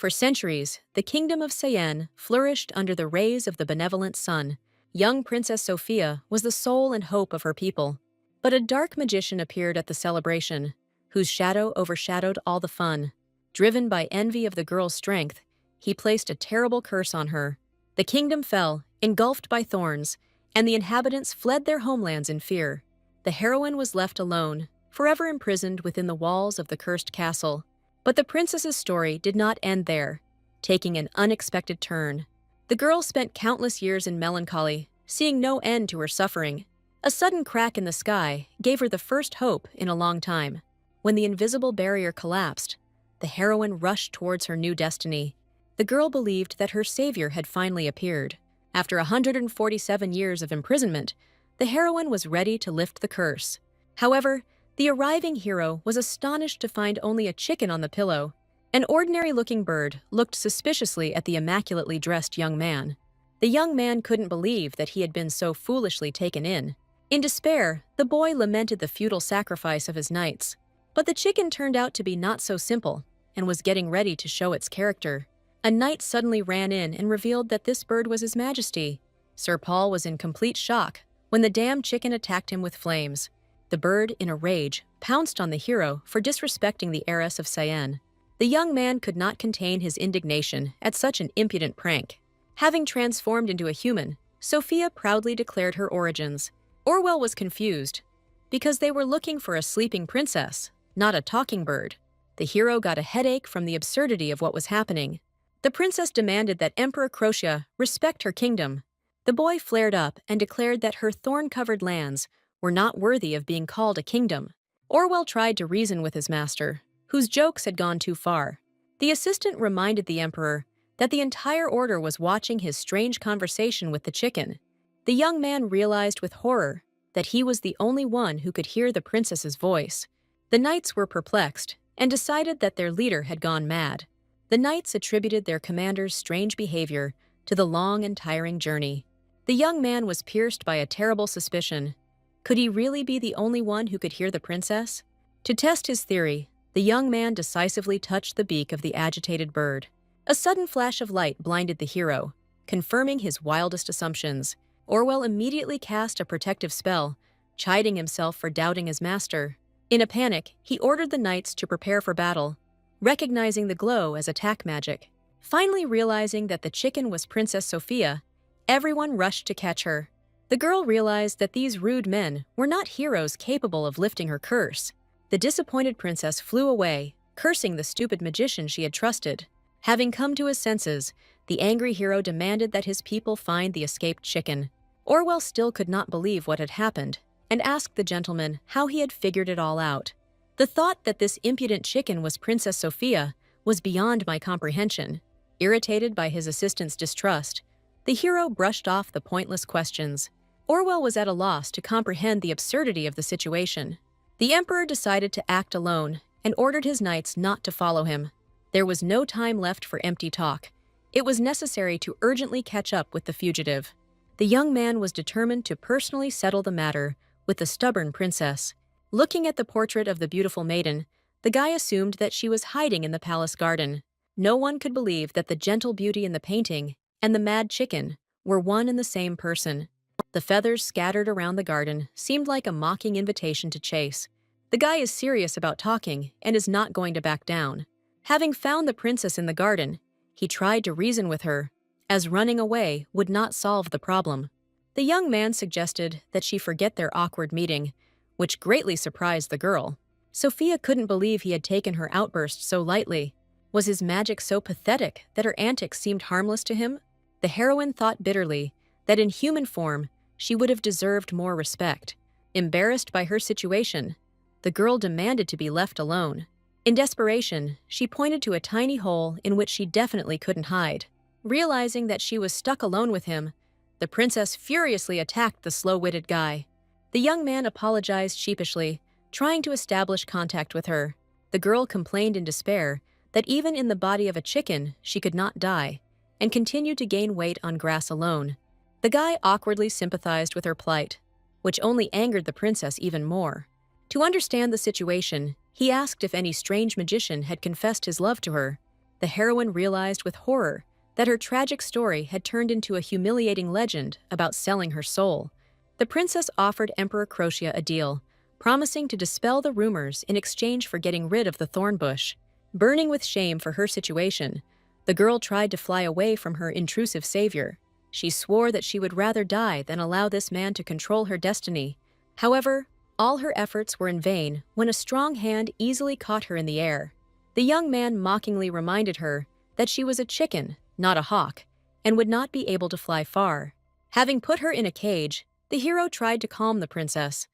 For centuries, the kingdom of Sayen flourished under the rays of the benevolent sun. Young Princess Sophia was the soul and hope of her people. But a dark magician appeared at the celebration, whose shadow overshadowed all the fun. Driven by envy of the girl's strength, he placed a terrible curse on her. The kingdom fell, engulfed by thorns, and the inhabitants fled their homelands in fear. The heroine was left alone, forever imprisoned within the walls of the cursed castle. But the princess's story did not end there, taking an unexpected turn. The girl spent countless years in melancholy, seeing no end to her suffering. A sudden crack in the sky gave her the first hope in a long time. When the invisible barrier collapsed, the heroine rushed towards her new destiny. The girl believed that her savior had finally appeared. After 147 years of imprisonment, the heroine was ready to lift the curse. However, the arriving hero was astonished to find only a chicken on the pillow. An ordinary-looking bird looked suspiciously at the immaculately dressed young man. The young man couldn't believe that he had been so foolishly taken in. In despair, the boy lamented the futile sacrifice of his knights. But the chicken turned out to be not so simple, and was getting ready to show its character. A knight suddenly ran in and revealed that this bird was His Majesty. Sir Paul was in complete shock when the damned chicken attacked him with flames. The bird, in a rage, pounced on the hero for disrespecting the heiress of Sayen. The young man could not contain his indignation at such an impudent prank. Having transformed into a human, Sophia proudly declared her origins. Orwell was confused, because they were looking for a sleeping princess, not a talking bird. The hero got a headache from the absurdity of what was happening. The princess demanded that Emperor Crotia respect her kingdom. The boy flared up and declared that her thorn-covered lands were not worthy of being called a kingdom. Orwell tried to reason with his master, whose jokes had gone too far. The assistant reminded the emperor that the entire order was watching his strange conversation with the chicken. The young man realized with horror that he was the only one who could hear the princess's voice. The knights were perplexed and decided that their leader had gone mad. The knights attributed their commander's strange behavior to the long and tiring journey. The young man was pierced by a terrible suspicion. Could he really be the only one who could hear the princess? To test his theory, the young man decisively touched the beak of the agitated bird. A sudden flash of light blinded the hero, confirming his wildest assumptions. Orwell immediately cast a protective spell, chiding himself for doubting his master. In a panic, he ordered the knights to prepare for battle, recognizing the glow as attack magic. Finally realizing that the chicken was Princess Sophia, everyone rushed to catch her. The girl realized that these rude men were not heroes capable of lifting her curse. The disappointed princess flew away, cursing the stupid magician she had trusted. Having come to his senses, the angry hero demanded that his people find the escaped chicken. Orwell still could not believe what had happened, and asked the gentleman how he had figured it all out. The thought that this impudent chicken was Princess Sophia was beyond my comprehension. Irritated by his assistant's distrust, the hero brushed off the pointless questions. Orwell was at a loss to comprehend the absurdity of the situation. The emperor decided to act alone and ordered his knights not to follow him. There was no time left for empty talk. It was necessary to urgently catch up with the fugitive. The young man was determined to personally settle the matter with the stubborn princess. Looking at the portrait of the beautiful maiden, the guy assumed that she was hiding in the palace garden. No one could believe that the gentle beauty in the painting and the mad chicken were one and the same person. The feathers scattered around the garden seemed like a mocking invitation to chase. The guy is serious about talking and is not going to back down. Having found the princess in the garden, he tried to reason with her, as running away would not solve the problem. The young man suggested that she forget their awkward meeting, which greatly surprised the girl. Sophia couldn't believe he had taken her outburst so lightly. Was his magic so pathetic that her antics seemed harmless to him? The heroine thought bitterly that in human form she would have deserved more respect. Embarrassed by her situation, the girl demanded to be left alone. In desperation, she pointed to a tiny hole in which she definitely couldn't hide. Realizing that she was stuck alone with him, the princess furiously attacked the slow-witted guy. The young man apologized sheepishly, trying to establish contact with her. The girl complained in despair that even in the body of a chicken she could not die, and continued to gain weight on grass alone. The guy awkwardly sympathized with her plight, which only angered the princess even more. To understand the situation, he asked if any strange magician had confessed his love to her. The heroine realized with horror that her tragic story had turned into a humiliating legend about selling her soul. The princess offered Emperor Crotia a deal, promising to dispel the rumors in exchange for getting rid of the thorn bush. Burning with shame for her situation, the girl tried to fly away from her intrusive savior. She swore that she would rather die than allow this man to control her destiny. However, all her efforts were in vain when a strong hand easily caught her in the air. The young man mockingly reminded her that she was a chicken, not a hawk, and would not be able to fly far. Having put her in a cage, the hero tried to calm the princess,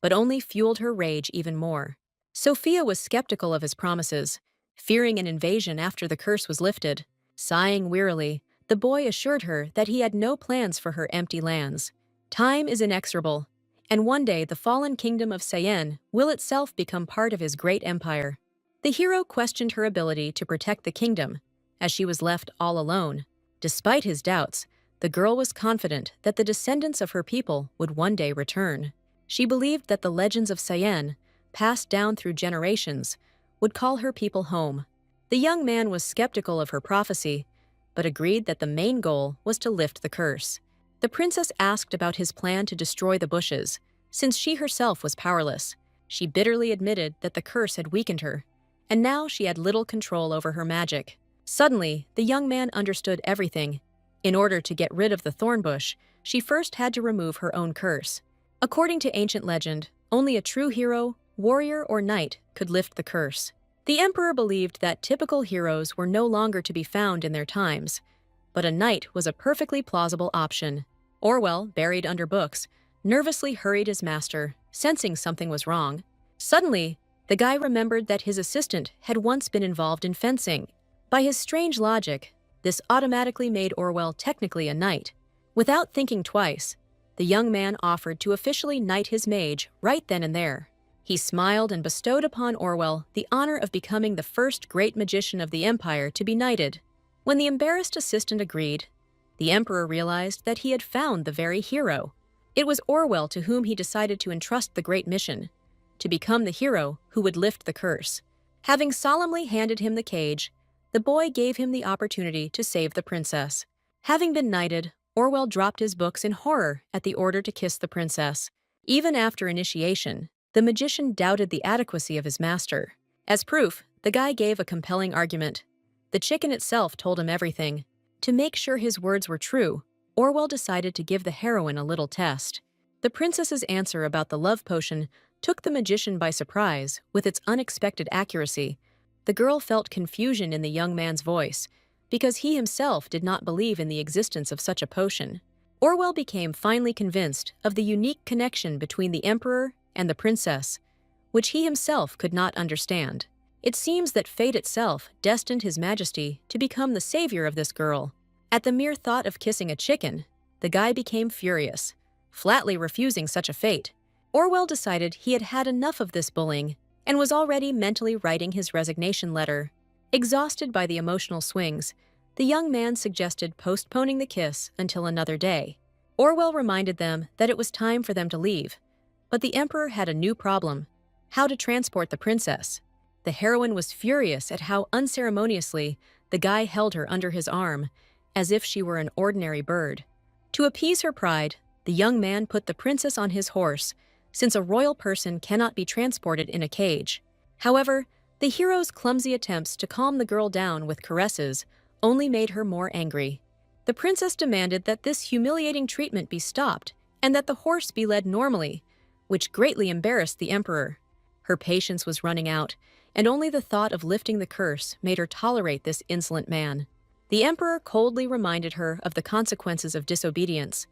but only fueled her rage even more. Sophia was skeptical of his promises, fearing an invasion after the curse was lifted. Sighing wearily, the boy assured her that he had no plans for her empty lands. Time is inexorable, and one day the fallen kingdom of Sayen will itself become part of his great empire. The hero questioned her ability to protect the kingdom, as she was left all alone. Despite his doubts, the girl was confident that the descendants of her people would one day return. She believed that the legends of Sayen, passed down through generations, would call her people home. The young man was skeptical of her prophecy, but agreed that the main goal was to lift the curse. The princess asked about his plan to destroy the bushes, since she herself was powerless. She bitterly admitted that the curse had weakened her, and now she had little control over her magic. Suddenly, the young man understood everything. In order to get rid of the thorn bush, she first had to remove her own curse. According to ancient legend, only a true hero, warrior, or knight could lift the curse. The emperor believed that typical heroes were no longer to be found in their times, but a knight was a perfectly plausible option. Orwell, buried under books, nervously hurried his master, sensing something was wrong. Suddenly, the guy remembered that his assistant had once been involved in fencing. By his strange logic, this automatically made Orwell technically a knight. Without thinking twice, the young man offered to officially knight his mage right then and there. He smiled and bestowed upon Orwell the honor of becoming the first great magician of the empire to be knighted. When the embarrassed assistant agreed, the emperor realized that he had found the very hero. It was Orwell to whom he decided to entrust the great mission, to become the hero who would lift the curse. Having solemnly handed him the cage, the boy gave him the opportunity to save the princess. Having been knighted, Orwell dropped his books in horror at the order to kiss the princess. Even after initiation, the magician doubted the adequacy of his master. As proof, the guy gave a compelling argument. The chicken itself told him everything. To make sure his words were true, Orwell decided to give the heroine a little test. The princess's answer about the love potion took the magician by surprise with its unexpected accuracy. The girl felt confusion in the young man's voice, because he himself did not believe in the existence of such a potion. Orwell became finally convinced of the unique connection between the emperor and the princess, which he himself could not understand. It seems that fate itself destined His Majesty to become the savior of this girl. At the mere thought of kissing a chicken, the guy became furious, flatly refusing such a fate. Orwell decided he had had enough of this bullying and was already mentally writing his resignation letter. Exhausted by the emotional swings, the young man suggested postponing the kiss until another day. Orwell reminded them that it was time for them to leave, but the emperor had a new problem: how to transport the princess. The heroine was furious at how unceremoniously the guy held her under his arm, as if she were an ordinary bird. To appease her pride, the young man put the princess on his horse, since a royal person cannot be transported in a cage. However, the hero's clumsy attempts to calm the girl down with caresses only made her more angry. The princess demanded that this humiliating treatment be stopped and that the horse be led normally, which greatly embarrassed the emperor. Her patience was running out, and only the thought of lifting the curse made her tolerate this insolent man. The emperor coldly reminded her of the consequences of disobedience,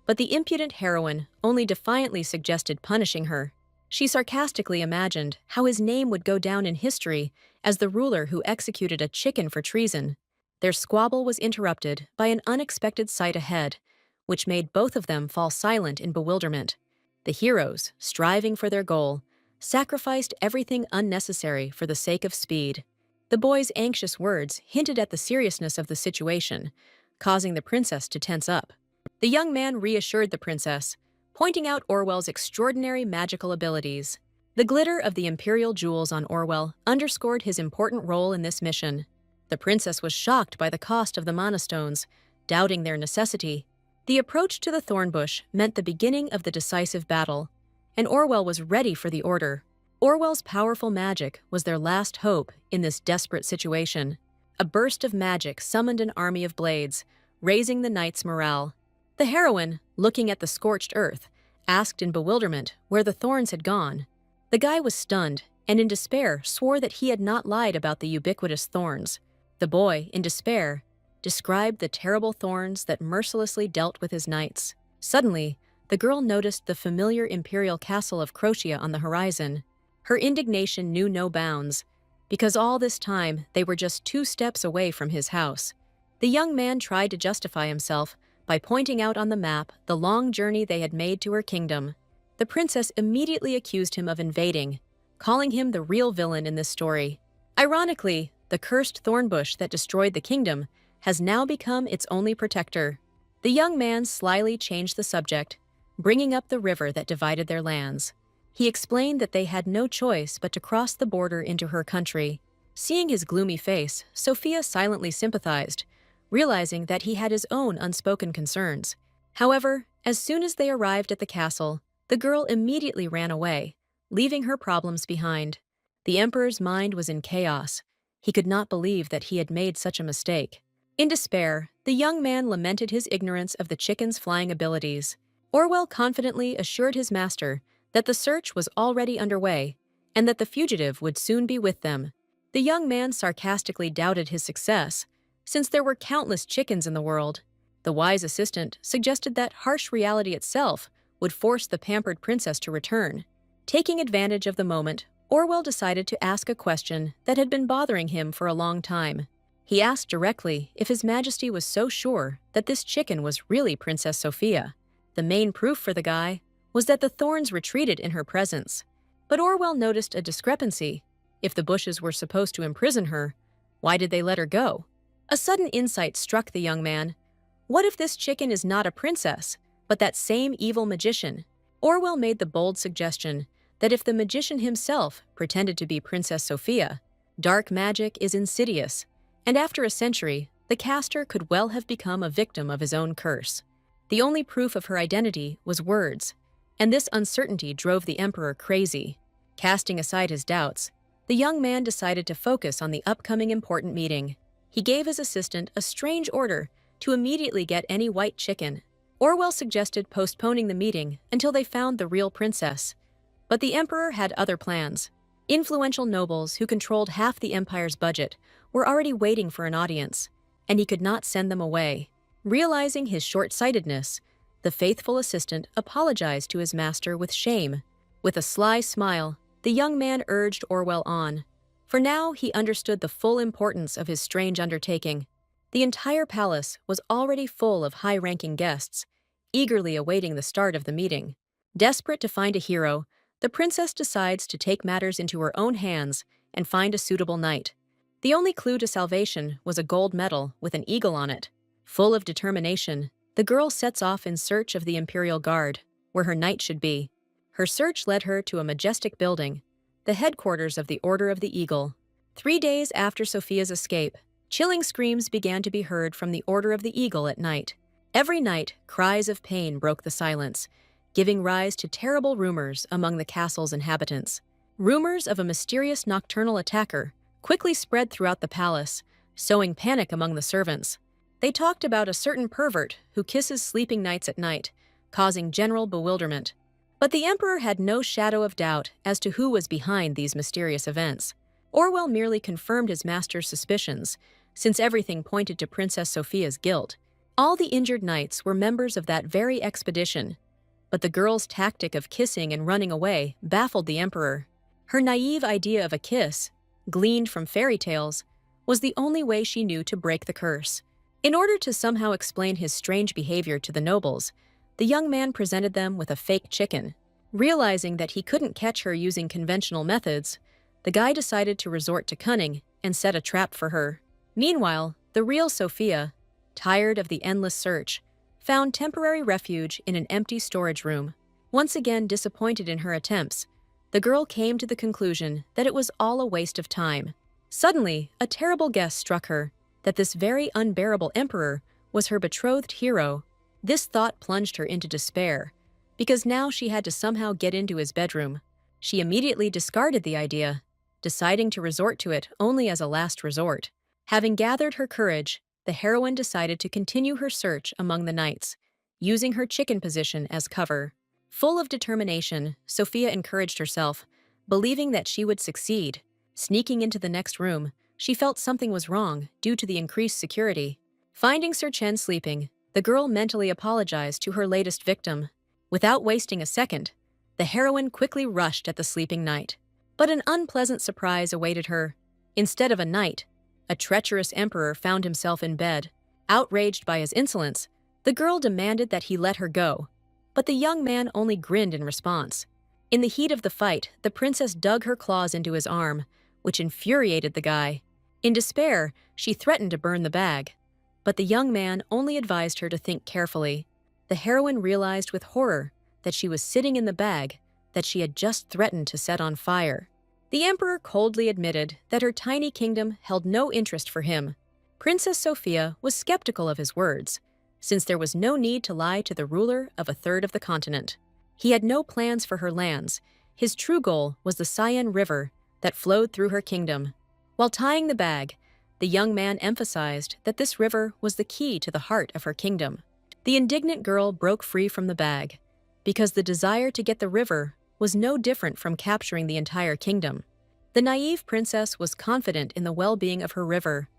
but the impudent heroine only defiantly suggested punishing her. She sarcastically imagined how his name would go down in history as the ruler who executed a chicken for treason. Their squabble was interrupted by an unexpected sight ahead, which made both of them fall silent in bewilderment. The heroes, striving for their goal, sacrificed everything unnecessary for the sake of speed. The boy's anxious words hinted at the seriousness of the situation, causing the princess to tense up. The young man reassured the princess, pointing out Orwell's extraordinary magical abilities. The glitter of the imperial jewels on Orwell underscored his important role in this mission. The princess was shocked by the cost of the mana stones, doubting their necessity. The approach to the thorn bush meant the beginning of the decisive battle, and Orwell was ready for the order. Orwell's powerful magic was their last hope in this desperate situation. A burst of magic summoned an army of blades, raising the knight's morale. The heroine, looking at the scorched earth, asked in bewilderment where the thorns had gone. The guy was stunned, and in despair swore that he had not lied about the ubiquitous thorns. The boy, in despair, described the terrible thorns that mercilessly dealt with his knights. Suddenly, the girl noticed the familiar imperial castle of Croatia on the horizon. Her indignation knew no bounds, because all this time they were just 2 steps away from his house. The young man tried to justify himself by pointing out on the map the long journey they had made to her kingdom. The princess immediately accused him of invading, calling him the real villain in this story. Ironically, the cursed thorn bush that destroyed the kingdom has now become its only protector. The young man slyly changed the subject, bringing up the river that divided their lands. He explained that they had no choice but to cross the border into her country. Seeing his gloomy face, Sophia silently sympathized, realizing that he had his own unspoken concerns. However, as soon as they arrived at the castle, the girl immediately ran away, leaving her problems behind. The emperor's mind was in chaos. He could not believe that he had made such a mistake. In despair, the young man lamented his ignorance of the chicken's flying abilities. Orwell confidently assured his master that the search was already underway and that the fugitive would soon be with them. The young man sarcastically doubted his success, since there were countless chickens in the world. The wise assistant suggested that harsh reality itself would force the pampered princess to return. Taking advantage of the moment, Orwell decided to ask a question that had been bothering him for a long time. He asked directly if His Majesty was so sure that this chicken was really Princess Sophia. The main proof for the guy was that the thorns retreated in her presence. But Orwell noticed a discrepancy. If the bushes were supposed to imprison her, why did they let her go? A sudden insight struck the young man. What if this chicken is not a princess, but that same evil magician? Orwell made the bold suggestion that if the magician himself pretended to be Princess Sophia, dark magic is insidious, and after a century, the caster could well have become a victim of his own curse. The only proof of her identity was words, and this uncertainty drove the emperor crazy. Casting aside his doubts, the young man decided to focus on the upcoming important meeting. He gave his assistant a strange order to immediately get any white chicken. Orwell suggested postponing the meeting until they found the real princess. But the emperor had other plans. Influential nobles who controlled half the empire's budget were already waiting for an audience, and he could not send them away. Realizing his short-sightedness, the faithful assistant apologized to his master with shame. With a sly smile, the young man urged Orwell on. For now, he understood the full importance of his strange undertaking. The entire palace was already full of high-ranking guests, eagerly awaiting the start of the meeting. Desperate to find a hero, the princess decides to take matters into her own hands and find a suitable knight. The only clue to salvation was a gold medal with an eagle on it. Full of determination, the girl sets off in search of the Imperial Guard, where her knight should be. Her search led her to a majestic building, the headquarters of the Order of the Eagle. 3 days after Sophia's escape, chilling screams began to be heard from the Order of the Eagle at night. Every night, cries of pain broke the silence, giving rise to terrible rumors among the castle's inhabitants. Rumors of a mysterious nocturnal attacker quickly spread throughout the palace, sowing panic among the servants. They talked about a certain pervert who kisses sleeping knights at night, causing general bewilderment. But the emperor had no shadow of doubt as to who was behind these mysterious events. Orwell merely confirmed his master's suspicions, since everything pointed to Princess Sophia's guilt. All the injured knights were members of that very expedition, but the girl's tactic of kissing and running away baffled the emperor. Her naive idea of a kiss, gleaned from fairy tales, was the only way she knew to break the curse. In order to somehow explain his strange behavior to the nobles, the young man presented them with a fake chicken. Realizing that he couldn't catch her using conventional methods, the guy decided to resort to cunning and set a trap for her. Meanwhile, the real Sophia, tired of the endless search, found temporary refuge in an empty storage room. Once again disappointed in her attempts, the girl came to the conclusion that it was all a waste of time. Suddenly, a terrible guess struck her that this very unbearable emperor was her betrothed hero. This thought plunged her into despair, because now she had to somehow get into his bedroom. She immediately discarded the idea, deciding to resort to it only as a last resort. Having gathered her courage, the heroine decided to continue her search among the knights, using her chicken position as cover. Full of determination, Sophia encouraged herself, believing that she would succeed. Sneaking into the next room, she felt something was wrong due to the increased security. Finding Sir Chen sleeping, the girl mentally apologized to her latest victim. Without wasting a second, the heroine quickly rushed at the sleeping knight. But an unpleasant surprise awaited her. Instead of a knight, a treacherous emperor found himself in bed. Outraged by his insolence, the girl demanded that he let her go. But the young man only grinned in response. In the heat of the fight, the princess dug her claws into his arm, which infuriated the guy. In despair, she threatened to burn the bag. But the young man only advised her to think carefully. The heroine realized with horror that she was sitting in the bag that she had just threatened to set on fire. The emperor coldly admitted that her tiny kingdom held no interest for him. Princess Sophia was skeptical of his words, since there was no need to lie to the ruler of a third of the continent. He had no plans for her lands. His true goal was the Seine River that flowed through her kingdom. While tying the bag, the young man emphasized that this river was the key to the heart of her kingdom. The indignant girl broke free from the bag, because the desire to get the river was no different from capturing the entire kingdom. The naive princess was confident in the well-being of her river,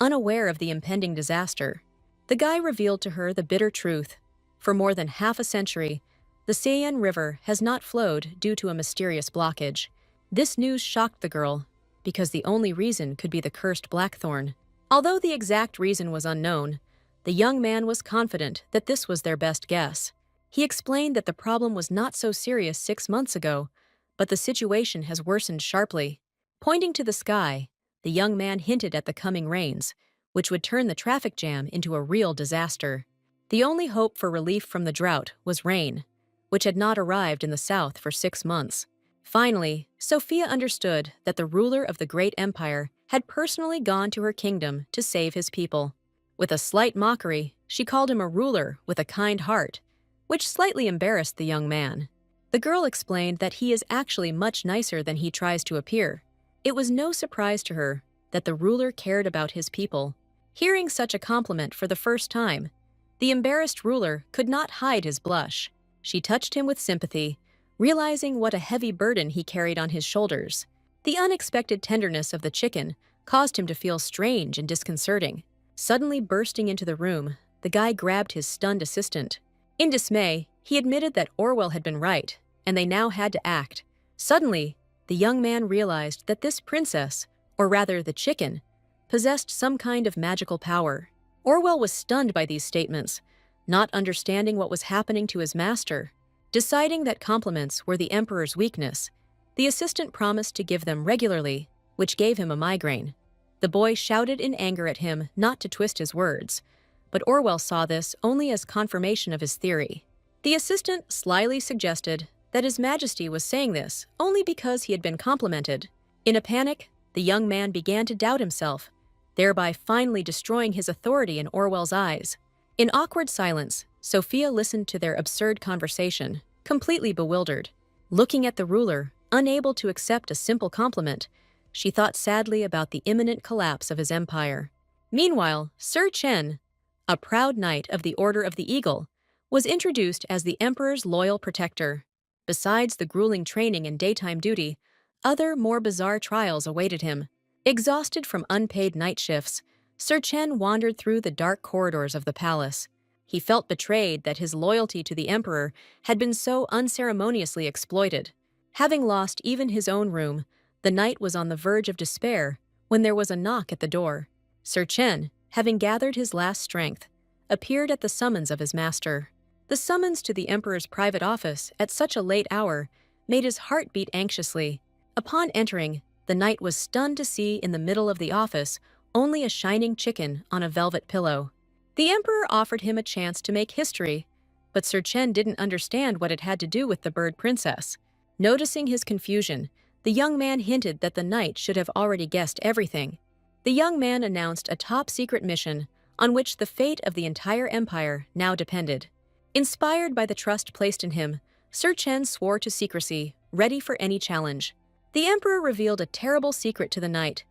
unaware of the impending disaster. The guy revealed to her the bitter truth. For more than half a century, the Seine River has not flowed due to a mysterious blockage. This news shocked the girl, because the only reason could be the cursed blackthorn. Although the exact reason was unknown, the young man was confident that this was their best guess. He explained that the problem was not so serious 6 months ago, but the situation has worsened sharply. Pointing to the sky, the young man hinted at the coming rains, which would turn the traffic jam into a real disaster. The only hope for relief from the drought was rain, which had not arrived in the south for 6 months. Finally, Sophia understood that the ruler of the great empire had personally gone to her kingdom to save his people. With a slight mockery, she called him a ruler with a kind heart, which slightly embarrassed the young man. The girl explained that he is actually much nicer than he tries to appear. It was no surprise to her that the ruler cared about his people. Hearing such a compliment for the first time, the embarrassed ruler could not hide his blush. She touched him with sympathy, realizing what a heavy burden he carried on his shoulders. The unexpected tenderness of the chicken caused him to feel strange and disconcerting. Suddenly bursting into the room, the guy grabbed his stunned assistant. In dismay, he admitted that Orwell had been right, and they now had to act. Suddenly, the young man realized that this princess, or rather the chicken, possessed some kind of magical power. Orwell was stunned by these statements, not understanding what was happening to his master. Deciding that compliments were the emperor's weakness, the assistant promised to give them regularly, which gave him a migraine. The boy shouted in anger at him not to twist his words, but Orwell saw this only as confirmation of his theory. The assistant slyly suggested that His Majesty was saying this only because he had been complimented. In a panic, the young man began to doubt himself, thereby finally destroying his authority in Orwell's eyes. In awkward silence, Sophia listened to their absurd conversation, completely bewildered. Looking at the ruler, unable to accept a simple compliment, she thought sadly about the imminent collapse of his empire. Meanwhile, Sir Chen, a proud knight of the Order of the Eagle, was introduced as the emperor's loyal protector. Besides the grueling training and daytime duty, other more bizarre trials awaited him. Exhausted from unpaid night shifts, Sir Chen wandered through the dark corridors of the palace. He felt betrayed that his loyalty to the emperor had been so unceremoniously exploited. Having lost even his own room, the knight was on the verge of despair when there was a knock at the door. Sir Chen, having gathered his last strength, appeared at the summons of his master. The summons to the emperor's private office at such a late hour made his heart beat anxiously. Upon entering, the knight was stunned to see in the middle of the office only a shining chicken on a velvet pillow. The emperor offered him a chance to make history, but Sir Chen didn't understand what it had to do with the bird princess. Noticing his confusion, the young man hinted that the knight should have already guessed everything. The young man announced a top-secret mission on which the fate of the entire empire now depended. Inspired by the trust placed in him, Sir Chen swore to secrecy, ready for any challenge. The emperor revealed a terrible secret to the knight.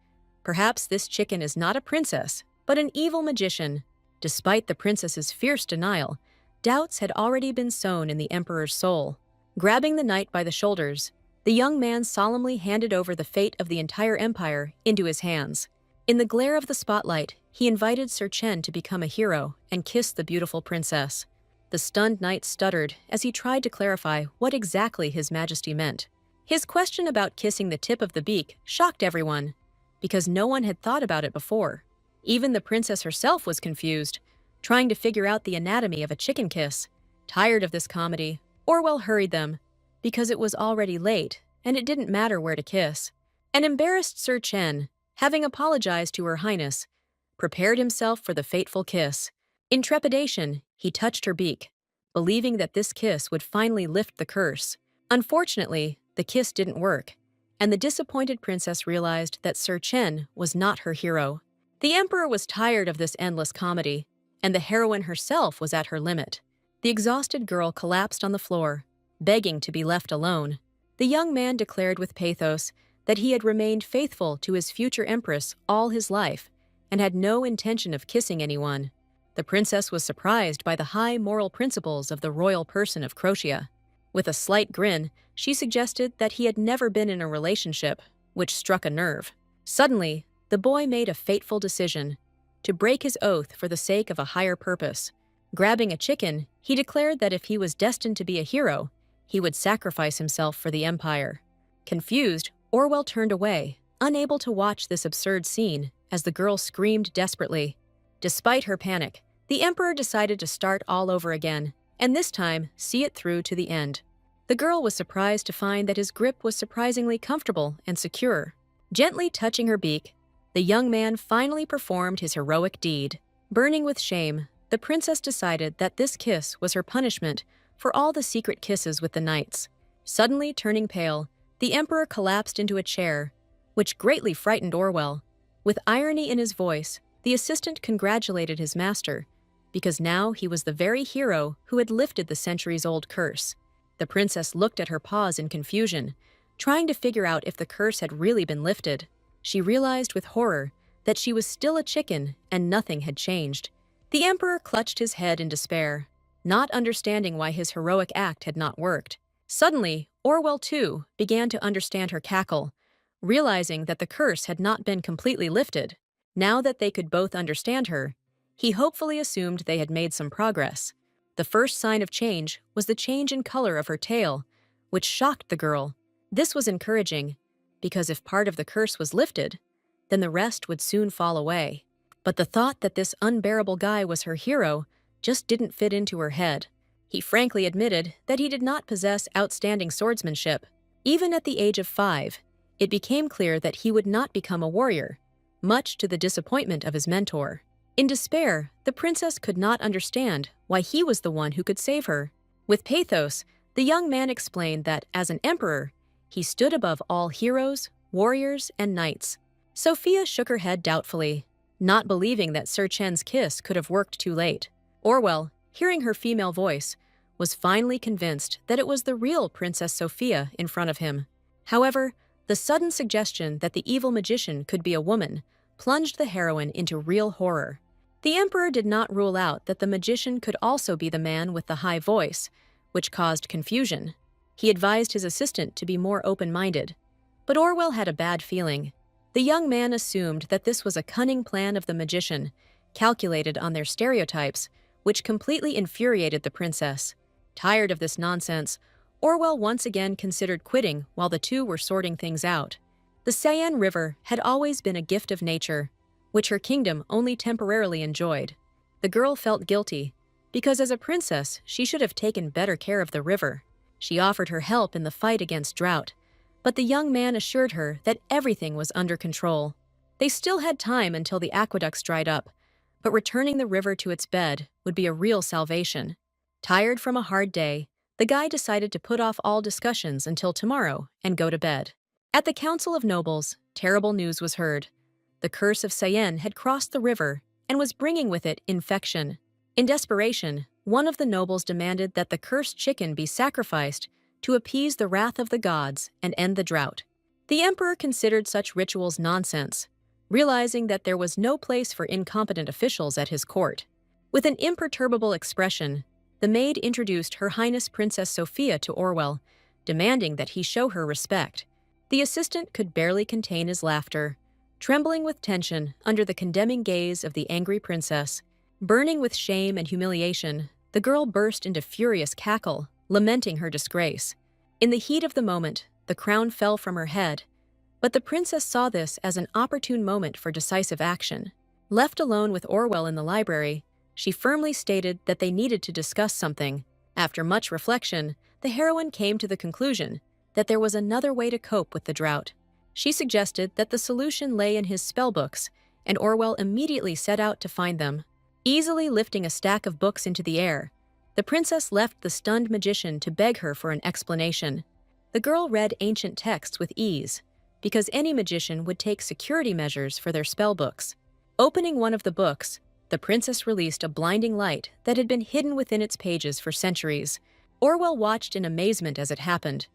Perhaps this chicken is not a princess, but an evil magician. Despite the princess's fierce denial, doubts had already been sown in the emperor's soul. Grabbing the knight by the shoulders, the young man solemnly handed over the fate of the entire empire into his hands. In the glare of the spotlight, he invited Sir Chen to become a hero and kiss the beautiful princess. The stunned knight stuttered as he tried to clarify what exactly His Majesty meant. His question about kissing the tip of the beak shocked everyone, because no one had thought about it before. Even the princess herself was confused, trying to figure out the anatomy of a chicken kiss. Tired of this comedy, Orwell hurried them, because it was already late and it didn't matter where to kiss. An embarrassed Sir Chen, having apologized to Her Highness, prepared himself for the fateful kiss. In trepidation, he touched her beak, believing that this kiss would finally lift the curse. Unfortunately, the kiss didn't work, and the disappointed princess realized that Sir Chen was not her hero. The emperor was tired of this endless comedy, and the heroine herself was at her limit. The exhausted girl collapsed on the floor, begging to be left alone. The young man declared with pathos that he had remained faithful to his future empress all his life and had no intention of kissing anyone. The princess was surprised by the high moral principles of the royal person of Croatia. With a slight grin, she suggested that he had never been in a relationship, which struck a nerve. Suddenly, the boy made a fateful decision to break his oath for the sake of a higher purpose. Grabbing a chicken, he declared that if he was destined to be a hero, he would sacrifice himself for the empire. Confused, Orwell turned away, unable to watch this absurd scene as the girl screamed desperately. Despite her panic, the emperor decided to start all over again, and this time see it through to the end. The girl was surprised to find that his grip was surprisingly comfortable and secure. Gently touching her beak, the young man finally performed his heroic deed. Burning with shame, the princess decided that this kiss was her punishment for all the secret kisses with the knights. Suddenly turning pale, the emperor collapsed into a chair, which greatly frightened Orwell. With irony in his voice, the assistant congratulated his master, because now he was the very hero who had lifted the centuries-old curse. The princess looked at her paws in confusion, trying to figure out if the curse had really been lifted. She realized with horror that she was still a chicken and nothing had changed. The emperor clutched his head in despair, not understanding why his heroic act had not worked. Suddenly, Orwell, too, began to understand her cackle, realizing that the curse had not been completely lifted. Now that they could both understand her, he hopefully assumed they had made some progress. The first sign of change was the change in color of her tail, which shocked the girl. This was encouraging, because if part of the curse was lifted, then the rest would soon fall away. But the thought that this unbearable guy was her hero just didn't fit into her head. He frankly admitted that he did not possess outstanding swordsmanship. Even at the age of 5, it became clear that he would not become a warrior, much to the disappointment of his mentor. In despair, the princess could not understand why he was the one who could save her. With pathos, the young man explained that, as an emperor, he stood above all heroes, warriors, and knights. Sophia shook her head doubtfully, not believing that Sir Chen's kiss could have worked too late. Orwell, hearing her female voice, was finally convinced that it was the real Princess Sophia in front of him. However, the sudden suggestion that the evil magician could be a woman plunged the heroine into real horror. The emperor did not rule out that the magician could also be the man with the high voice, which caused confusion. He advised his assistant to be more open-minded. But Orwell had a bad feeling. The young man assumed that this was a cunning plan of the magician, calculated on their stereotypes, which completely infuriated the princess. Tired of this nonsense, Orwell once again considered quitting while the two were sorting things out. The Seine River had always been a gift of nature, which her kingdom only temporarily enjoyed. The girl felt guilty, because as a princess, she should have taken better care of the river. She offered her help in the fight against drought, but the young man assured her that everything was under control. They still had time until the aqueducts dried up, but returning the river to its bed would be a real salvation. Tired from a hard day, the guy decided to put off all discussions until tomorrow and go to bed. At the Council of Nobles, terrible news was heard. The curse of Sayen had crossed the river and was bringing with it infection. In desperation, one of the nobles demanded that the cursed chicken be sacrificed to appease the wrath of the gods and end the drought. The emperor considered such rituals nonsense, realizing that there was no place for incompetent officials at his court. With an imperturbable expression, the maid introduced Her Highness Princess Sophia to Orwell, demanding that he show her respect. The assistant could barely contain his laughter, trembling with tension under the condemning gaze of the angry princess. Burning with shame and humiliation, the girl burst into furious cackle, lamenting her disgrace. In the heat of the moment, the crown fell from her head, but the princess saw this as an opportune moment for decisive action. Left alone with Orwell in the library, she firmly stated that they needed to discuss something. After much reflection, the heroine came to the conclusion that there was another way to cope with the drought. She suggested that the solution lay in his spellbooks, and Orwell immediately set out to find them. Easily lifting a stack of books into the air, the princess left the stunned magician to beg her for an explanation. The girl read ancient texts with ease, because any magician would take security measures for their spellbooks. Opening one of the books, the princess released a blinding light that had been hidden within its pages for centuries. Orwell watched in amazement as it happened,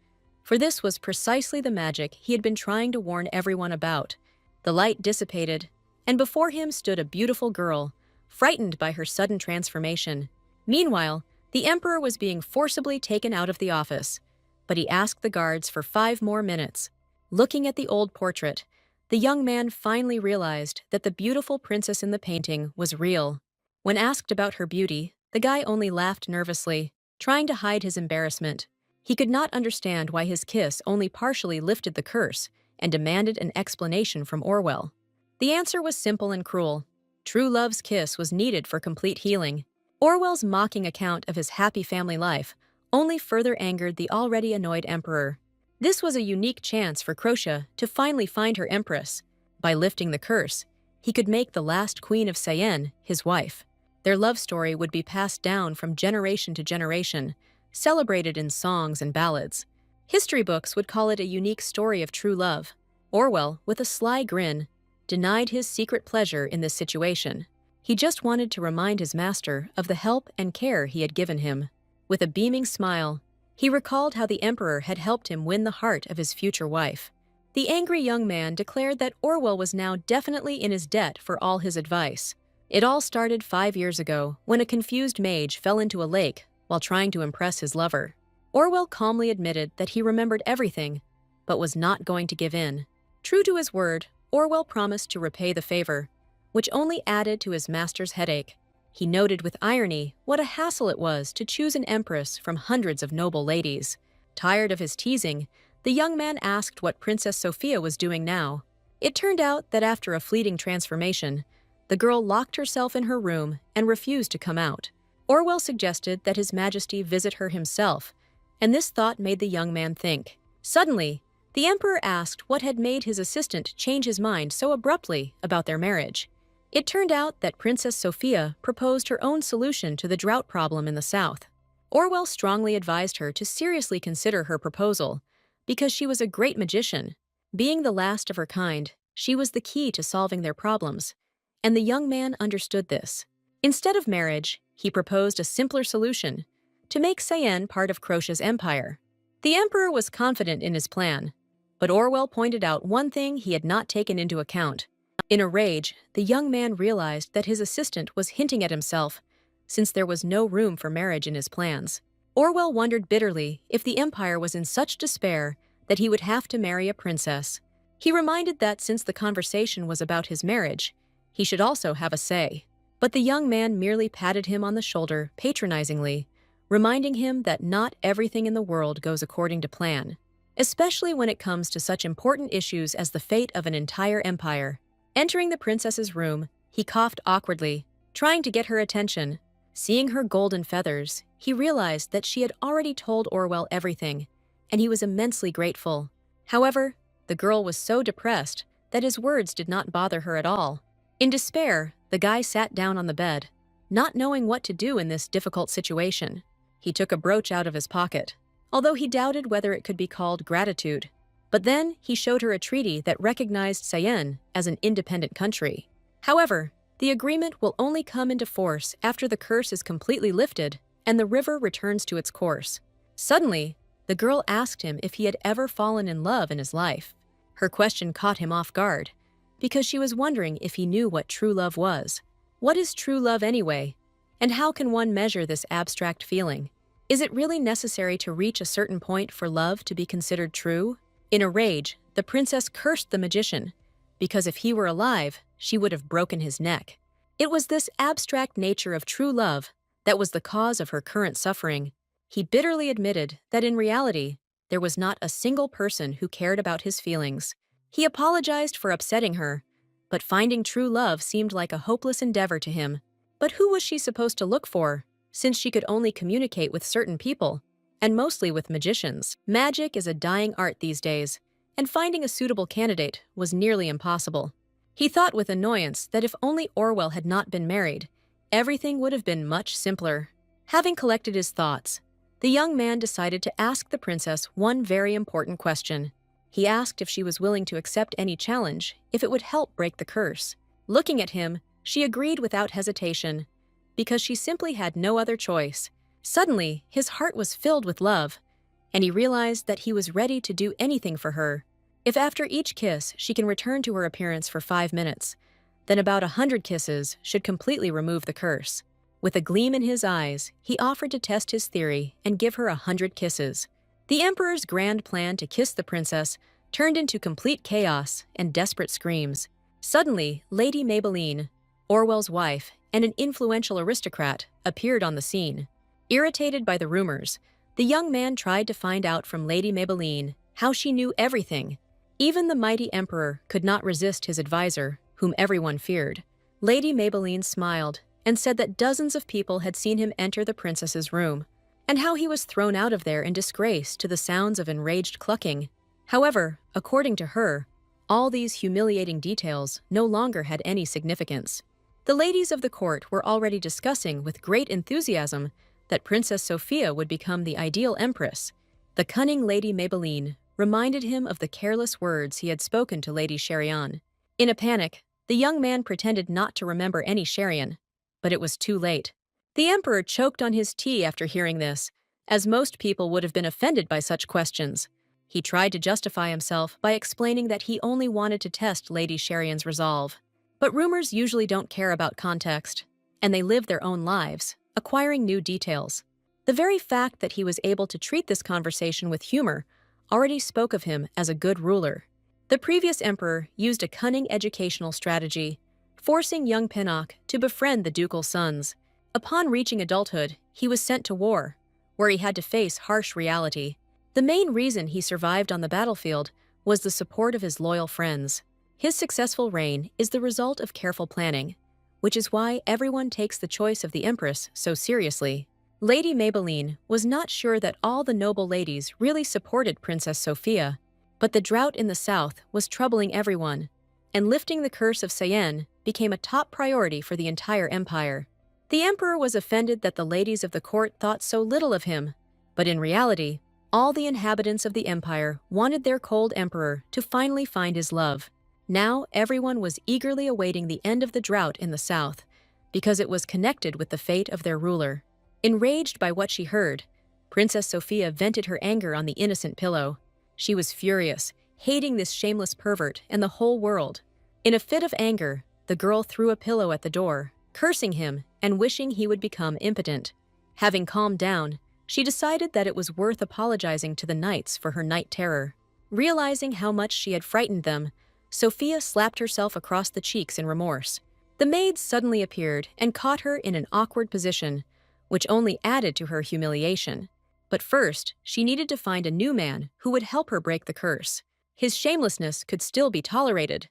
for this was precisely the magic he had been trying to warn everyone about. The light dissipated, and before him stood a beautiful girl, frightened by her sudden transformation. Meanwhile, the emperor was being forcibly taken out of the office, but he asked the guards for 5 more minutes. Looking at the old portrait, the young man finally realized that the beautiful princess in the painting was real. When asked about her beauty, the guy only laughed nervously, trying to hide his embarrassment. He could not understand why his kiss only partially lifted the curse and demanded an explanation from Orwell. The answer was simple and cruel. True love's kiss was needed for complete healing. Orwell's mocking account of his happy family life only further angered the already annoyed emperor. This was a unique chance for Crotia to finally find her empress. By lifting the curse, he could make the last queen of Sayen his wife. Their love story would be passed down from generation to generation, celebrated in songs and ballads. History books would call it a unique story of true love. Orwell, with a sly grin, denied his secret pleasure in this situation. He just wanted to remind his master of the help and care he had given him. With a beaming smile, he recalled how the emperor had helped him win the heart of his future wife. The angry young man declared that Orwell was now definitely in his debt for all his advice. It all started 5 years ago when a confused mage fell into a lake while trying to impress his lover. Orwell calmly admitted that he remembered everything, but was not going to give in. True to his word, Orwell promised to repay the favor, which only added to his master's headache. He noted with irony what a hassle it was to choose an empress from hundreds of noble ladies. Tired of his teasing, the young man asked what Princess Sophia was doing now. It turned out that after a fleeting transformation, the girl locked herself in her room and refused to come out. Orwell suggested that His Majesty visit her himself, and this thought made the young man think. Suddenly, the emperor asked what had made his assistant change his mind so abruptly about their marriage. It turned out that Princess Sophia proposed her own solution to the drought problem in the south. Orwell strongly advised her to seriously consider her proposal, because she was a great magician. Being the last of her kind, she was the key to solving their problems, and the young man understood this. Instead of marriage, he proposed a simpler solution, to make Sayen part of Crocia's empire. The emperor was confident in his plan, but Orwell pointed out one thing he had not taken into account. In a rage, the young man realized that his assistant was hinting at himself, since there was no room for marriage in his plans. Orwell wondered bitterly if the empire was in such despair that he would have to marry a princess. He reminded that since the conversation was about his marriage, he should also have a say. But the young man merely patted him on the shoulder patronizingly, reminding him that not everything in the world goes according to plan, especially when it comes to such important issues as the fate of an entire empire. Entering the princess's room, he coughed awkwardly, trying to get her attention. Seeing her golden feathers, he realized that she had already told Orwell everything, and he was immensely grateful. However, the girl was so depressed that his words did not bother her at all. In despair, the guy sat down on the bed, not knowing what to do in this difficult situation. He took a brooch out of his pocket, although he doubted whether it could be called gratitude. But then he showed her a treaty that recognized Sayen as an independent country. However, the agreement will only come into force after the curse is completely lifted and the river returns to its course. Suddenly, the girl asked him if he had ever fallen in love in his life. Her question caught him off guard, because she was wondering if he knew what true love was. What is true love anyway? And how can one measure this abstract feeling? Is it really necessary to reach a certain point for love to be considered true? In a rage, the princess cursed the magician, because if he were alive, she would have broken his neck. It was this abstract nature of true love that was the cause of her current suffering. He bitterly admitted that in reality, there was not a single person who cared about his feelings. He apologized for upsetting her, but finding true love seemed like a hopeless endeavor to him. But who was she supposed to look for, since she could only communicate with certain people, and mostly with magicians? Magic is a dying art these days, and finding a suitable candidate was nearly impossible. He thought with annoyance that if only Orwell had not been married, everything would have been much simpler. Having collected his thoughts, the young man decided to ask the princess one very important question. He asked if she was willing to accept any challenge if it would help break the curse. Looking at him, she agreed without hesitation, because she simply had no other choice. Suddenly, his heart was filled with love, and he realized that he was ready to do anything for her. If after each kiss she can return to her appearance for 5 minutes, then about 100 kisses should completely remove the curse. With a gleam in his eyes, he offered to test his theory and give her 100 kisses. The emperor's grand plan to kiss the princess turned into complete chaos and desperate screams. Suddenly, Lady Maybelline, Orwell's wife and an influential aristocrat, appeared on the scene. Irritated by the rumors, the young man tried to find out from Lady Maybelline how she knew everything. Even the mighty emperor could not resist his advisor, whom everyone feared. Lady Maybelline smiled and said that dozens of people had seen him enter the princess's room, and how he was thrown out of there in disgrace to the sounds of enraged clucking. However, according to her, all these humiliating details no longer had any significance. The ladies of the court were already discussing with great enthusiasm that Princess Sophia would become the ideal empress. The cunning Lady Maybelline reminded him of the careless words he had spoken to Lady Cherian. In a panic, the young man pretended not to remember any Cherian, but it was too late. The emperor choked on his tea after hearing this, as most people would have been offended by such questions. He tried to justify himself by explaining that he only wanted to test Lady Cherian's resolve. But rumors usually don't care about context, and they live their own lives, acquiring new details. The very fact that he was able to treat this conversation with humor already spoke of him as a good ruler. The previous emperor used a cunning educational strategy, forcing young Pinnock to befriend the ducal sons. Upon reaching adulthood, he was sent to war, where he had to face harsh reality. The main reason he survived on the battlefield was the support of his loyal friends. His successful reign is the result of careful planning, which is why everyone takes the choice of the empress so seriously. Lady Maybelline was not sure that all the noble ladies really supported Princess Sophia, but the drought in the south was troubling everyone, and lifting the curse of Sayen became a top priority for the entire empire. The emperor was offended that the ladies of the court thought so little of him, but in reality, all the inhabitants of the empire wanted their cold emperor to finally find his love. Now everyone was eagerly awaiting the end of the drought in the south, because it was connected with the fate of their ruler. Enraged by what she heard, Princess Sophia vented her anger on the innocent pillow. She was furious, hating this shameless pervert and the whole world. In a fit of anger, the girl threw a pillow at the door, cursing him and wishing he would become impotent. Having calmed down, she decided that it was worth apologizing to the knights for her night terror. Realizing how much she had frightened them, Sophia slapped herself across the cheeks in remorse. The maids suddenly appeared and caught her in an awkward position, which only added to her humiliation. But first, she needed to find a new man who would help her break the curse. His shamelessness could still be tolerated,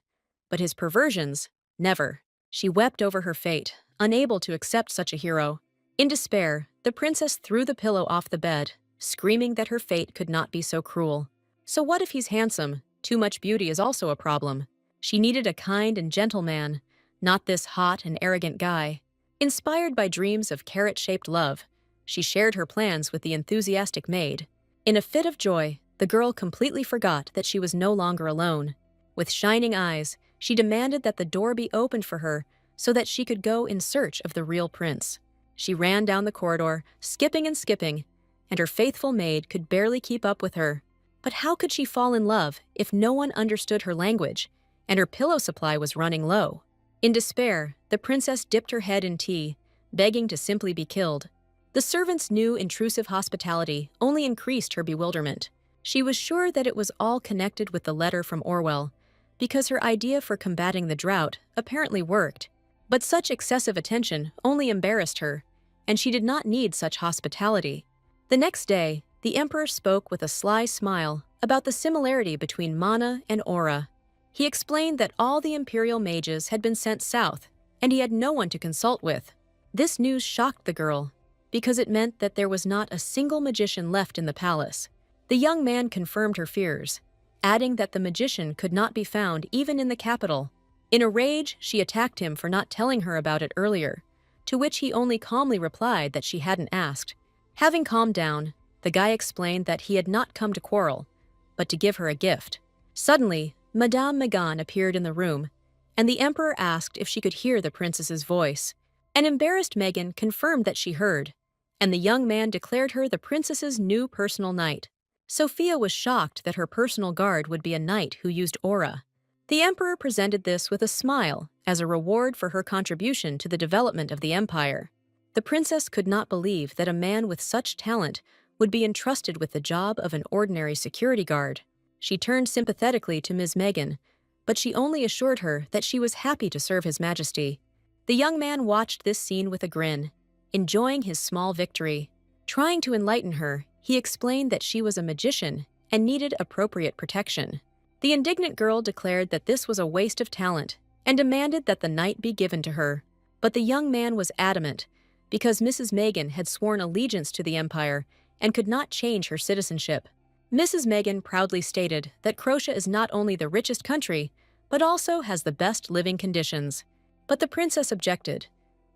but his perversions, never. She wept over her fate, unable to accept such a hero. In despair, the princess threw the pillow off the bed, screaming that her fate could not be so cruel. So what if he's handsome? Too much beauty is also a problem. She needed a kind and gentle man, not this hot and arrogant guy. Inspired by dreams of carrot-shaped love, she shared her plans with the enthusiastic maid. In a fit of joy, The girl completely forgot that she was no longer alone. With shining eyes, she demanded that the door be opened for her so that she could go in search of the real prince. She ran down the corridor, skipping and skipping, and her faithful maid could barely keep up with her. But how could she fall in love if no one understood her language, and her pillow supply was running low? In despair, the princess dipped her head in tea, begging to simply be killed. The servant's new intrusive hospitality only increased her bewilderment. She was sure that it was all connected with the letter from Orwell, because her idea for combating the drought apparently worked. But such excessive attention only embarrassed her, and she did not need such hospitality. The next day, the emperor spoke with a sly smile about the similarity between mana and aura. He explained that all the imperial mages had been sent south, and he had no one to consult with. This news shocked the girl, because it meant that there was not a single magician left in the palace. The young man confirmed her fears, adding that the magician could not be found even in the capital. In a rage, she attacked him for not telling her about it earlier, to which he only calmly replied that she hadn't asked. Having calmed down, the guy explained that he had not come to quarrel, but to give her a gift. Suddenly, Madame Megan appeared in the room, and the emperor asked if she could hear the princess's voice. An embarrassed Megan confirmed that she heard, and the young man declared her the princess's new personal knight. Sophia was shocked that her personal guard would be a knight who used aura. The emperor presented this with a smile as a reward for her contribution to the development of the empire. The princess could not believe that a man with such talent would be entrusted with the job of an ordinary security guard. She turned sympathetically to Ms. Megan, but she only assured her that she was happy to serve His Majesty. The young man watched this scene with a grin, enjoying his small victory. Trying to enlighten her, he explained that she was a magician and needed appropriate protection. The indignant girl declared that this was a waste of talent and demanded that the knight be given to her. But the young man was adamant, because Mrs. Megan had sworn allegiance to the empire and could not change her citizenship. Mrs. Megan proudly stated that Croatia is not only the richest country, but also has the best living conditions. But the princess objected,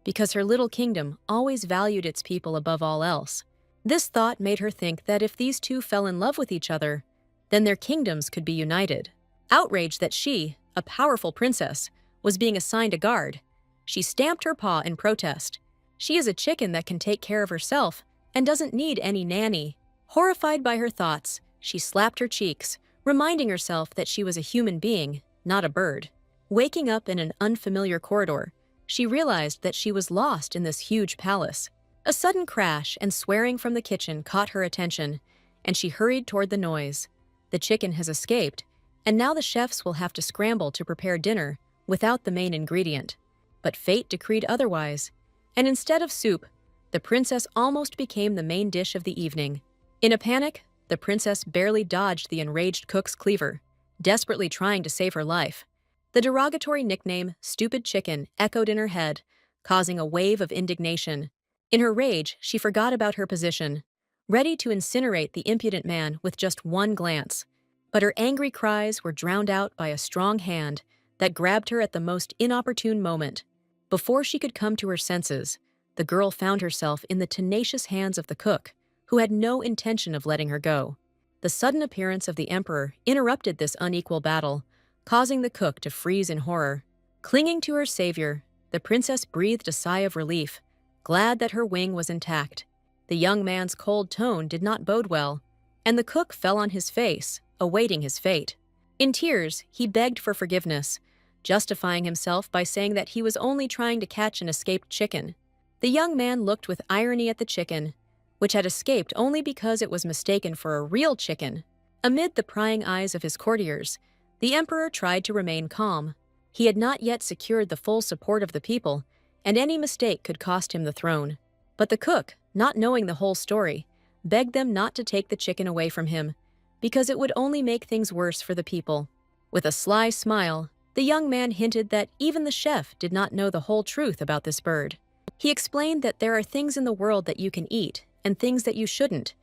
because her little kingdom always valued its people above all else. This thought made her think that if these two fell in love with each other, then their kingdoms could be united. Outraged that she, a powerful princess, was being assigned a guard, she stamped her paw in protest. She is a chicken that can take care of herself and doesn't need any nanny. Horrified by her thoughts, she slapped her cheeks, reminding herself that she was a human being, not a bird. Waking up in an unfamiliar corridor, she realized that she was lost in this huge palace. A sudden crash and swearing from the kitchen caught her attention, and she hurried toward the noise. The chicken has escaped, and now the chefs will have to scramble to prepare dinner without the main ingredient. But fate decreed otherwise, and instead of soup, the princess almost became the main dish of the evening. In a panic, the princess barely dodged the enraged cook's cleaver, desperately trying to save her life. The derogatory nickname, "Stupid Chicken," echoed in her head, causing a wave of indignation. In her rage, she forgot about her position, ready to incinerate the impudent man with just one glance. But her angry cries were drowned out by a strong hand that grabbed her at the most inopportune moment. Before she could come to her senses, the girl found herself in the tenacious hands of the cook, who had no intention of letting her go. The sudden appearance of the emperor interrupted this unequal battle, causing the cook to freeze in horror. Clinging to her savior, the princess breathed a sigh of relief, glad that her wing was intact. The young man's cold tone did not bode well, and the cook fell on his face, awaiting his fate. In tears, he begged for forgiveness, justifying himself by saying that he was only trying to catch an escaped chicken. The young man looked with irony at the chicken, which had escaped only because it was mistaken for a real chicken. Amid the prying eyes of his courtiers, the emperor tried to remain calm. He had not yet secured the full support of the people, and any mistake could cost him the throne. But the cook, not knowing the whole story, begged them not to take the chicken away from him, because it would only make things worse for the people. With a sly smile, the young man hinted that even the chef did not know the whole truth about this bird. He explained that there are things in the world that you can eat and things that you shouldn't,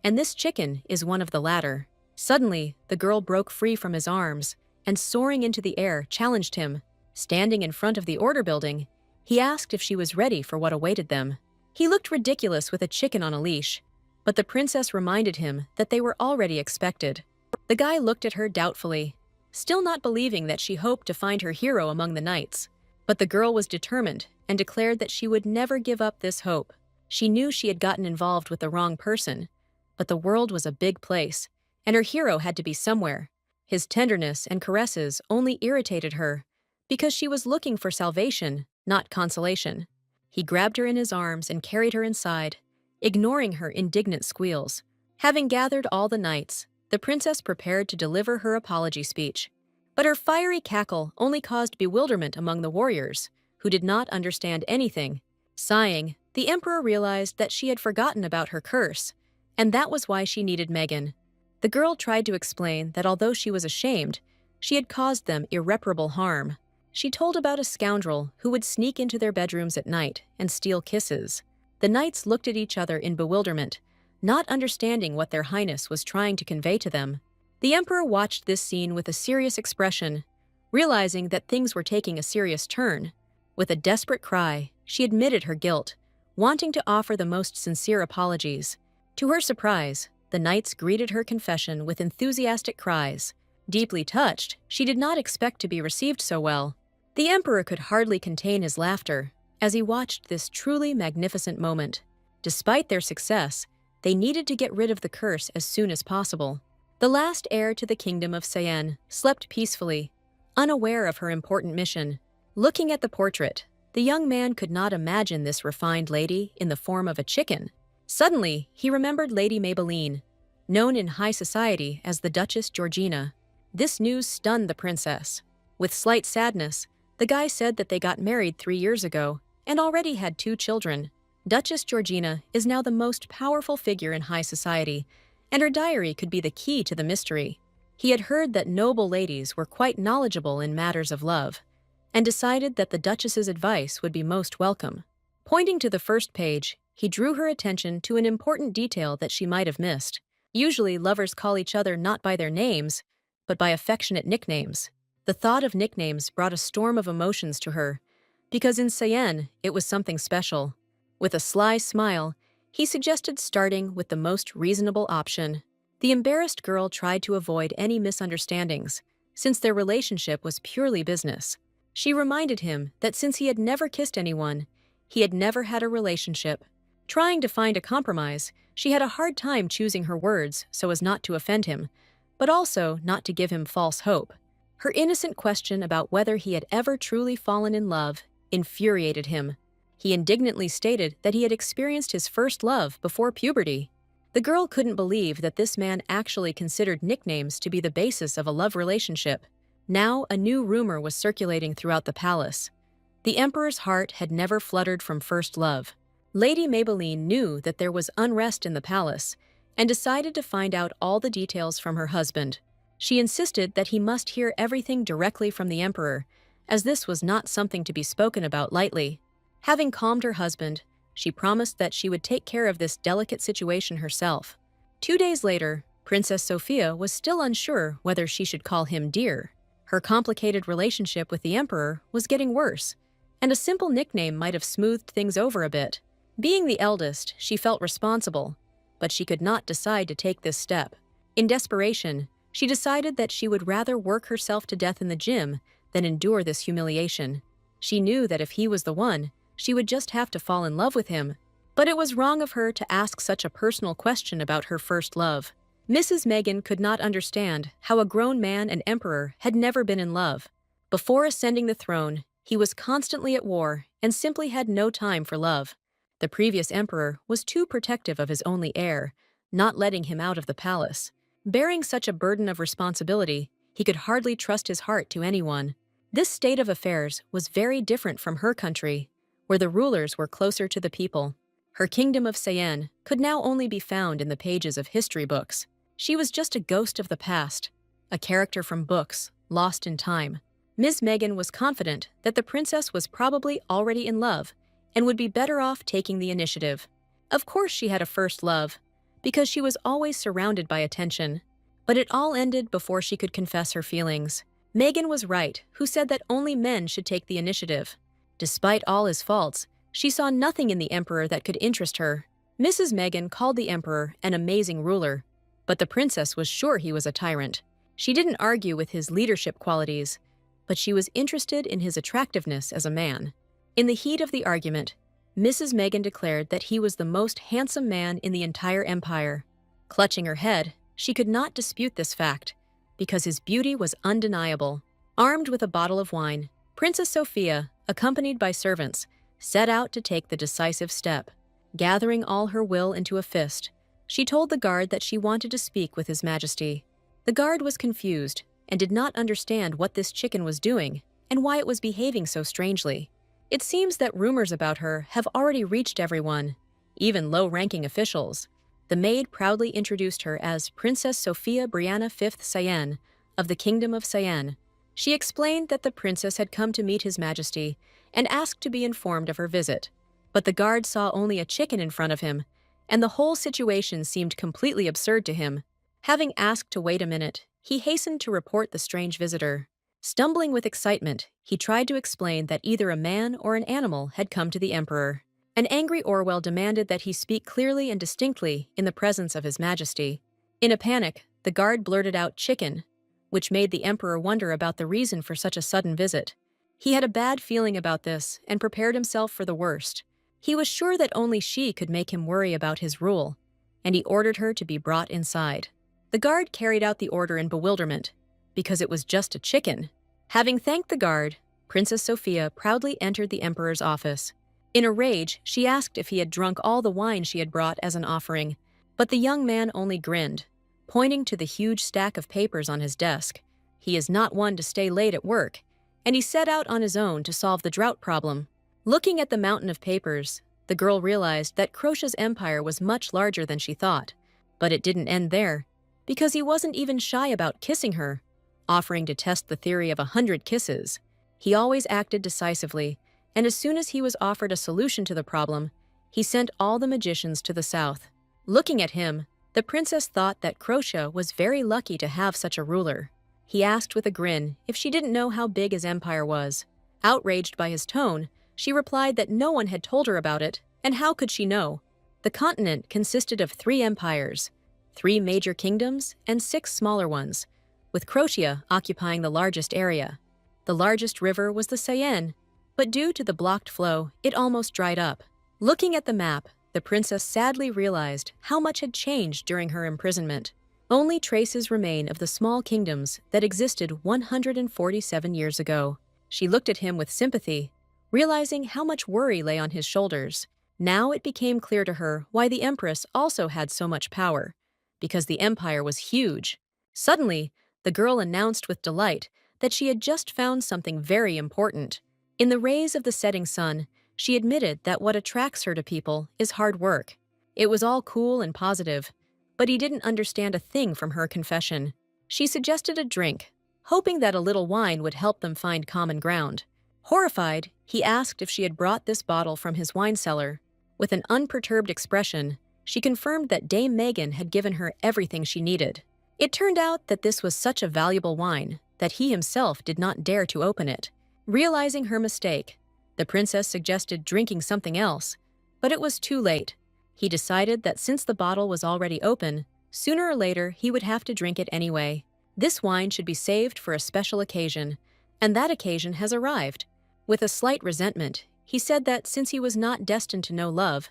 and this chicken is one of the latter. Suddenly, the girl broke free from his arms and, soaring into the air, challenged him. Standing in front of the order building, he asked if she was ready for what awaited them. He looked ridiculous with a chicken on a leash, but the princess reminded him that they were already expected. The guy looked at her doubtfully, still not believing that she hoped to find her hero among the knights. But the girl was determined and declared that she would never give up this hope. She knew she had gotten involved with the wrong person, but the world was a big place, and her hero had to be somewhere. His tenderness and caresses only irritated her, because she was looking for salvation, not consolation. He grabbed her in his arms and carried her inside, ignoring her indignant squeals. Having gathered all the knights, the princess prepared to deliver her apology speech. But her fiery cackle only caused bewilderment among the warriors, who did not understand anything. Sighing, the emperor realized that she had forgotten about her curse, and that was why she needed Megan. The girl tried to explain that although she was ashamed, she had caused them irreparable harm. She told about a scoundrel who would sneak into their bedrooms at night and steal kisses. The knights looked at each other in bewilderment, not understanding what their highness was trying to convey to them. The emperor watched this scene with a serious expression, realizing that things were taking a serious turn. With a desperate cry, she admitted her guilt, wanting to offer the most sincere apologies. To her surprise, the knights greeted her confession with enthusiastic cries. Deeply touched, she did not expect to be received so well. The emperor could hardly contain his laughter as he watched this truly magnificent moment. Despite their success, they needed to get rid of the curse as soon as possible. The last heir to the kingdom of Sayen slept peacefully, unaware of her important mission. Looking at the portrait, the young man could not imagine this refined lady in the form of a chicken. Suddenly, he remembered Lady Maybelline, known in high society as the Duchess Georgina. This news stunned the princess. With slight sadness, the guy said that they got married 3 years ago and already had 2 children. Duchess Georgina is now the most powerful figure in high society, and her diary could be the key to the mystery. He had heard that noble ladies were quite knowledgeable in matters of love, and decided that the Duchess's advice would be most welcome. Pointing to the first page, he drew her attention to an important detail that she might have missed. Usually, lovers call each other not by their names, but by affectionate nicknames. The thought of nicknames brought a storm of emotions to her, because in Sayen, it was something special. With a sly smile, he suggested starting with the most reasonable option. The embarrassed girl tried to avoid any misunderstandings, since their relationship was purely business. She reminded him that since he had never kissed anyone, he had never had a relationship. Trying to find a compromise, she had a hard time choosing her words so as not to offend him, but also not to give him false hope. Her innocent question about whether he had ever truly fallen in love infuriated him. He indignantly stated that he had experienced his first love before puberty. The girl couldn't believe that this man actually considered nicknames to be the basis of a love relationship. Now, a new rumor was circulating throughout the palace. The emperor's heart had never fluttered from first love. Lady Maybelline knew that there was unrest in the palace and decided to find out all the details from her husband. She insisted that he must hear everything directly from the emperor, as this was not something to be spoken about lightly. Having calmed her husband, she promised that she would take care of this delicate situation herself. 2 days later, Princess Sophia was still unsure whether she should call him dear. Her complicated relationship with the emperor was getting worse, and a simple nickname might have smoothed things over a bit. Being the eldest, she felt responsible, but she could not decide to take this step. In desperation, she decided that she would rather work herself to death in the gym than endure this humiliation. She knew that if he was the one, she would just have to fall in love with him. But it was wrong of her to ask such a personal question about her first love. Mrs. Megan could not understand how a grown man and emperor had never been in love. Before ascending the throne, he was constantly at war and simply had no time for love. The previous emperor was too protective of his only heir, not letting him out of the palace. Bearing such a burden of responsibility, he could hardly trust his heart to anyone. This state of affairs was very different from her country, where the rulers were closer to the people. Her kingdom of Sayen could now only be found in the pages of history books. She was just a ghost of the past, a character from books, lost in time. Ms. Megan was confident that the princess was probably already in love and would be better off taking the initiative. Of course she had a first love, because she was always surrounded by attention. But it all ended before she could confess her feelings. Megan was right, who said that only men should take the initiative. Despite all his faults, she saw nothing in the emperor that could interest her. Mrs. Megan called the emperor an amazing ruler, but the princess was sure he was a tyrant. She didn't argue with his leadership qualities, but she was interested in his attractiveness as a man. In the heat of the argument, Mrs. Megan declared that he was the most handsome man in the entire empire. Clutching her head, she could not dispute this fact, because his beauty was undeniable. Armed with a bottle of wine, Princess Sophia, accompanied by servants, set out to take the decisive step. Gathering all her will into a fist, she told the guard that she wanted to speak with His Majesty. The guard was confused and did not understand what this chicken was doing and why it was behaving so strangely. It seems that rumors about her have already reached everyone, even low-ranking officials. The maid proudly introduced her as Princess Sophia Brianna Fifth Sayan of the Kingdom of Sayan. She explained that the princess had come to meet His Majesty and asked to be informed of her visit. But the guard saw only a chicken in front of him, and the whole situation seemed completely absurd to him. Having asked to wait a minute, he hastened to report the strange visitor. Stumbling with excitement, he tried to explain that either a man or an animal had come to the emperor. An angry Orwell demanded that he speak clearly and distinctly in the presence of His Majesty. In a panic, the guard blurted out "chicken," which made the emperor wonder about the reason for such a sudden visit. He had a bad feeling about this and prepared himself for the worst. He was sure that only she could make him worry about his rule, and he ordered her to be brought inside. The guard carried out the order in bewilderment, because it was just a chicken. Having thanked the guard, Princess Sophia proudly entered the emperor's office. In a rage, she asked if he had drunk all the wine she had brought as an offering, but the young man only grinned, pointing to the huge stack of papers on his desk. He is not one to stay late at work, and he set out on his own to solve the drought problem. Looking at the mountain of papers, the girl realized that Crotia's empire was much larger than she thought. But it didn't end there, because he wasn't even shy about kissing her, offering to test the theory of 100 kisses. He always acted decisively, and as soon as he was offered a solution to the problem, he sent all the magicians to the south. Looking at him, the princess thought that Crotia was very lucky to have such a ruler. He asked with a grin if she didn't know how big his empire was. Outraged by his tone, she replied that no one had told her about it, and how could she know? The continent consisted of 3 empires, 3 major kingdoms, and 6 smaller ones, with Croatia occupying the largest area. The largest river was the Seine, but due to the blocked flow, it almost dried up. Looking at the map, the princess sadly realized how much had changed during her imprisonment. Only traces remain of the small kingdoms that existed 147 years ago. She looked at him with sympathy, realizing how much worry lay on his shoulders. Now it became clear to her why the empress also had so much power, because the empire was huge. Suddenly, the girl announced with delight that she had just found something very important. In the rays of the setting sun, she admitted that what attracts her to people is hard work. It was all cool and positive, but he didn't understand a thing from her confession. She suggested a drink, hoping that a little wine would help them find common ground. Horrified, he asked if she had brought this bottle from his wine cellar. With an unperturbed expression, she confirmed that Dame Megan had given her everything she needed. It turned out that this was such a valuable wine that he himself did not dare to open it. Realizing her mistake, the princess suggested drinking something else, but it was too late. He decided that since the bottle was already open, sooner or later he would have to drink it anyway. This wine should be saved for a special occasion, and that occasion has arrived. With a slight resentment, he said that since he was not destined to know love,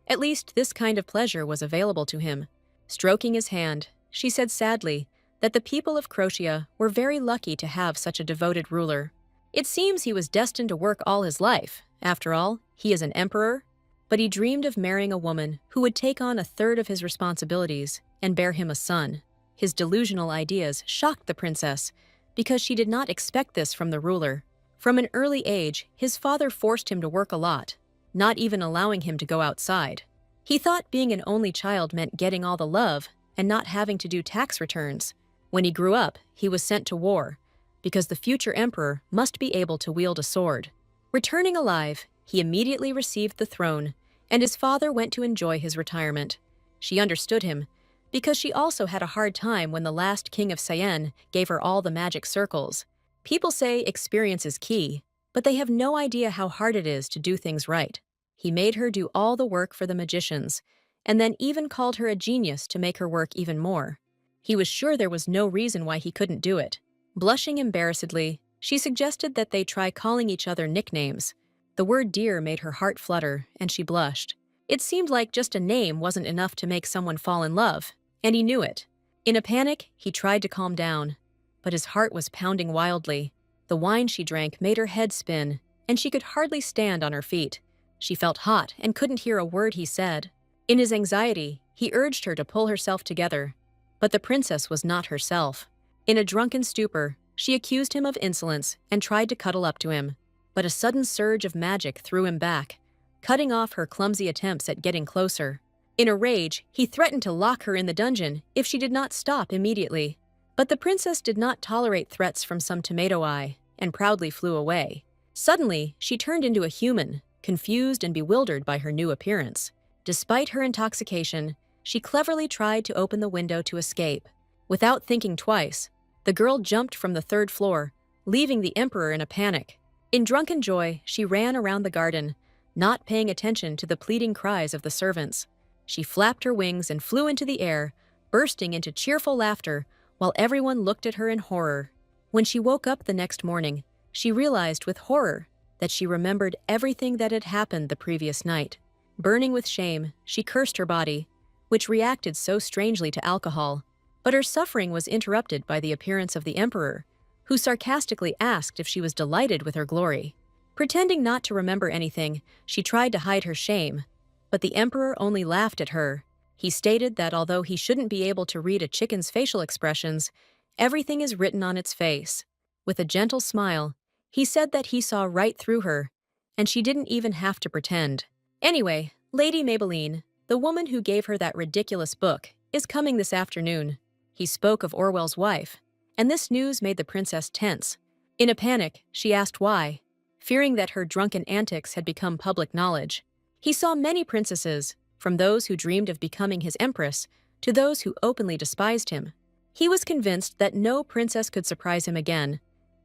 at least this kind of pleasure was available to him. Stroking his hand, she said sadly that the people of Croatia were very lucky to have such a devoted ruler. It seems he was destined to work all his life. After all, he is an emperor. But he dreamed of marrying a woman who would take on a third of his responsibilities and bear him a son. His delusional ideas shocked the princess because she did not expect this from the ruler. From an early age, his father forced him to work a lot, not even allowing him to go outside. He thought being an only child meant getting all the love and not having to do tax returns. When he grew up, he was sent to war, because the future emperor must be able to wield a sword. Returning alive, he immediately received the throne, and his father went to enjoy his retirement. She understood him, because she also had a hard time when the last king of Sienne gave her all the magic circles. People say experience is key, but they have no idea how hard it is to do things right. He made her do all the work for the magicians, and then even called her a genius to make her work even more. He was sure there was no reason why he couldn't do it. Blushing embarrassedly, she suggested that they try calling each other nicknames. The word dear made her heart flutter, and she blushed. It seemed like just a name wasn't enough to make someone fall in love, and he knew it. In a panic, he tried to calm down, but his heart was pounding wildly. The wine she drank made her head spin, and she could hardly stand on her feet. She felt hot and couldn't hear a word he said. In his anxiety, he urged her to pull herself together, but the princess was not herself. In a drunken stupor, she accused him of insolence and tried to cuddle up to him, but a sudden surge of magic threw him back, cutting off her clumsy attempts at getting closer. In a rage, he threatened to lock her in the dungeon if she did not stop immediately. But the princess did not tolerate threats from some tomato eye and proudly flew away. Suddenly, she turned into a human, confused and bewildered by her new appearance. Despite her intoxication, she cleverly tried to open the window to escape. Without thinking twice, the girl jumped from the third floor, leaving the emperor in a panic. In drunken joy, she ran around the garden, not paying attention to the pleading cries of the servants. She flapped her wings and flew into the air, bursting into cheerful laughter while everyone looked at her in horror. When she woke up the next morning, she realized with horror that she remembered everything that had happened the previous night. Burning with shame, she cursed her body, which reacted so strangely to alcohol. But her suffering was interrupted by the appearance of the emperor, who sarcastically asked if she was delighted with her glory. Pretending not to remember anything, she tried to hide her shame, but the emperor only laughed at her. He stated that although he shouldn't be able to read a chicken's facial expressions, everything is written on its face. With a gentle smile, he said that he saw right through her, and she didn't even have to pretend. Anyway, Lady Maybelline, the woman who gave her that ridiculous book, is coming this afternoon. He spoke of Orwell's wife, and this news made the princess tense. In a panic, she asked why, fearing that her drunken antics had become public knowledge. He saw many princesses, from those who dreamed of becoming his empress to those who openly despised him. He was convinced that no princess could surprise him again,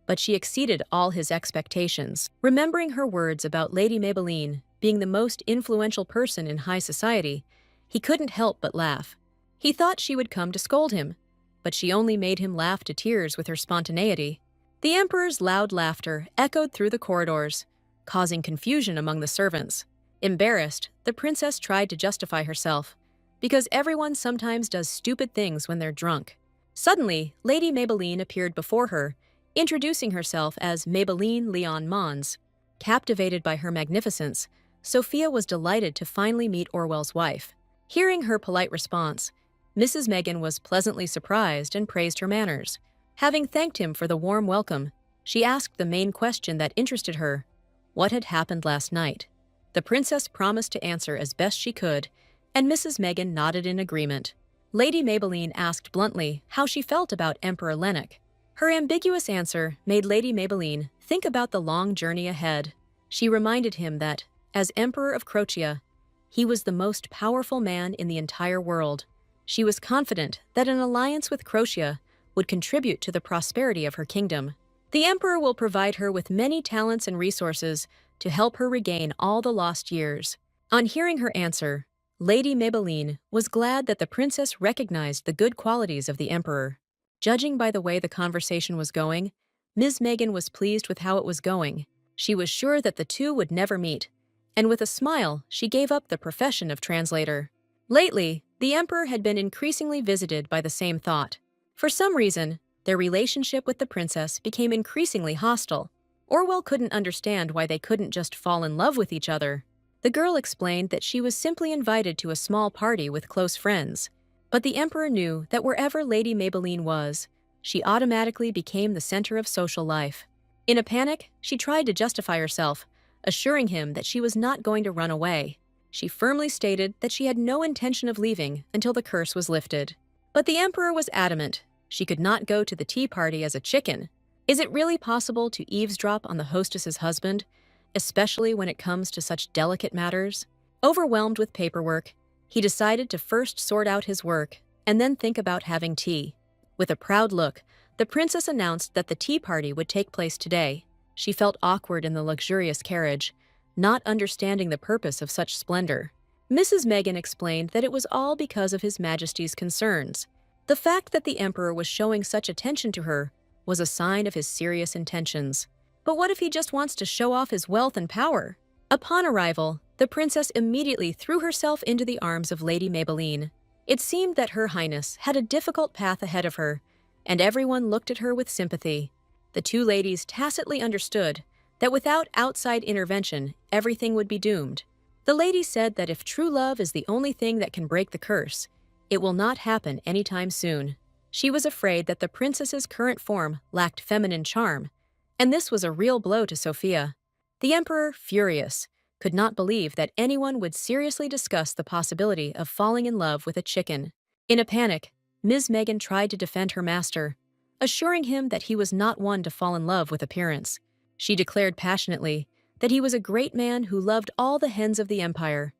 but she exceeded all his expectations. Remembering her words about Lady Maybelline being the most influential person in high society, he couldn't help but laugh. He thought she would come to scold him, but she only made him laugh to tears with her spontaneity. The emperor's loud laughter echoed through the corridors, causing confusion among the servants. Embarrassed, the princess tried to justify herself, because everyone sometimes does stupid things when they're drunk. Suddenly, Lady Maybelline appeared before her, introducing herself as Maybelline Leon Mons. Captivated by her magnificence, Sophia was delighted to finally meet Orwell's wife. Hearing her polite response, Mrs. Megan was pleasantly surprised and praised her manners. Having thanked him for the warm welcome, she asked the main question that interested her: what had happened last night? The princess promised to answer as best she could, and Mrs. Megan nodded in agreement. Lady Maybelline asked bluntly how she felt about Emperor Lennox. Her ambiguous answer made Lady Maybelline think about the long journey ahead. She reminded him that, as Emperor of Croatia, he was the most powerful man in the entire world. She was confident that an alliance with Croatia would contribute to the prosperity of her kingdom. The emperor will provide her with many talents and resources to help her regain all the lost years. On hearing her answer, Lady Maybelline was glad that the princess recognized the good qualities of the emperor. Judging by the way the conversation was going, Ms. Megan was pleased with how it was going. She was sure that the two would never meet, and with a smile, she gave up the profession of translator. Lately, the emperor had been increasingly visited by the same thought. For some reason, their relationship with the princess became increasingly hostile. Orwell couldn't understand why they couldn't just fall in love with each other. The girl explained that she was simply invited to a small party with close friends. But the emperor knew that wherever Lady Maybelline was, she automatically became the center of social life. In a panic, she tried to justify herself, assuring him that she was not going to run away. She firmly stated that she had no intention of leaving until the curse was lifted. But the emperor was adamant. She could not go to the tea party as a chicken. Is it really possible to eavesdrop on the hostess's husband, especially when it comes to such delicate matters? Overwhelmed with paperwork, he decided to first sort out his work and then think about having tea. With a proud look, the princess announced that the tea party would take place today. She felt awkward in the luxurious carriage, not understanding the purpose of such splendor. Mrs. Megan explained that it was all because of His Majesty's concerns. The fact that the emperor was showing such attention to her was a sign of his serious intentions. But what if he just wants to show off his wealth and power? Upon arrival, the princess immediately threw herself into the arms of Lady Maybelline. It seemed that Her Highness had a difficult path ahead of her, and everyone looked at her with sympathy. The two ladies tacitly understood that without outside intervention, everything would be doomed. The lady said that if true love is the only thing that can break the curse, it will not happen anytime soon. She was afraid that the princess's current form lacked feminine charm, and this was a real blow to Sophia. The emperor, furious, could not believe that anyone would seriously discuss the possibility of falling in love with a chicken. In a panic, Ms. Megan tried to defend her master, assuring him that he was not one to fall in love with appearance. She declared passionately that he was a great man who loved all the hens of the empire.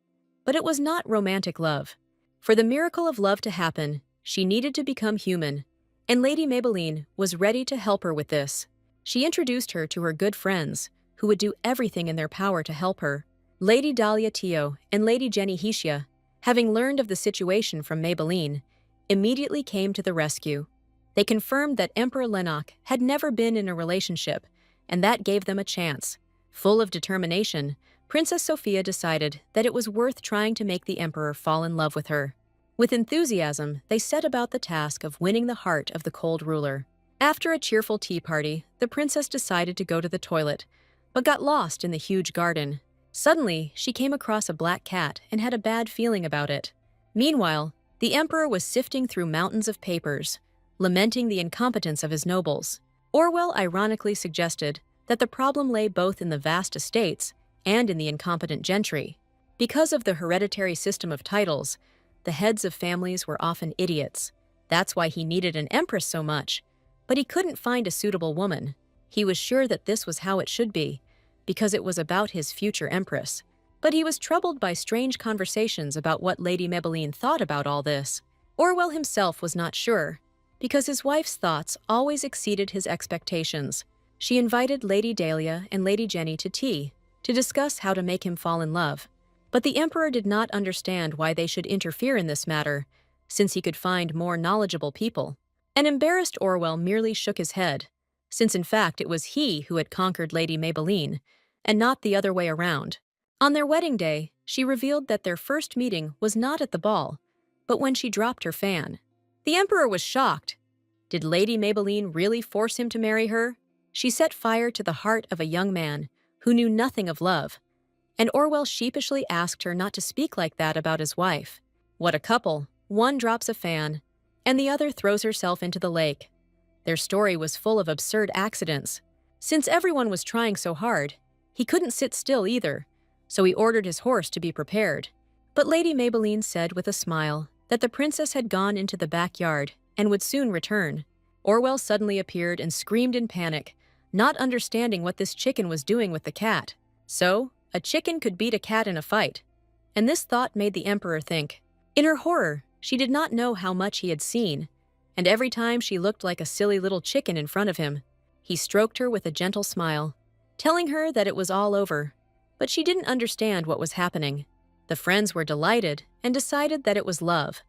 But it was not romantic love. For the miracle of love to happen, she needed to become human, and Lady Maybelline was ready to help her with this. She introduced her to her good friends, who would do everything in their power to help her. Lady Dahlia Tio and Lady Jenny Hesia, having learned of the situation from Maybelline, immediately came to the rescue. They confirmed that Emperor Lennox had never been in a relationship, and that gave them a chance. Full of determination, Princess Sophia decided that it was worth trying to make the emperor fall in love with her. With enthusiasm, they set about the task of winning the heart of the cold ruler. After a cheerful tea party, the princess decided to go to the toilet, but got lost in the huge garden. Suddenly, she came across a black cat and had a bad feeling about it. Meanwhile, the emperor was sifting through mountains of papers, lamenting the incompetence of his nobles. Orwell ironically suggested that the problem lay both in the vast estates and in the incompetent gentry. Because of the hereditary system of titles, the heads of families were often idiots. That's why he needed an empress so much. But he couldn't find a suitable woman. He was sure that this was how it should be, because it was about his future empress. But he was troubled by strange conversations about what Lady Maybelline thought about all this. Orwell himself was not sure, because his wife's thoughts always exceeded his expectations. She invited Lady Dahlia and Lady Jenny to tea to discuss how to make him fall in love. But the emperor did not understand why they should interfere in this matter, since he could find more knowledgeable people. An embarrassed Orwell merely shook his head, since in fact it was he who had conquered Lady Maybelline, and not the other way around. On their wedding day, she revealed that their first meeting was not at the ball, but when she dropped her fan. The emperor was shocked. Did Lady Maybelline really force him to marry her? She set fire to the heart of a young man who knew nothing of love, and Orwell sheepishly asked her not to speak like that about his wife. What a couple! One drops a fan, and the other throws herself into the lake. Their story was full of absurd accidents. Since everyone was trying so hard, he couldn't sit still either, so he ordered his horse to be prepared. But Lady Maybelline said with a smile that the princess had gone into the backyard and would soon return. Orwell suddenly appeared and screamed in panic, not understanding what this chicken was doing with the cat. So, a chicken could beat a cat in a fight. And this thought made the emperor think. In her horror, she did not know how much he had seen, and every time she looked like a silly little chicken in front of him. He stroked her with a gentle smile, telling her that it was all over. But she didn't understand what was happening. The friends were delighted and decided that it was love.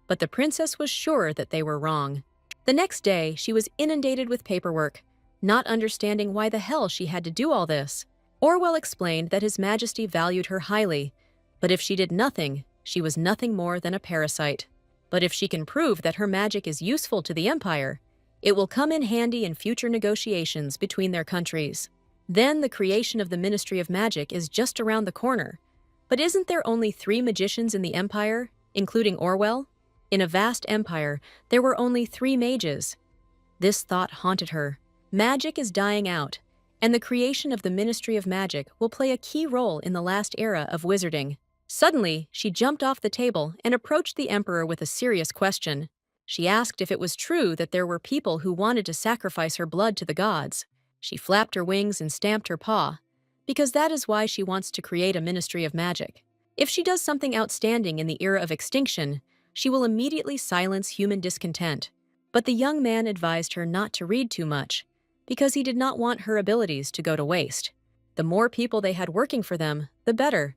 But the princess was sure that they were wrong. The next day, she was inundated with paperwork, not understanding why the hell she had to do all this. Orwell explained that His Majesty valued her highly, but if she did nothing, she was nothing more than a parasite. But if she can prove that her magic is useful to the empire, it will come in handy in future negotiations between their countries. Then the creation of the Ministry of Magic is just around the corner. But isn't there only 3 magicians in the empire, including Orwell? In a vast empire, there were only 3 mages. This thought haunted her. Magic is dying out, and the creation of the Ministry of Magic will play a key role in the last era of wizarding. Suddenly, she jumped off the table and approached the emperor with a serious question. She asked if it was true that there were people who wanted to sacrifice her blood to the gods. She flapped her wings and stamped her paw, because that is why she wants to create a Ministry of Magic. If she does something outstanding in the era of extinction, she will immediately silence human discontent. But the young man advised her not to read too much, because he did not want her abilities to go to waste. The more people they had working for them, the better.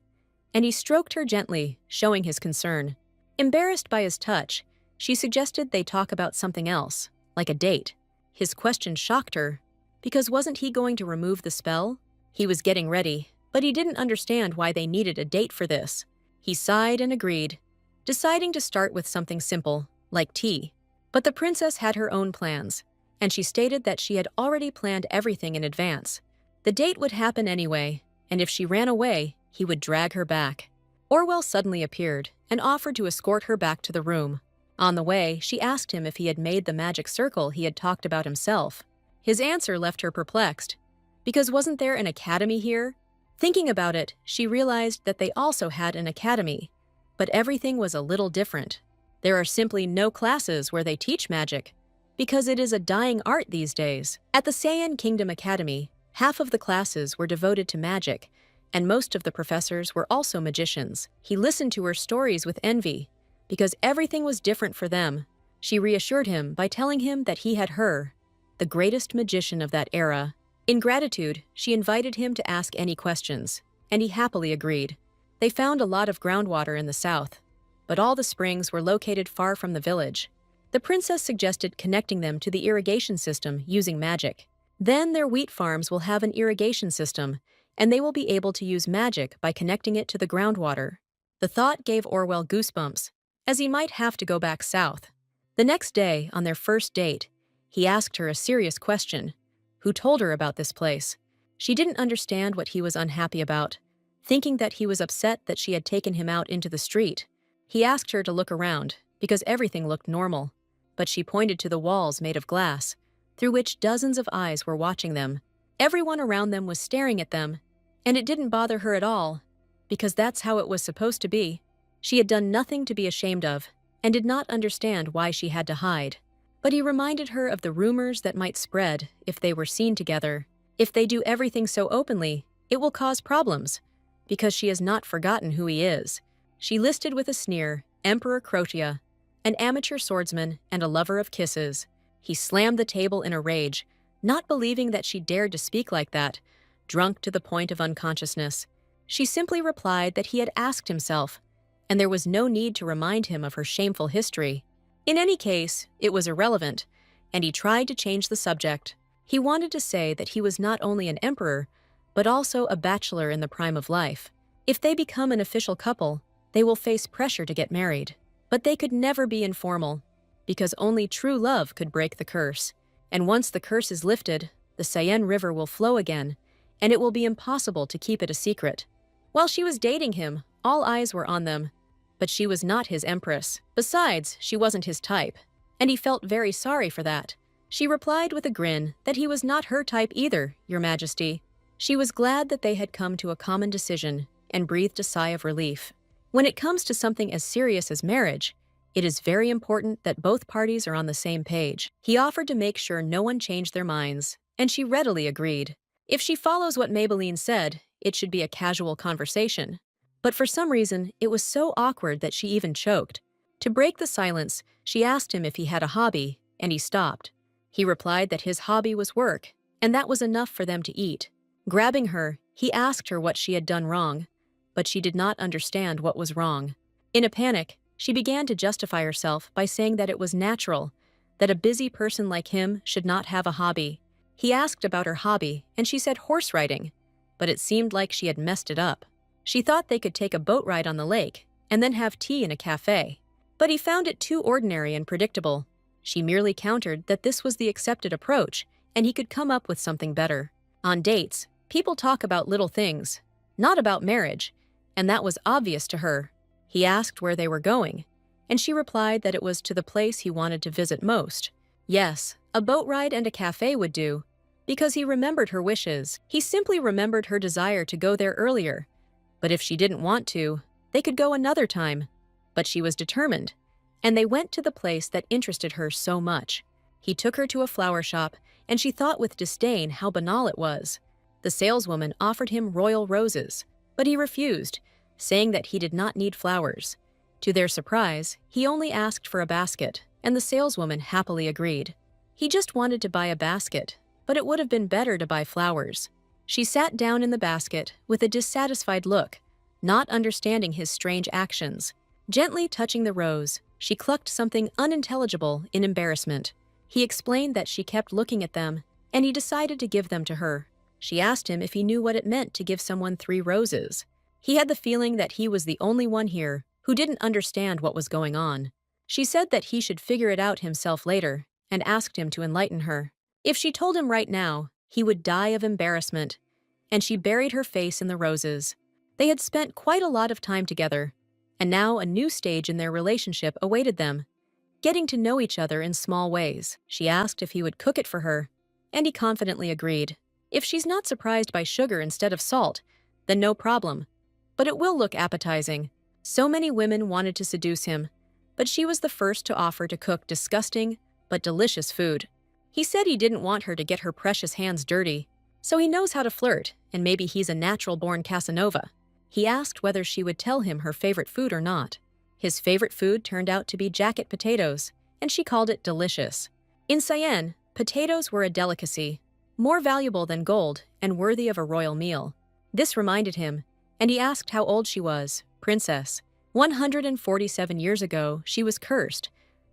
and he stroked her gently, showing his concern. Embarrassed by his touch, she suggested they talk about something else, like a date. His question shocked her, because wasn't he going to remove the spell? He was getting ready, but he didn't understand why they needed a date for this. He sighed and agreed, deciding to start with something simple, like tea. But the princess had her own plans, and she stated that she had already planned everything in advance. The date would happen anyway, and if she ran away, he would drag her back. Orwell suddenly appeared and offered to escort her back to the room. On the way, she asked him if he had made the magic circle he had talked about himself. His answer left her perplexed, because wasn't there an academy here? Thinking about it, she realized that they also had an academy, but everything was a little different. There are simply no classes where they teach magic, because it is a dying art these days. At the Saiyan Kingdom Academy, half of the classes were devoted to magic, and most of the professors were also magicians. He listened to her stories with envy, because everything was different for them. She reassured him by telling him that he had her, the greatest magician of that era. In gratitude, she invited him to ask any questions, and he happily agreed. They found a lot of groundwater in the south, but all the springs were located far from the village. The princess suggested connecting them to the irrigation system using magic. Then their wheat farms will have an irrigation system, and they will be able to use magic by connecting it to the groundwater. The thought gave Orwell goosebumps, as he might have to go back south. The next day, on their first date, he asked her a serious question. Who told her about this place? She didn't understand what he was unhappy about, thinking that he was upset that she had taken him out into the street. He asked her to look around, because everything looked normal, but she pointed to the walls made of glass, through which dozens of eyes were watching them. Everyone around them was staring at them, and it didn't bother her at all, because that's how it was supposed to be. She had done nothing to be ashamed of, and did not understand why she had to hide. But he reminded her of the rumors that might spread if they were seen together. If they do everything so openly, it will cause problems, because she has not forgotten who he is. She listed with a sneer Emperor Crotia, an amateur swordsman and a lover of kisses. He slammed the table in a rage, not believing that she dared to speak like that, drunk to the point of unconsciousness. She simply replied that he had asked himself, and there was no need to remind him of her shameful history. In any case, it was irrelevant, and he tried to change the subject. He wanted to say that he was not only an emperor, but also a bachelor in the prime of life. If they become an official couple, they will face pressure to get married. But they could never be informal, because only true love could break the curse. And once the curse is lifted, the Seine River will flow again, and it will be impossible to keep it a secret. While she was dating him, all eyes were on them, but she was not his empress. Besides, she wasn't his type, and he felt very sorry for that. She replied with a grin that he was not her type either, Your Majesty. She was glad that they had come to a common decision and breathed a sigh of relief. When it comes to something as serious as marriage, it is very important that both parties are on the same page. He offered to make sure no one changed their minds, and she readily agreed. If she follows what Maybelline said, it should be a casual conversation. But for some reason, it was so awkward that she even choked. To break the silence, she asked him if he had a hobby, and he stopped. He replied that his hobby was work, and that was enough for them to eat. Grabbing her, he asked her what she had done wrong, but she did not understand what was wrong. In a panic, she began to justify herself by saying that it was natural, that a busy person like him should not have a hobby. He asked about her hobby, and she said horse riding, but it seemed like she had messed it up. She thought they could take a boat ride on the lake and then have tea in a cafe. But he found it too ordinary and predictable. She merely countered that this was the accepted approach, and he could come up with something better. On dates, people talk about little things, not about marriage, and that was obvious to her. He asked where they were going, and she replied that it was to the place he wanted to visit most. Yes, a boat ride and a cafe would do, because he remembered her wishes. He simply remembered her desire to go there earlier. But if she didn't want to, they could go another time. But she was determined, and they went to the place that interested her so much. He took her to a flower shop, and she thought with disdain how banal it was. The saleswoman offered him royal roses, but he refused, saying that he did not need flowers. To their surprise, he only asked for a basket, and the saleswoman happily agreed. He just wanted to buy a basket, but it would have been better to buy flowers. She sat down in the basket with a dissatisfied look, not understanding his strange actions. Gently touching the rose, she clucked something unintelligible in embarrassment. He explained that she kept looking at them, and he decided to give them to her. She asked him if he knew what it meant to give someone 3 roses. He had the feeling that he was the only one here who didn't understand what was going on. She said that he should figure it out himself later, and asked him to enlighten her. If she told him right now, he would die of embarrassment. And she buried her face in the roses. They had spent quite a lot of time together, and now a new stage in their relationship awaited them, getting to know each other in small ways. She asked if he would cook it for her, and he confidently agreed. If she's not surprised by sugar instead of salt, then no problem. But it will look appetizing. So many women wanted to seduce him, but she was the first to offer to cook disgusting but delicious food. He said he didn't want her to get her precious hands dirty, so he knows how to flirt, and maybe he's a natural-born Casanova. He asked whether she would tell him her favorite food or not. His favorite food turned out to be jacket potatoes, and she called it delicious. In Siam, potatoes were a delicacy, more valuable than gold and worthy of a royal meal. This reminded him, and he asked how old she was. Princess. 147 years ago, she was cursed,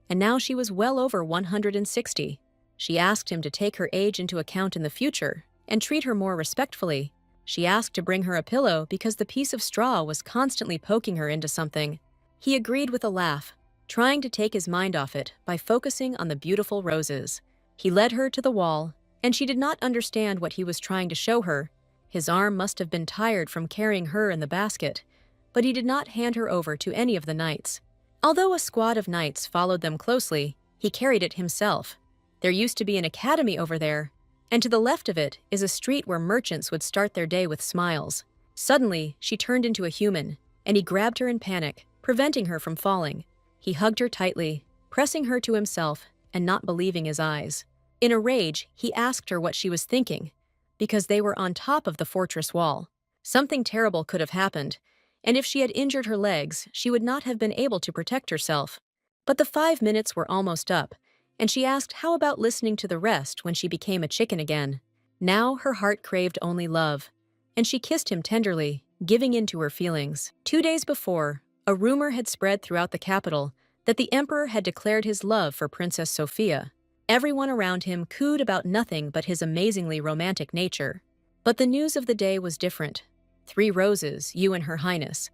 and now she was well over 160. She asked him to take her age into account in the future and treat her more respectfully. She asked to bring her a pillow because the piece of straw was constantly poking her into something. He agreed with a laugh, trying to take his mind off it by focusing on the beautiful roses. He led her to the wall, and she did not understand what he was trying to show her. His arm must have been tired from carrying her in the basket, but he did not hand her over to any of the knights. Although a squad of knights followed them closely, he carried it himself. There used to be an academy over there, and to the left of it is a street where merchants would start their day with smiles. Suddenly, she turned into a human, and he grabbed her in panic, preventing her from falling. He hugged her tightly, pressing her to himself and not believing his eyes. In a rage, he asked her what she was thinking, because they were on top of the fortress wall. Something terrible could have happened, and if she had injured her legs, she would not have been able to protect herself. But the 5 minutes were almost up, and she asked how about listening to the rest when she became a chicken again. Now her heart craved only love, and she kissed him tenderly, giving in to her feelings. 2 days before, a rumor had spread throughout the capital that the emperor had declared his love for Princess Sophia. Everyone around him cooed about nothing but his amazingly romantic nature. But the news of the day was different. 3 roses, you and her highness.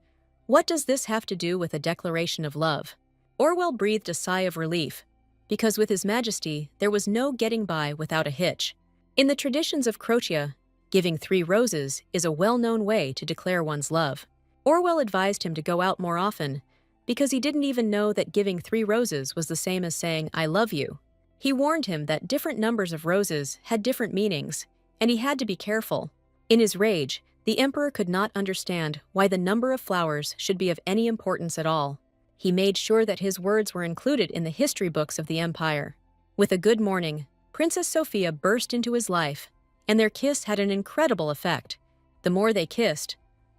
What does this have to do with a declaration of love? Orwell breathed a sigh of relief, because with his majesty there was no getting by without a hitch. In the traditions of Croatia, giving 3 roses is a well-known way to declare one's love. Orwell advised him to go out more often, because he didn't even know that giving 3 roses was the same as saying, I love you. He warned him that different numbers of roses had different meanings, and he had to be careful. In his rage, the emperor could not understand why the number of flowers should be of any importance at all. He made sure that his words were included in the history books of the empire. With a good morning, Princess Sophia burst into his life, and their kiss had an incredible effect. The more they kissed,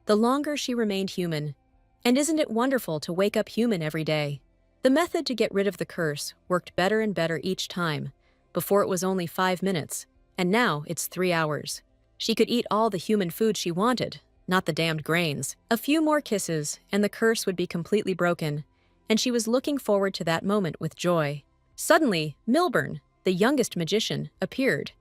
the longer she remained human. And isn't it wonderful to wake up human every day? The method to get rid of the curse worked better and better each time. Before it was only 5 minutes, and now it's 3 hours. She could eat all the human food she wanted, not the damned grains. A few more kisses, and the curse would be completely broken, and she was looking forward to that moment with joy. Suddenly, Milburn, the youngest magician, appeared,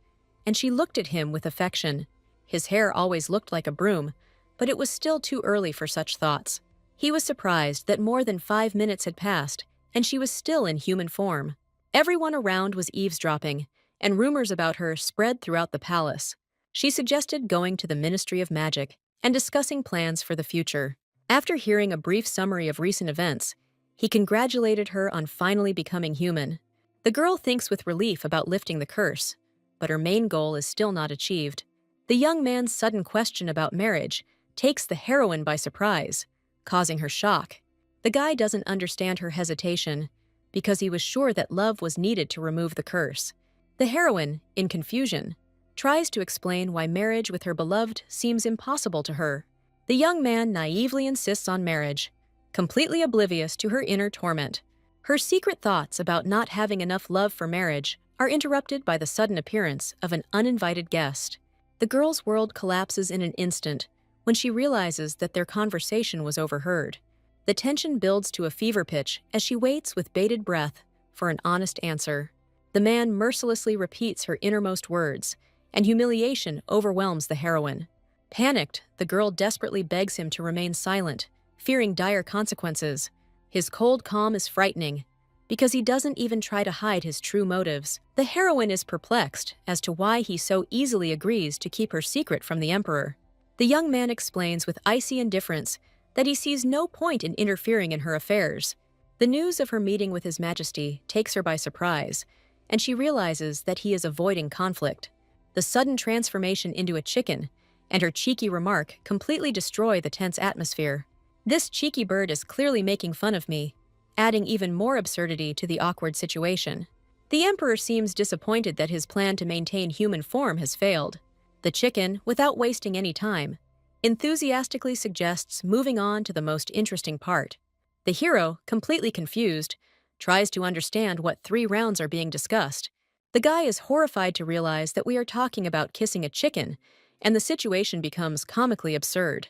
and she looked at him with affection. His hair always looked like a broom, but it was still too early for such thoughts. He was surprised that more than 5 minutes had passed, and she was still in human form. Everyone around was eavesdropping, and rumors about her spread throughout the palace. She suggested going to the Ministry of Magic and discussing plans for the future. After hearing a brief summary of recent events, he congratulated her on finally becoming human. The girl thinks with relief about lifting the curse, but her main goal is still not achieved. The young man's sudden question about marriage takes the heroine by surprise, causing her shock. The guy doesn't understand her hesitation because he was sure that love was needed to remove the curse. The heroine, in confusion, tries to explain why marriage with her beloved seems impossible to her. The young man naively insists on marriage, completely oblivious to her inner torment. Her secret thoughts about not having enough love for marriage are interrupted by the sudden appearance of an uninvited guest. The girl's world collapses in an instant when she realizes that their conversation was overheard. The tension builds to a fever pitch as she waits with bated breath for an honest answer. The man mercilessly repeats her innermost words, and humiliation overwhelms the heroine. Panicked, the girl desperately begs him to remain silent, fearing dire consequences. His cold calm is frightening, because he doesn't even try to hide his true motives. The heroine is perplexed as to why he so easily agrees to keep her secret from the emperor. The young man explains with icy indifference that he sees no point in interfering in her affairs. The news of her meeting with His Majesty takes her by surprise, and she realizes that he is avoiding conflict. The sudden transformation into a chicken and her cheeky remark completely destroy the tense atmosphere. "This cheeky bird is clearly making fun of me," adding even more absurdity to the awkward situation. The emperor seems disappointed that his plan to maintain human form has failed. The chicken, without wasting any time, enthusiastically suggests moving on to the most interesting part. The hero, completely confused, tries to understand what 3 rounds are being discussed. The guy is horrified to realize that we are talking about kissing a chicken, and the situation becomes comically absurd.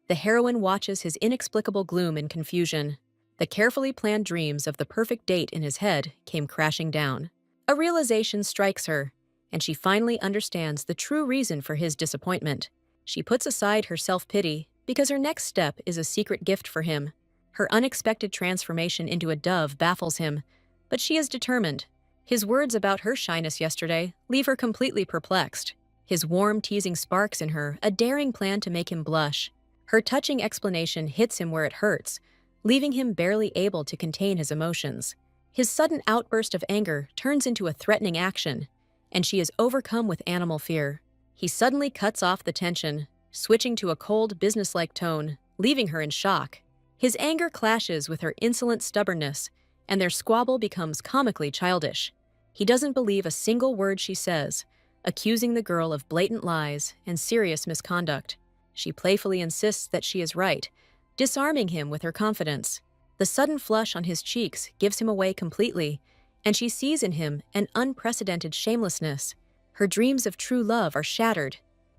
The heroine watches his inexplicable gloom and confusion. The carefully planned dreams of the perfect date in his head came crashing down. A realization strikes her, and she finally understands the true reason for his disappointment. She puts aside her self-pity because her next step is a secret gift for him. Her unexpected transformation into a dove baffles him, but she is determined. His words about her shyness yesterday leave her completely perplexed. His warm, teasing sparks in her a daring plan to make him blush. Her touching explanation hits him where it hurts, leaving him barely able to contain his emotions. His sudden outburst of anger turns into a threatening action, and she is overcome with animal fear. He suddenly cuts off the tension, switching to a cold, businesslike tone, leaving her in shock. His anger clashes with her insolent stubbornness, and their squabble becomes comically childish. He doesn't believe a single word she says, accusing the girl of blatant lies and serious misconduct. She playfully insists that she is right, disarming him with her confidence. The sudden flush on his cheeks gives him away completely, and she sees in him an unprecedented shamelessness. Her dreams of true love are shattered,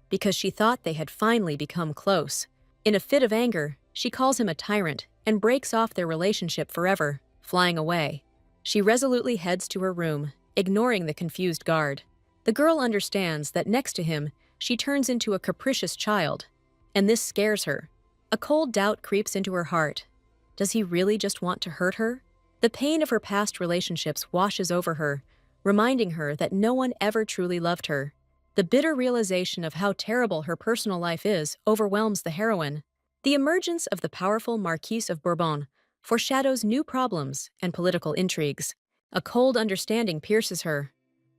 because she thought they had finally become close. In a fit of anger, she calls him a tyrant and breaks off their relationship forever, flying away. She resolutely heads to her room, ignoring the confused guard. The girl understands that next to him, she turns into a capricious child, and this scares her. A cold doubt creeps into her heart. Does he really just want to hurt her? The pain of her past relationships washes over her, reminding her that no one ever truly loved her. The bitter realization of how terrible her personal life is overwhelms the heroine. The emergence of the powerful Marquis of Bourbon foreshadows new problems and political intrigues. A cold understanding pierces her.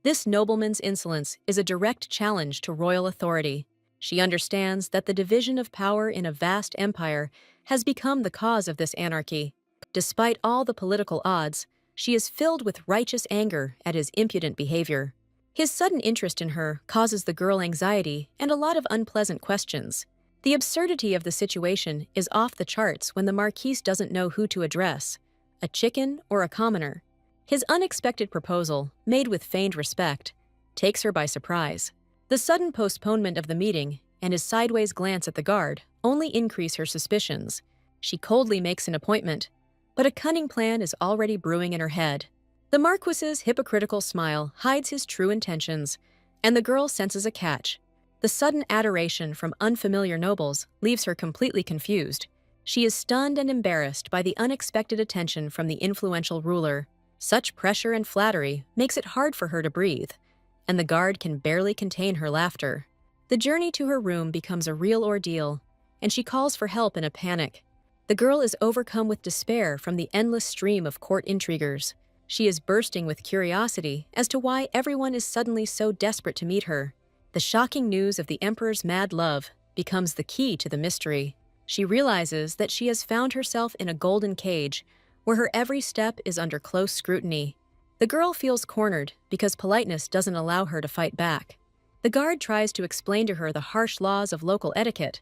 This nobleman's insolence is a direct challenge to royal authority. She understands that the division of power in a vast empire has become the cause of this anarchy. Despite all the political odds, she is filled with righteous anger at his impudent behavior. His sudden interest in her causes the girl anxiety and a lot of unpleasant questions. The absurdity of the situation is off the charts when the Marquis doesn't know who to address, a chicken or a commoner. His unexpected proposal, made with feigned respect, takes her by surprise. The sudden postponement of the meeting and his sideways glance at the guard only increase her suspicions. She coldly makes an appointment, but a cunning plan is already brewing in her head. The Marquis's hypocritical smile hides his true intentions, and the girl senses a catch. The sudden adoration from unfamiliar nobles leaves her completely confused. She is stunned and embarrassed by the unexpected attention from the influential ruler. Such pressure and flattery makes it hard for her to breathe, and the guard can barely contain her laughter. The journey to her room becomes a real ordeal, and she calls for help in a panic. The girl is overcome with despair from the endless stream of court intriguers. She is bursting with curiosity as to why everyone is suddenly so desperate to meet her. The shocking news of the emperor's mad love becomes the key to the mystery. She realizes that she has found herself in a golden cage, where her every step is under close scrutiny. The girl feels cornered because politeness doesn't allow her to fight back. The guard tries to explain to her the harsh laws of local etiquette,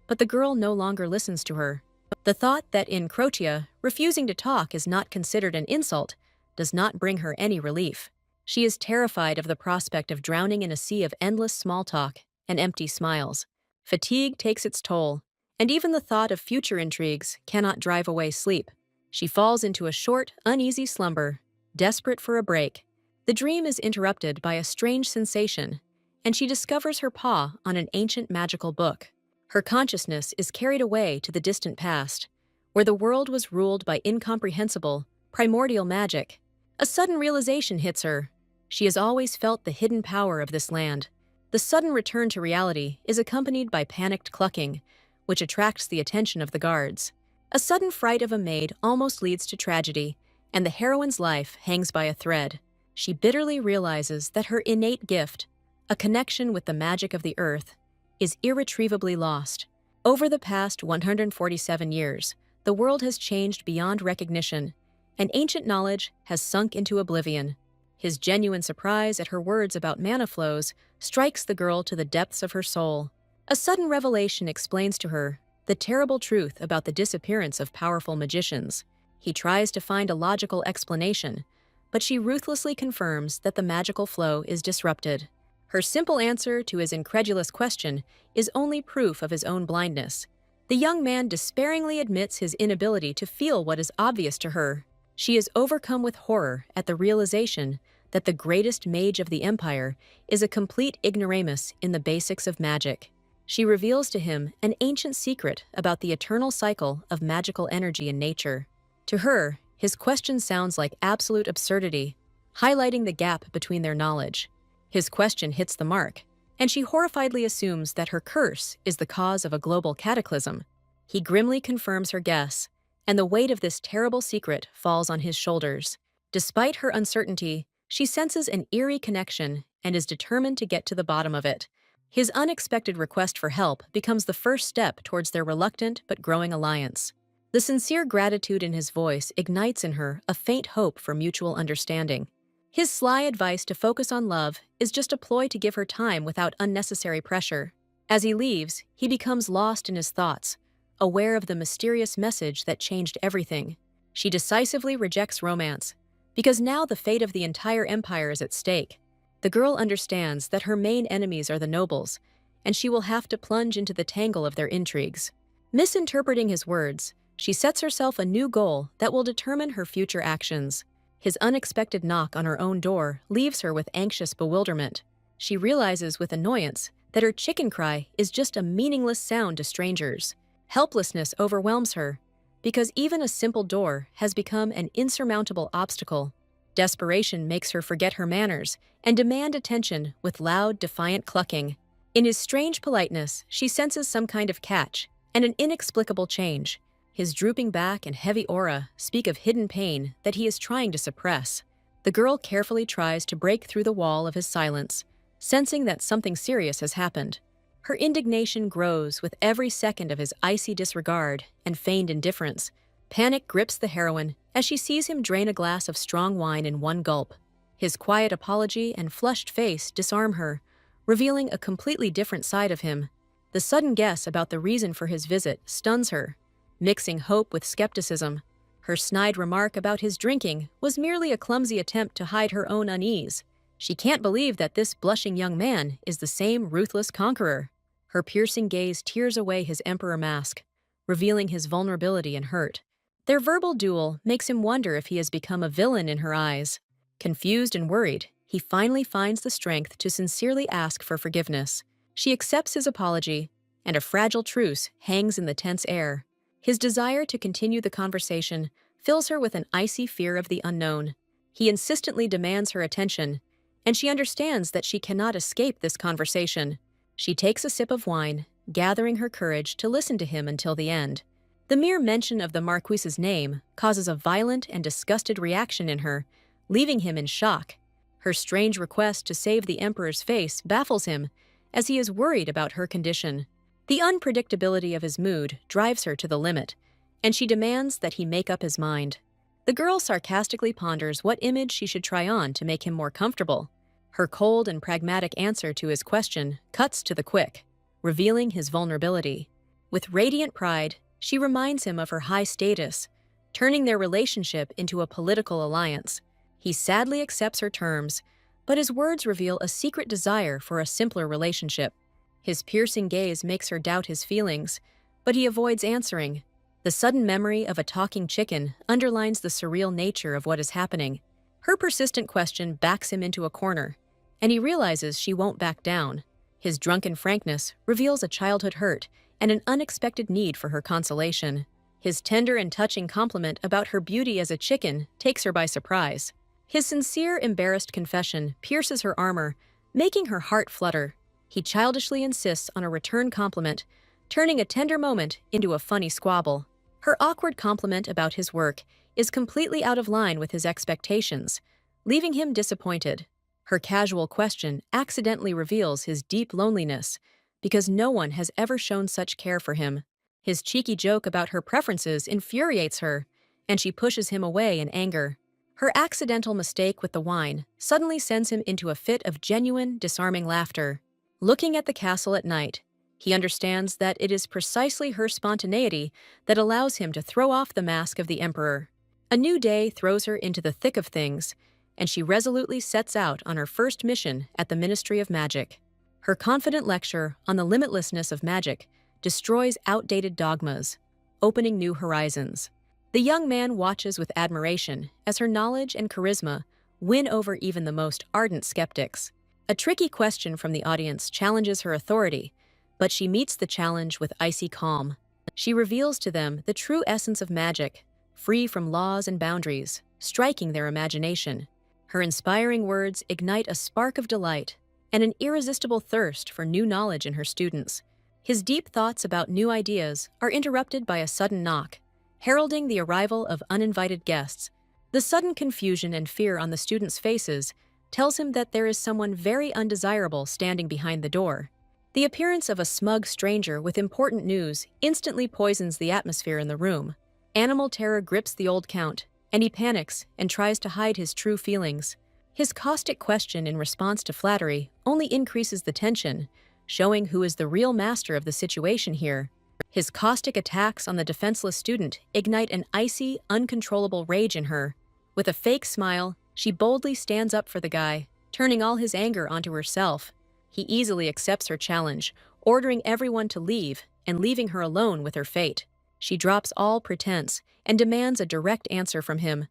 but the girl no longer listens to her. The thought that in Croatia, refusing to talk is not considered an insult does not bring her any relief. She is terrified of the prospect of drowning in a sea of endless small talk and empty smiles. Fatigue takes its toll, and even the thought of future intrigues cannot drive away sleep. She falls into a short, uneasy slumber, desperate for a break. The dream is interrupted by a strange sensation, and she discovers her paw on an ancient magical book. Her consciousness is carried away to the distant past, where the world was ruled by incomprehensible, primordial magic. A sudden realization hits her. She has always felt the hidden power of this land. The sudden return to reality is accompanied by panicked clucking, which attracts the attention of the guards. A sudden fright of a maid almost leads to tragedy, and the heroine's life hangs by a thread. She bitterly realizes that her innate gift, a connection with the magic of the earth, is irretrievably lost. Over the past 147 years, the world has changed beyond recognition, and ancient knowledge has sunk into oblivion. His genuine surprise at her words about mana flows strikes the girl to the depths of her soul. A sudden revelation explains to her the terrible truth about the disappearance of powerful magicians. He tries to find a logical explanation, but she ruthlessly confirms that the magical flow is disrupted. Her simple answer to his incredulous question is only proof of his own blindness. The young man despairingly admits his inability to feel what is obvious to her. She is overcome with horror at the realization that the greatest mage of the empire is a complete ignoramus in the basics of magic. She reveals to him an ancient secret about the eternal cycle of magical energy in nature. To her, his question sounds like absolute absurdity, highlighting the gap between their knowledge. His question hits the mark, and she horrifiedly assumes that her curse is the cause of a global cataclysm. He grimly confirms her guess, and the weight of this terrible secret falls on his shoulders. Despite her uncertainty, she senses an eerie connection and is determined to get to the bottom of it. His unexpected request for help becomes the first step towards their reluctant but growing alliance. The sincere gratitude in his voice ignites in her a faint hope for mutual understanding. His sly advice to focus on love is just a ploy to give her time without unnecessary pressure. As he leaves, he becomes lost in his thoughts, aware of the mysterious message that changed everything. She decisively rejects romance, because now the fate of the entire empire is at stake. The girl understands that her main enemies are the nobles, and she will have to plunge into the tangle of their intrigues. Misinterpreting his words, she sets herself a new goal that will determine her future actions. His unexpected knock on her own door leaves her with anxious bewilderment. She realizes with annoyance that her chicken cry is just a meaningless sound to strangers. Helplessness overwhelms her, because even a simple door has become an insurmountable obstacle. Desperation makes her forget her manners and demand attention with loud, defiant clucking. In his strange politeness, she senses some kind of catch and an inexplicable change. His drooping back and heavy aura speak of hidden pain that he is trying to suppress. The girl carefully tries to break through the wall of his silence, sensing that something serious has happened. Her indignation grows with every second of his icy disregard and feigned indifference. Panic grips the heroine as she sees him drain a glass of strong wine in one gulp. His quiet apology and flushed face disarm her, revealing a completely different side of him. The sudden guess about the reason for his visit stuns her, mixing hope with skepticism. Her snide remark about his drinking was merely a clumsy attempt to hide her own unease. She can't believe that this blushing young man is the same ruthless conqueror. Her piercing gaze tears away his emperor mask, revealing his vulnerability and hurt. Their verbal duel makes him wonder if he has become a villain in her eyes. Confused and worried, he finally finds the strength to sincerely ask for forgiveness. She accepts his apology, and a fragile truce hangs in the tense air. His desire to continue the conversation fills her with an icy fear of the unknown. He insistently demands her attention, and she understands that she cannot escape this conversation. She takes a sip of wine, gathering her courage to listen to him until the end. The mere mention of the Marquise's name causes a violent and disgusted reaction in her, leaving him in shock. Her strange request to save the emperor's face baffles him, as he is worried about her condition. The unpredictability of his mood drives her to the limit, and she demands that he make up his mind. The girl sarcastically ponders what image she should try on to make him more comfortable. Her cold and pragmatic answer to his question cuts to the quick, revealing his vulnerability. With radiant pride, she reminds him of her high status, turning their relationship into a political alliance. He sadly accepts her terms, but his words reveal a secret desire for a simpler relationship. His piercing gaze makes her doubt his feelings, but he avoids answering. The sudden memory of a talking chicken underlines the surreal nature of what is happening. Her persistent question backs him into a corner, and he realizes she won't back down. His drunken frankness reveals a childhood hurt and an unexpected need for her consolation. His tender and touching compliment about her beauty as a chicken takes her by surprise. His sincere, embarrassed confession pierces her armor, making her heart flutter. He childishly insists on a return compliment, turning a tender moment into a funny squabble. Her awkward compliment about his work is completely out of line with his expectations, leaving him disappointed. Her casual question accidentally reveals his deep loneliness because no one has ever shown such care for him. His cheeky joke about her preferences infuriates her, and she pushes him away in anger. Her accidental mistake with the wine suddenly sends him into a fit of genuine, disarming laughter. Looking at the castle at night, he understands that it is precisely her spontaneity that allows him to throw off the mask of the emperor. A new day throws her into the thick of things, and she resolutely sets out on her first mission at the Ministry of Magic. Her confident lecture on the limitlessness of magic destroys outdated dogmas, opening new horizons. The young man watches with admiration as her knowledge and charisma win over even the most ardent skeptics. A tricky question from the audience challenges her authority, but she meets the challenge with icy calm. She reveals to them the true essence of magic, free from laws and boundaries, striking their imagination. Her inspiring words ignite a spark of delight and an irresistible thirst for new knowledge in her students. His deep thoughts about new ideas are interrupted by a sudden knock, heralding the arrival of uninvited guests. The sudden confusion and fear on the students' faces tells him that there is someone very undesirable standing behind the door. The appearance of a smug stranger with important news instantly poisons the atmosphere in the room. Animal terror grips the old count, and he panics and tries to hide his true feelings. His caustic question in response to flattery only increases the tension, showing who is the real master of the situation here. His caustic attacks on the defenseless student ignite an icy, uncontrollable rage in her. With a fake smile, she boldly stands up for the guy, turning all his anger onto herself. He easily accepts her challenge, ordering everyone to leave and leaving her alone with her fate. She drops all pretense and demands a direct answer from him,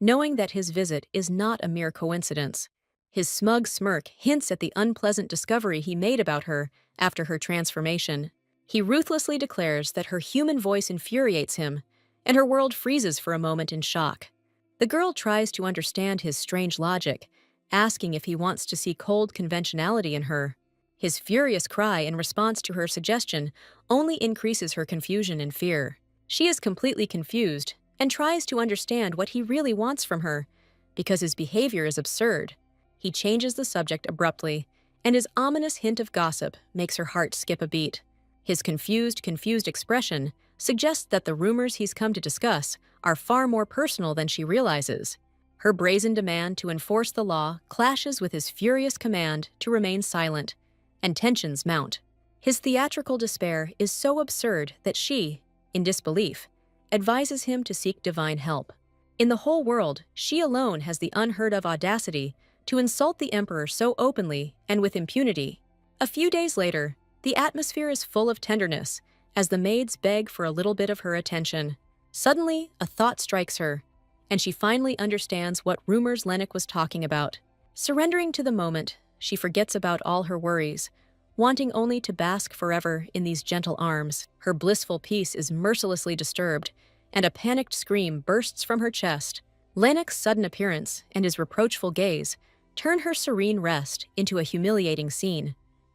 knowing that his visit is not a mere coincidence. His smug smirk hints at the unpleasant discovery he made about her after her transformation. He ruthlessly declares that her human voice infuriates him, and her world freezes for a moment in shock. The girl tries to understand his strange logic, asking if he wants to see cold conventionality in her. His furious cry in response to her suggestion only increases her confusion and fear. She is completely confused and tries to understand what he really wants from her, because his behavior is absurd. He changes the subject abruptly, and his ominous hint of gossip makes her heart skip a beat. His confused expression suggests that the rumors he's come to discuss are far more personal than she realizes. Her brazen demand to enforce the law clashes with his furious command to remain silent, and tensions mount. His theatrical despair is so absurd that she, in disbelief, advises him to seek divine help. In the whole world, she alone has the unheard-of audacity to insult the emperor so openly and with impunity. A few days later, the atmosphere is full of tenderness as the maids beg for a little bit of her attention. Suddenly, a thought strikes her, and she finally understands what rumors Lennox was talking about. Surrendering to the moment, she forgets about all her worries, wanting only to bask forever in these gentle arms. Her blissful peace is mercilessly disturbed, and a panicked scream bursts from her chest. Lennox's sudden appearance and his reproachful gaze turn her serene rest into a humiliating scene.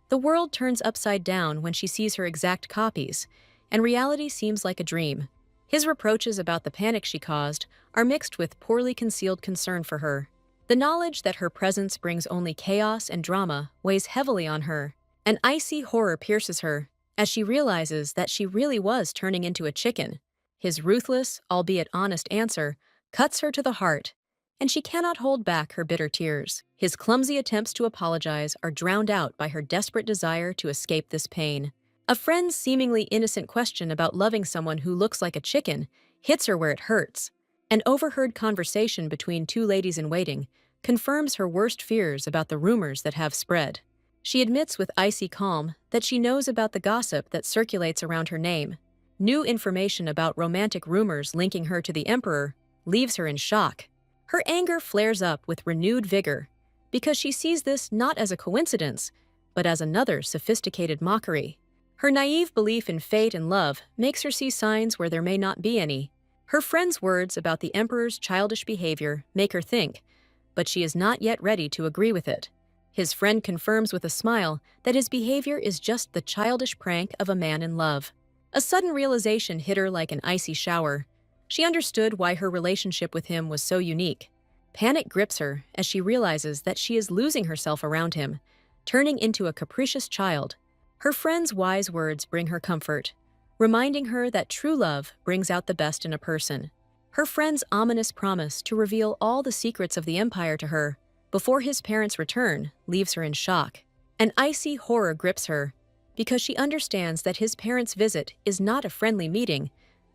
The world turns upside down when she sees her exact copies, and reality seems like a dream. His reproaches about the panic she caused are mixed with poorly concealed concern for her. The knowledge that her presence brings only chaos and drama weighs heavily on her. An icy horror pierces her as she realizes that she really was turning into a chicken. His ruthless, albeit honest answer cuts her to the heart, and she cannot hold back her bitter tears. His clumsy attempts to apologize are drowned out by her desperate desire to escape this pain. A friend's seemingly innocent question about loving someone who looks like a chicken hits her where it hurts. An overheard conversation between two ladies-in-waiting confirms her worst fears about the rumors that have spread. She admits with icy calm that she knows about the gossip that circulates around her name. new information about romantic rumors linking her to the emperor leaves her in shock. Her anger flares up with renewed vigor because she sees this not as a coincidence, but as another sophisticated mockery. Her naive belief in fate and love makes her see signs where there may not be any. Her friend's words about the emperor's childish behavior make her think, but she is not yet ready to agree with it. His friend confirms with a smile that his behavior is just the childish prank of a man in love. A sudden realization hit her like an icy shower. She understood why her relationship with him was so unique. Panic grips her as she realizes that she is losing herself around him, turning into a capricious child. Her friend's wise words bring her comfort, reminding her that true love brings out the best in a person. Her friend's ominous promise to reveal all the secrets of the empire to her before his parents' return leaves her in shock. An icy horror grips her because she understands that his parents' visit is not a friendly meeting,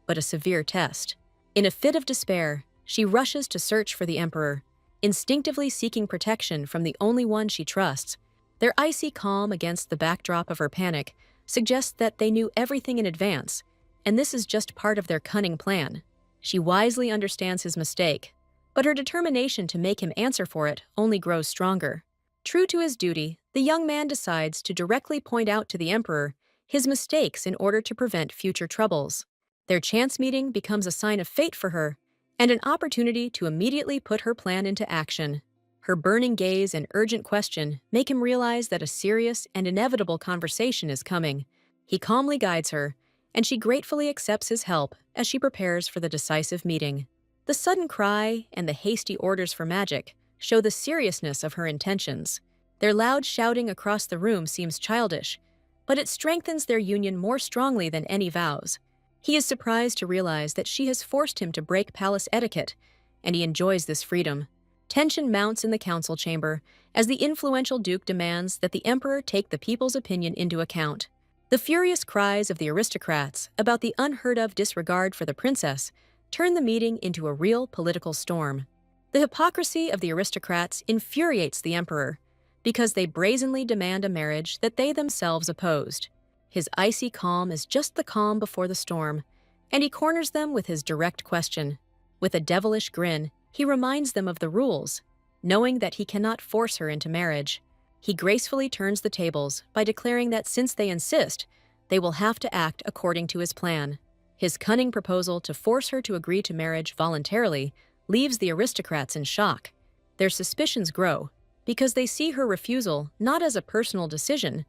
but a severe test. In a fit of despair, she rushes to search for the emperor, instinctively seeking protection from the only one she trusts. Their icy calm against the backdrop of her panic suggests that they knew everything in advance, and this is just part of their cunning plan. She wisely understands his mistake, but her determination to make him answer for it only grows stronger. True to his duty, the young man decides to directly point out to the emperor his mistakes in order to prevent future troubles. Their chance meeting becomes a sign of fate for her, and an opportunity to immediately put her plan into action. Her burning gaze and urgent question make him realize that a serious and inevitable conversation is coming. He calmly guides her, and she gratefully accepts his help as she prepares for the decisive meeting. The sudden cry and the hasty orders for magic show the seriousness of her intentions. Their loud shouting across the room seems childish, but it strengthens their union more strongly than any vows. He is surprised to realize that she has forced him to break palace etiquette, and he enjoys this freedom. Tension mounts in the council chamber as the influential duke demands that the emperor take the people's opinion into account. The furious cries of the aristocrats about the unheard-of disregard for the princess turn the meeting into a real political storm. The hypocrisy of the aristocrats infuriates the emperor because they brazenly demand a marriage that they themselves opposed. His icy calm is just the calm before the storm, and he corners them with his direct question. With a devilish grin, he reminds them of the rules, knowing that he cannot force her into marriage. He gracefully turns the tables by declaring that since they insist, they will have to act according to his plan. His cunning proposal to force her to agree to marriage voluntarily leaves the aristocrats in shock. Their suspicions grow because they see her refusal not as a personal decision,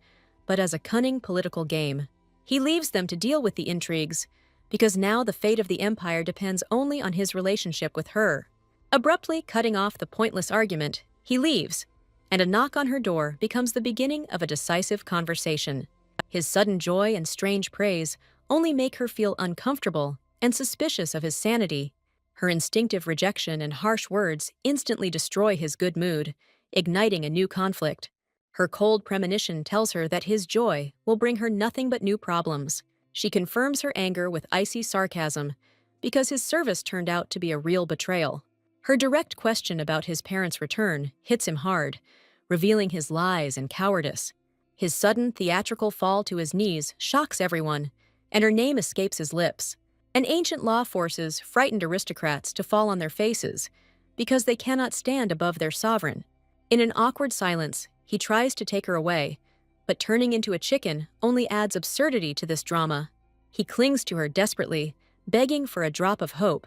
but as a cunning political game. He leaves them to deal with the intrigues because now the fate of the empire depends only on his relationship with her. Abruptly cutting off the pointless argument, he leaves, and a knock on her door becomes the beginning of a decisive conversation. His sudden joy and strange praise only make her feel uncomfortable and suspicious of his sanity. Her instinctive rejection and harsh words instantly destroy his good mood, igniting a new conflict. Her cold premonition tells her that his joy will bring her nothing but new problems. She confirms her anger with icy sarcasm because his service turned out to be a real betrayal. Her direct question about his parents' return hits him hard, revealing his lies and cowardice. His sudden theatrical fall to his knees shocks everyone, and her name escapes his lips. An ancient law forces frightened aristocrats to fall on their faces because they cannot stand above their sovereign. In an awkward silence, he tries to take her away, but turning into a chicken only adds absurdity to this drama. He clings to her desperately, begging for a drop of hope,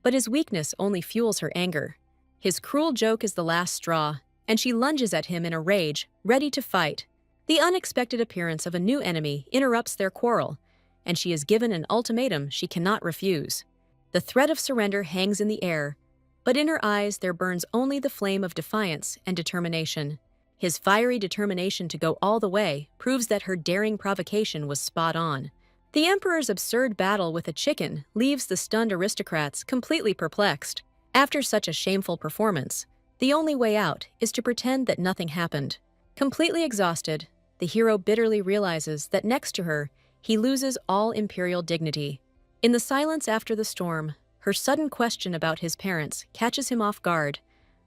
but his weakness only fuels her anger. His cruel joke is the last straw, and she lunges at him in a rage, ready to fight. The unexpected appearance of a new enemy interrupts their quarrel, and she is given an ultimatum she cannot refuse. The threat of surrender hangs in the air, but in her eyes there burns only the flame of defiance and determination. His fiery determination to go all the way proves that her daring provocation was spot on. The emperor's absurd battle with a chicken leaves the stunned aristocrats completely perplexed. After such a shameful performance, the only way out is to pretend that nothing happened. Completely exhausted, the hero bitterly realizes that next to her, he loses all imperial dignity. In the silence after the storm, her sudden question about his parents catches him off guard,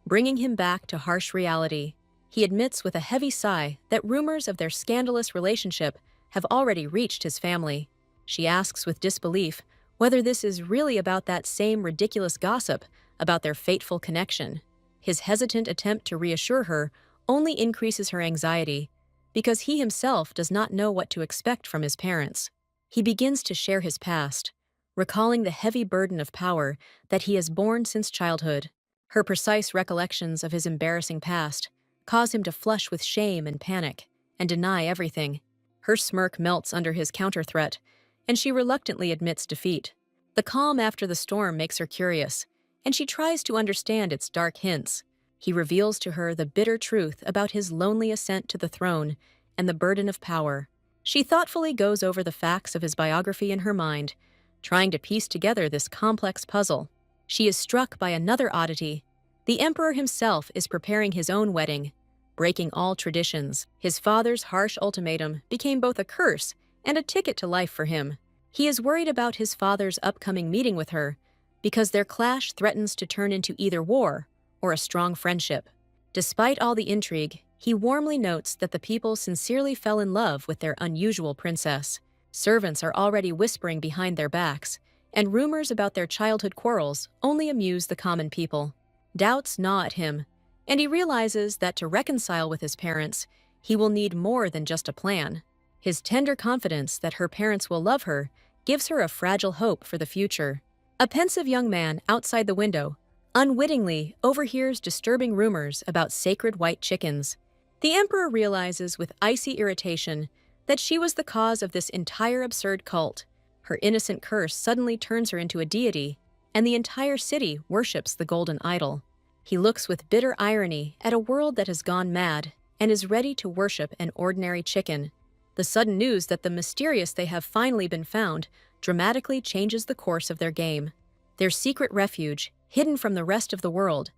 bringing him back to harsh reality. He admits with a heavy sigh that rumors of their scandalous relationship have already reached his family. She asks with disbelief whether this is really about that same ridiculous gossip about their fateful connection. His hesitant attempt to reassure her only increases her anxiety because he himself does not know what to expect from his parents. He begins to share his past, recalling the heavy burden of power that he has borne since childhood. Her precise recollections of his embarrassing past cause him to flush with shame and panic and deny everything. Her smirk melts under his counter-threat, and she reluctantly admits defeat. The calm after the storm makes her curious, and she tries to understand its dark hints. He reveals to her the bitter truth about his lonely ascent to the throne and the burden of power. She thoughtfully goes over the facts of his biography in her mind, trying to piece together this complex puzzle. She is struck by another oddity. The emperor himself is preparing his own wedding, breaking all traditions. His father's harsh ultimatum became both a curse and a ticket to life for him. He is worried about his father's upcoming meeting with her because their clash threatens to turn into either war or a strong friendship. Despite all the intrigue, he warmly notes that the people sincerely fell in love with their unusual princess. Servants are already whispering behind their backs, and rumors about their childhood quarrels only amuse the common people. Doubts gnaw at him, and he realizes that to reconcile with his parents, he will need more than just a plan. His tender confidence that her parents will love her gives her a fragile hope for the future. A pensive young man outside the window unwittingly overhears disturbing rumors about sacred white chickens. The emperor realizes with icy irritation that she was the cause of this entire absurd cult. Her innocent curse suddenly turns her into a deity, and the entire city worships the golden idol. He looks with bitter irony at a world that has gone mad and is ready to worship an ordinary chicken. The sudden news that the mysterious they have finally been found dramatically changes the course of their game. Their secret refuge, hidden from the rest of the world,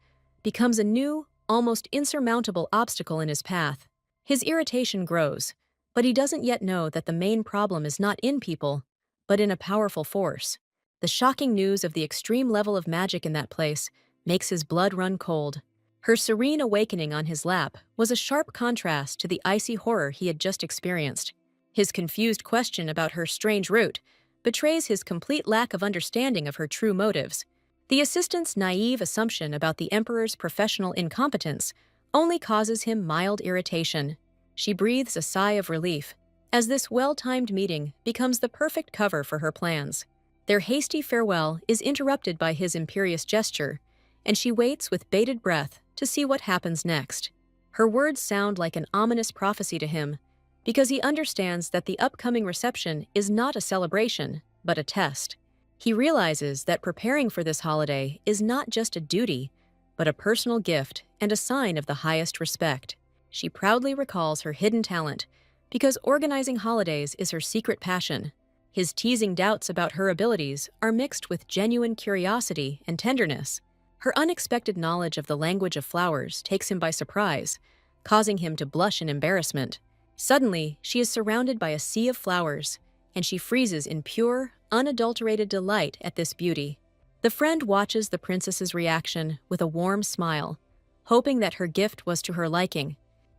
becomes a new, almost insurmountable obstacle in his path. His irritation grows, but he doesn't yet know that the main problem is not in people, but in a powerful force. The shocking news of the extreme level of magic in that place makes his blood run cold. Her serene awakening on his lap was a sharp contrast to the icy horror he had just experienced. His confused question about her strange route betrays his complete lack of understanding of her true motives. The assistant's naive assumption about the emperor's professional incompetence only causes him mild irritation. She breathes a sigh of relief, as this well-timed meeting becomes the perfect cover for her plans. Their hasty farewell is interrupted by his imperious gesture, and she waits with bated breath to see what happens next. Her words sound like an ominous prophecy to him, because he understands that the upcoming reception is not a celebration, but a test. He realizes that preparing for this holiday is not just a duty, but a personal gift and a sign of the highest respect. She proudly recalls her hidden talent, because organizing holidays is her secret passion. His teasing doubts about her abilities are mixed with genuine curiosity and tenderness. Her unexpected knowledge of the language of flowers takes him by surprise, causing him to blush in embarrassment. Suddenly, she is surrounded by a sea of flowers, and she freezes in pure, unadulterated delight at this beauty. The friend watches the princess's reaction with a warm smile, hoping that her gift was to her liking.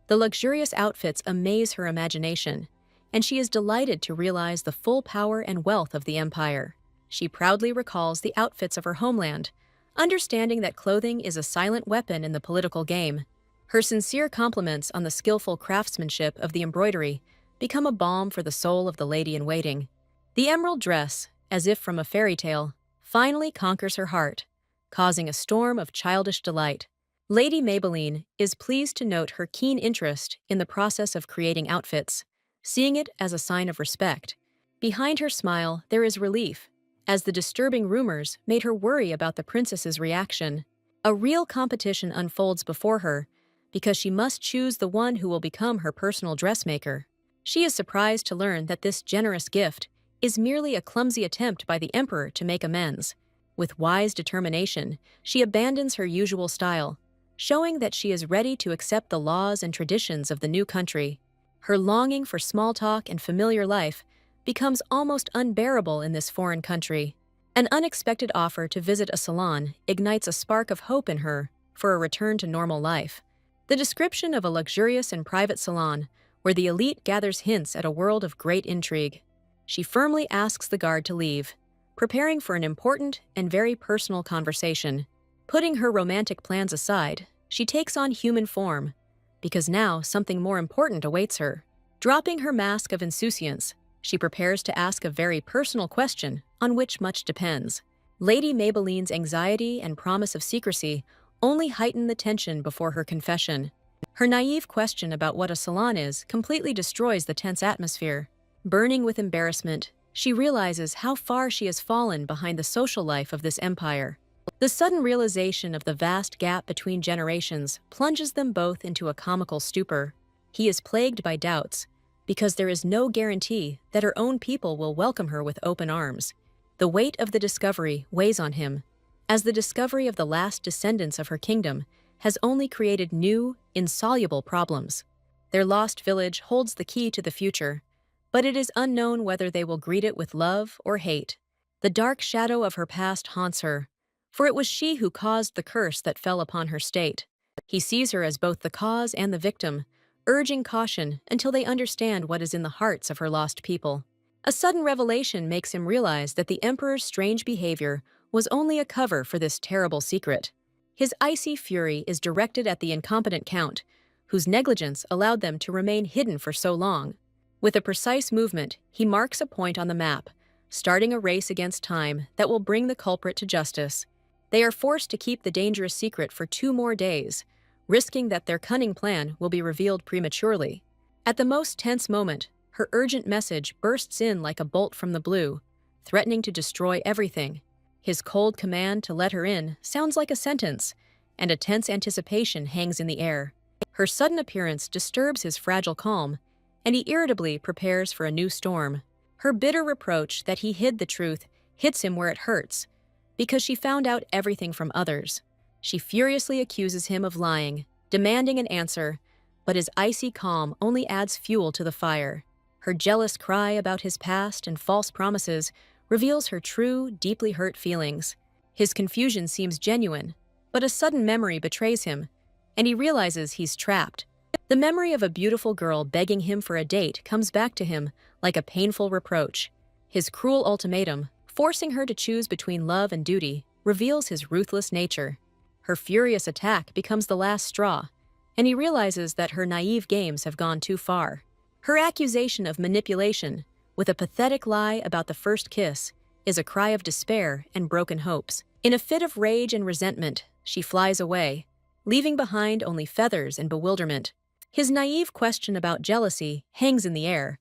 The luxurious outfits amaze her imagination, and she is delighted to realize the full power and wealth of the empire. She proudly recalls the outfits of her homeland, understanding that clothing is a silent weapon in the political game. Her sincere compliments on the skillful craftsmanship of the embroidery become a balm for the soul of the lady-in-waiting. The emerald dress, as if from a fairy tale, finally conquers her heart, causing a storm of childish delight. Lady Maybelline is pleased to note her keen interest in the process of creating outfits, seeing it as a sign of respect. Behind her smile, there is relief, as the disturbing rumors made her worry about the princess's reaction. A real competition unfolds before her, because she must choose the one who will become her personal dressmaker. She is surprised to learn that this generous gift is merely a clumsy attempt by the emperor to make amends. With wise determination, she abandons her usual style, showing that she is ready to accept the laws and traditions of the new country. Her longing for small talk and familiar life becomes almost unbearable in this foreign country. An unexpected offer to visit a salon ignites a spark of hope in her for a return to normal life. The description of a luxurious and private salon where the elite gathers hints at a world of great intrigue. She firmly asks the guard to leave, preparing for an important and very personal conversation. Putting her romantic plans aside, she takes on human form, because now something more important awaits her. Dropping her mask of insouciance, she prepares to ask a very personal question on which much depends. Lady Maybelline's anxiety and promise of secrecy only heighten the tension before her confession. Her naive question about what a salon is completely destroys the tense atmosphere. Burning with embarrassment, she realizes how far she has fallen behind the social life of this empire. The sudden realization of the vast gap between generations plunges them both into a comical stupor. He is plagued by doubts, because there is no guarantee that her own people will welcome her with open arms. The weight of the discovery weighs on him, as the discovery of the last descendants of her kingdom has only created new, insoluble problems. Their lost village holds the key to the future, but it is unknown whether they will greet it with love or hate. The dark shadow of her past haunts her, for it was she who caused the curse that fell upon her state. He sees her as both the cause and the victim, urging caution until they understand what is in the hearts of her lost people. A sudden revelation makes him realize that the Emperor's strange behavior was only a cover for this terrible secret. His icy fury is directed at the incompetent Count, whose negligence allowed them to remain hidden for so long. With a precise movement, he marks a point on the map, starting a race against time that will bring the culprit to justice. They are forced to keep the dangerous secret for 2 more days, risking that their cunning plan will be revealed prematurely. At the most tense moment, her urgent message bursts in like a bolt from the blue, threatening to destroy everything. His cold command to let her in sounds like a sentence, and a tense anticipation hangs in the air. Her sudden appearance disturbs his fragile calm, and he irritably prepares for a new storm. Her bitter reproach that he hid the truth hits him where it hurts, because she found out everything from others. She furiously accuses him of lying, demanding an answer, but his icy calm only adds fuel to the fire. Her jealous cry about his past and false promises reveals her true, deeply hurt feelings. His confusion seems genuine, but a sudden memory betrays him, and he realizes he's trapped. The memory of a beautiful girl begging him for a date comes back to him like a painful reproach. His cruel ultimatum, forcing her to choose between love and duty, reveals his ruthless nature. Her furious attack becomes the last straw, and he realizes that her naive games have gone too far. Her accusation of manipulation, with a pathetic lie about the first kiss, is a cry of despair and broken hopes. In a fit of rage and resentment, she flies away, leaving behind only feathers and bewilderment. His naive question about jealousy hangs in the air,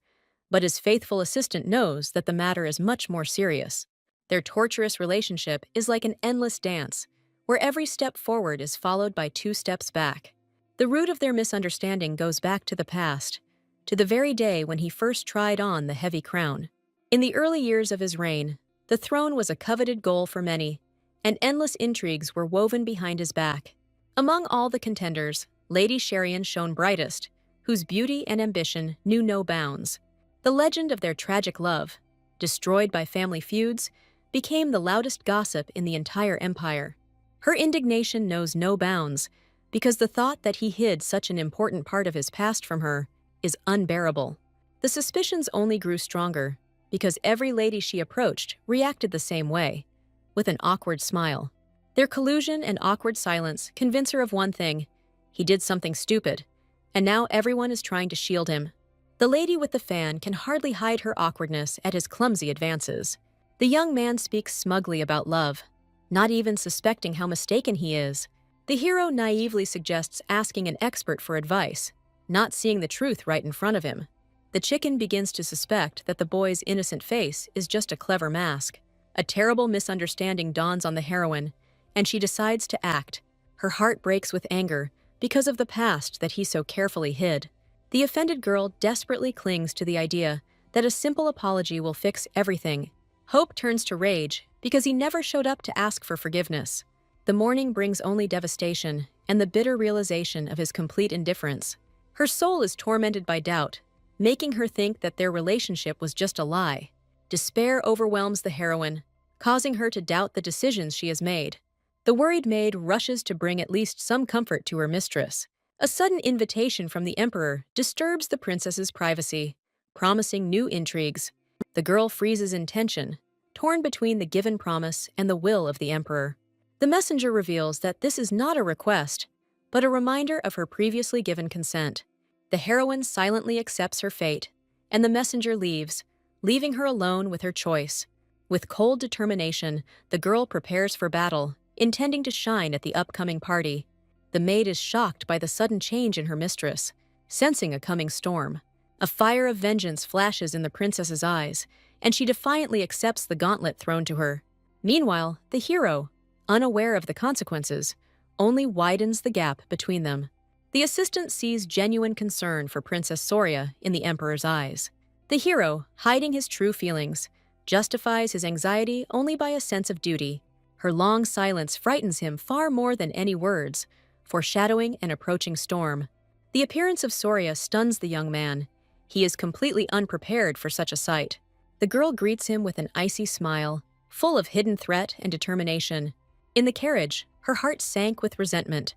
but his faithful assistant knows that the matter is much more serious. Their torturous relationship is like an endless dance, where every step forward is followed by 2 steps back. The root of their misunderstanding goes back to the past, to the very day when he first tried on the heavy crown. In the early years of his reign, the throne was a coveted goal for many, and endless intrigues were woven behind his back. Among all the contenders, Lady Sherian shone brightest, whose beauty and ambition knew no bounds. The legend of their tragic love, destroyed by family feuds, became the loudest gossip in the entire empire. Her indignation knows no bounds, because the thought that he hid such an important part of his past from her is unbearable. The suspicions only grew stronger, because every lady she approached reacted the same way, with an awkward smile. Their collusion and awkward silence convince her of one thing: he did something stupid, and now everyone is trying to shield him. The lady with the fan can hardly hide her awkwardness at his clumsy advances. The young man speaks smugly about love, not even suspecting how mistaken he is. The hero naively suggests asking an expert for advice, not seeing the truth right in front of him. The chicken begins to suspect that the boy's innocent face is just a clever mask. A terrible misunderstanding dawns on the heroine, and she decides to act. Her heart breaks with anger because of the past that he so carefully hid. The offended girl desperately clings to the idea that a simple apology will fix everything. Hope turns to rage because he never showed up to ask for forgiveness. The morning brings only devastation and the bitter realization of his complete indifference. Her soul is tormented by doubt, making her think that their relationship was just a lie. Despair overwhelms the heroine, causing her to doubt the decisions she has made. The worried maid rushes to bring at least some comfort to her mistress. A sudden invitation from the emperor disturbs the princess's privacy, promising new intrigues. The girl freezes in tension, torn between the given promise and the will of the emperor. The messenger reveals that this is not a request, but a reminder of her previously given consent. The heroine silently accepts her fate, and the messenger leaves, leaving her alone with her choice. With cold determination, the girl prepares for battle, intending to shine at the upcoming party. The maid is shocked by the sudden change in her mistress, sensing a coming storm. A fire of vengeance flashes in the princess's eyes, and she defiantly accepts the gauntlet thrown to her. Meanwhile, the hero, unaware of the consequences, only widens the gap between them. The assistant sees genuine concern for Princess Soria in the emperor's eyes. The hero, hiding his true feelings, justifies his anxiety only by a sense of duty. Her long silence frightens him far more than any words, foreshadowing an approaching storm. The appearance of Soria stuns the young man. He is completely unprepared for such a sight. The girl greets him with an icy smile, full of hidden threat and determination. In the carriage, her heart sank with resentment,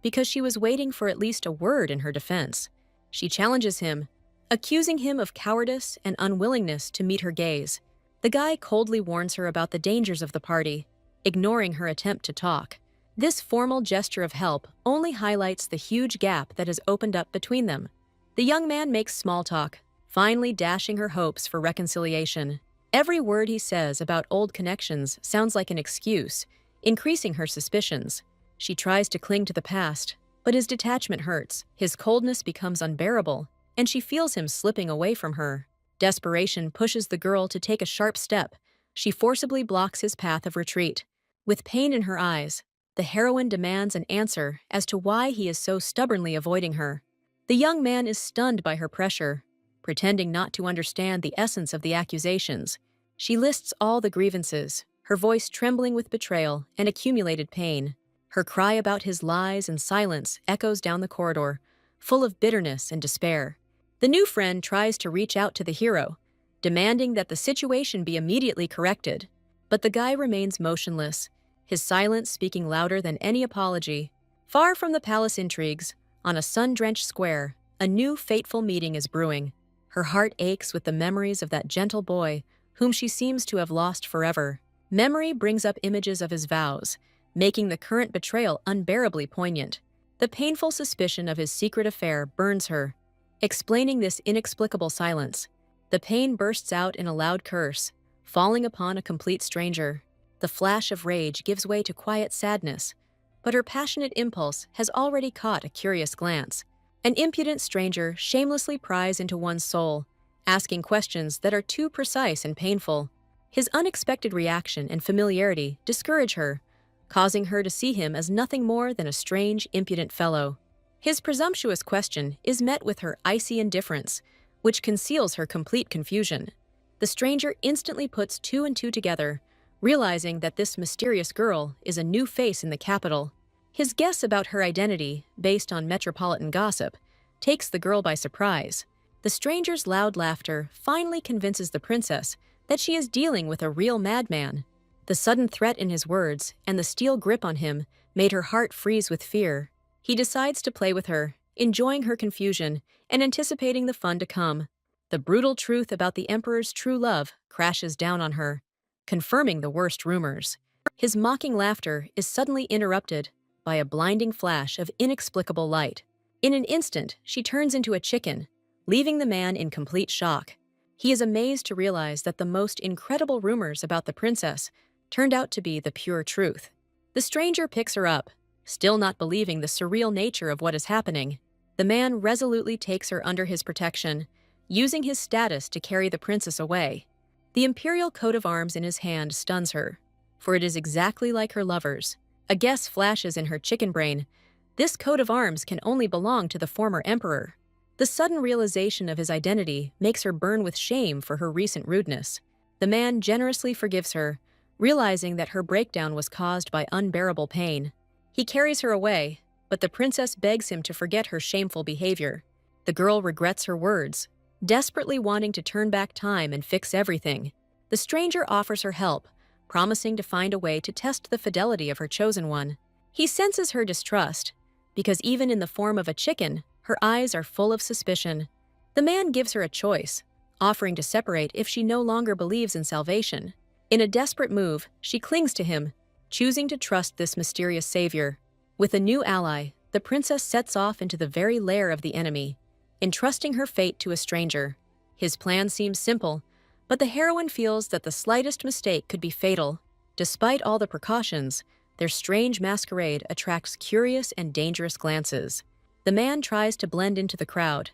because she was waiting for at least a word in her defense. She challenges him, accusing him of cowardice and unwillingness to meet her gaze. The guy coldly warns her about the dangers of the party, ignoring her attempt to talk. This formal gesture of help only highlights the huge gap that has opened up between them. The young man makes small talk, finally dashing her hopes for reconciliation. Every word he says about old connections sounds like an excuse, increasing her suspicions. She tries to cling to the past, but his detachment hurts. His coldness becomes unbearable, and she feels him slipping away from her. Desperation pushes the girl to take a sharp step. She forcibly blocks his path of retreat. With pain in her eyes, the heroine demands an answer as to why he is so stubbornly avoiding her. The young man is stunned by her pressure, pretending not to understand the essence of the accusations. She lists all the grievances, her voice trembling with betrayal and accumulated pain. Her cry about his lies and silence echoes down the corridor, full of bitterness and despair. The new friend tries to reach out to the hero, demanding that the situation be immediately corrected. But the guy remains motionless, his silence speaking louder than any apology. Far from the palace intrigues, on a sun-drenched square, a new fateful meeting is brewing. Her heart aches with the memories of that gentle boy, whom she seems to have lost forever. Memory brings up images of his vows, making the current betrayal unbearably poignant. The painful suspicion of his secret affair burns her, explaining this inexplicable silence. The pain bursts out in a loud curse, falling upon a complete stranger. The flash of rage gives way to quiet sadness, but her passionate impulse has already caught a curious glance. An impudent stranger shamelessly pries into one's soul, asking questions that are too precise and painful. His unexpected reaction and familiarity discourage her, causing her to see him as nothing more than a strange, impudent fellow. His presumptuous question is met with her icy indifference, which conceals her complete confusion. The stranger instantly puts two and two together, realizing that this mysterious girl is a new face in the capital. His guess about her identity, based on metropolitan gossip, takes the girl by surprise. The stranger's loud laughter finally convinces the princess that she is dealing with a real madman. The sudden threat in his words and the steel grip on him made her heart freeze with fear. He decides to play with her, enjoying her confusion and anticipating the fun to come. The brutal truth about the emperor's true love crashes down on her, confirming the worst rumors. His mocking laughter is suddenly interrupted by a blinding flash of inexplicable light. In an instant, she turns into a chicken, leaving the man in complete shock. He is amazed to realize that the most incredible rumors about the princess turned out to be the pure truth. The stranger picks her up, still not believing the surreal nature of what is happening. The man resolutely takes her under his protection, using his status to carry the princess away. The imperial coat of arms in his hand stuns her, for it is exactly like her lover's. A guess flashes in her chicken brain. This coat of arms can only belong to the former emperor. The sudden realization of his identity makes her burn with shame for her recent rudeness. The man generously forgives her, realizing that her breakdown was caused by unbearable pain. He carries her away, but the princess begs him to forget her shameful behavior. The girl regrets her words, desperately wanting to turn back time and fix everything. The stranger offers her help, promising to find a way to test the fidelity of her chosen one. He senses her distrust, because even in the form of a chicken, her eyes are full of suspicion. The man gives her a choice: offering to separate if she no longer believes in salvation. In a desperate move, she clings to him, choosing to trust this mysterious savior. With a new ally, the princess sets off into the very lair of the enemy, entrusting her fate to a stranger. His plan seems simple, but the heroine feels that the slightest mistake could be fatal. Despite all the precautions, their strange masquerade attracts curious and dangerous glances. The man tries to blend into the crowd,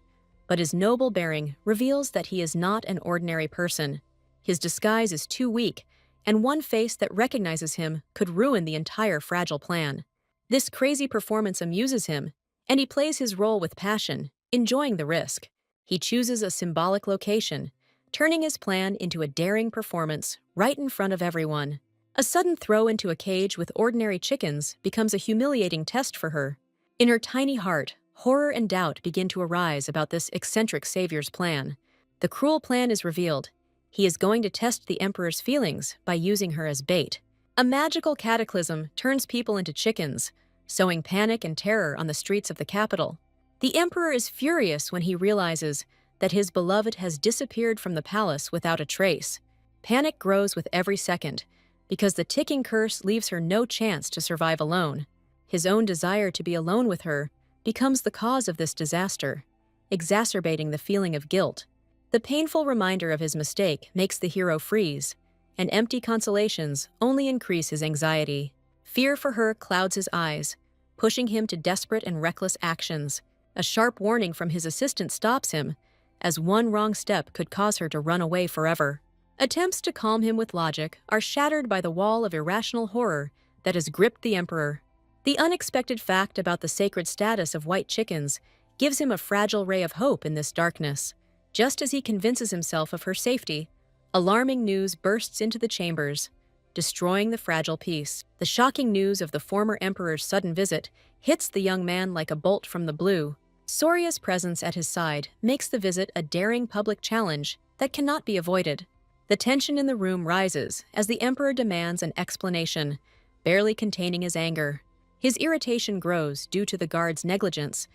but his noble bearing reveals that he is not an ordinary person. His disguise is too weak, and one face that recognizes him could ruin the entire fragile plan. This crazy performance amuses him, and he plays his role with passion, enjoying the risk. He chooses a symbolic location, turning his plan into a daring performance right in front of everyone. A sudden throw into a cage with ordinary chickens becomes a humiliating test for her. In her tiny heart, horror and doubt begin to arise about this eccentric savior's plan. The cruel plan is revealed. He is going to test the emperor's feelings by using her as bait. A magical cataclysm turns people into chickens, sowing panic and terror on the streets of the capital. The emperor is furious when he realizes that his beloved has disappeared from the palace without a trace. Panic grows with every second, because the ticking curse leaves her no chance to survive alone. His own desire to be alone with her becomes the cause of this disaster, exacerbating the feeling of guilt. The painful reminder of his mistake makes the hero freeze, and empty consolations only increase his anxiety. Fear for her clouds his eyes, pushing him to desperate and reckless actions. A sharp warning from his assistant stops him, as one wrong step could cause her to run away forever. Attempts to calm him with logic are shattered by the wall of irrational horror that has gripped the emperor. The unexpected fact about the sacred status of white chickens gives him a fragile ray of hope in this darkness. Just as he convinces himself of her safety, alarming news bursts into the chambers, destroying the fragile peace. The shocking news of the former emperor's sudden visit hits the young man like a bolt from the blue. Soria's presence at his side makes the visit a daring public challenge that cannot be avoided. The tension in the room rises as the emperor demands an explanation, barely containing his anger. His irritation grows due to the guard's negligence,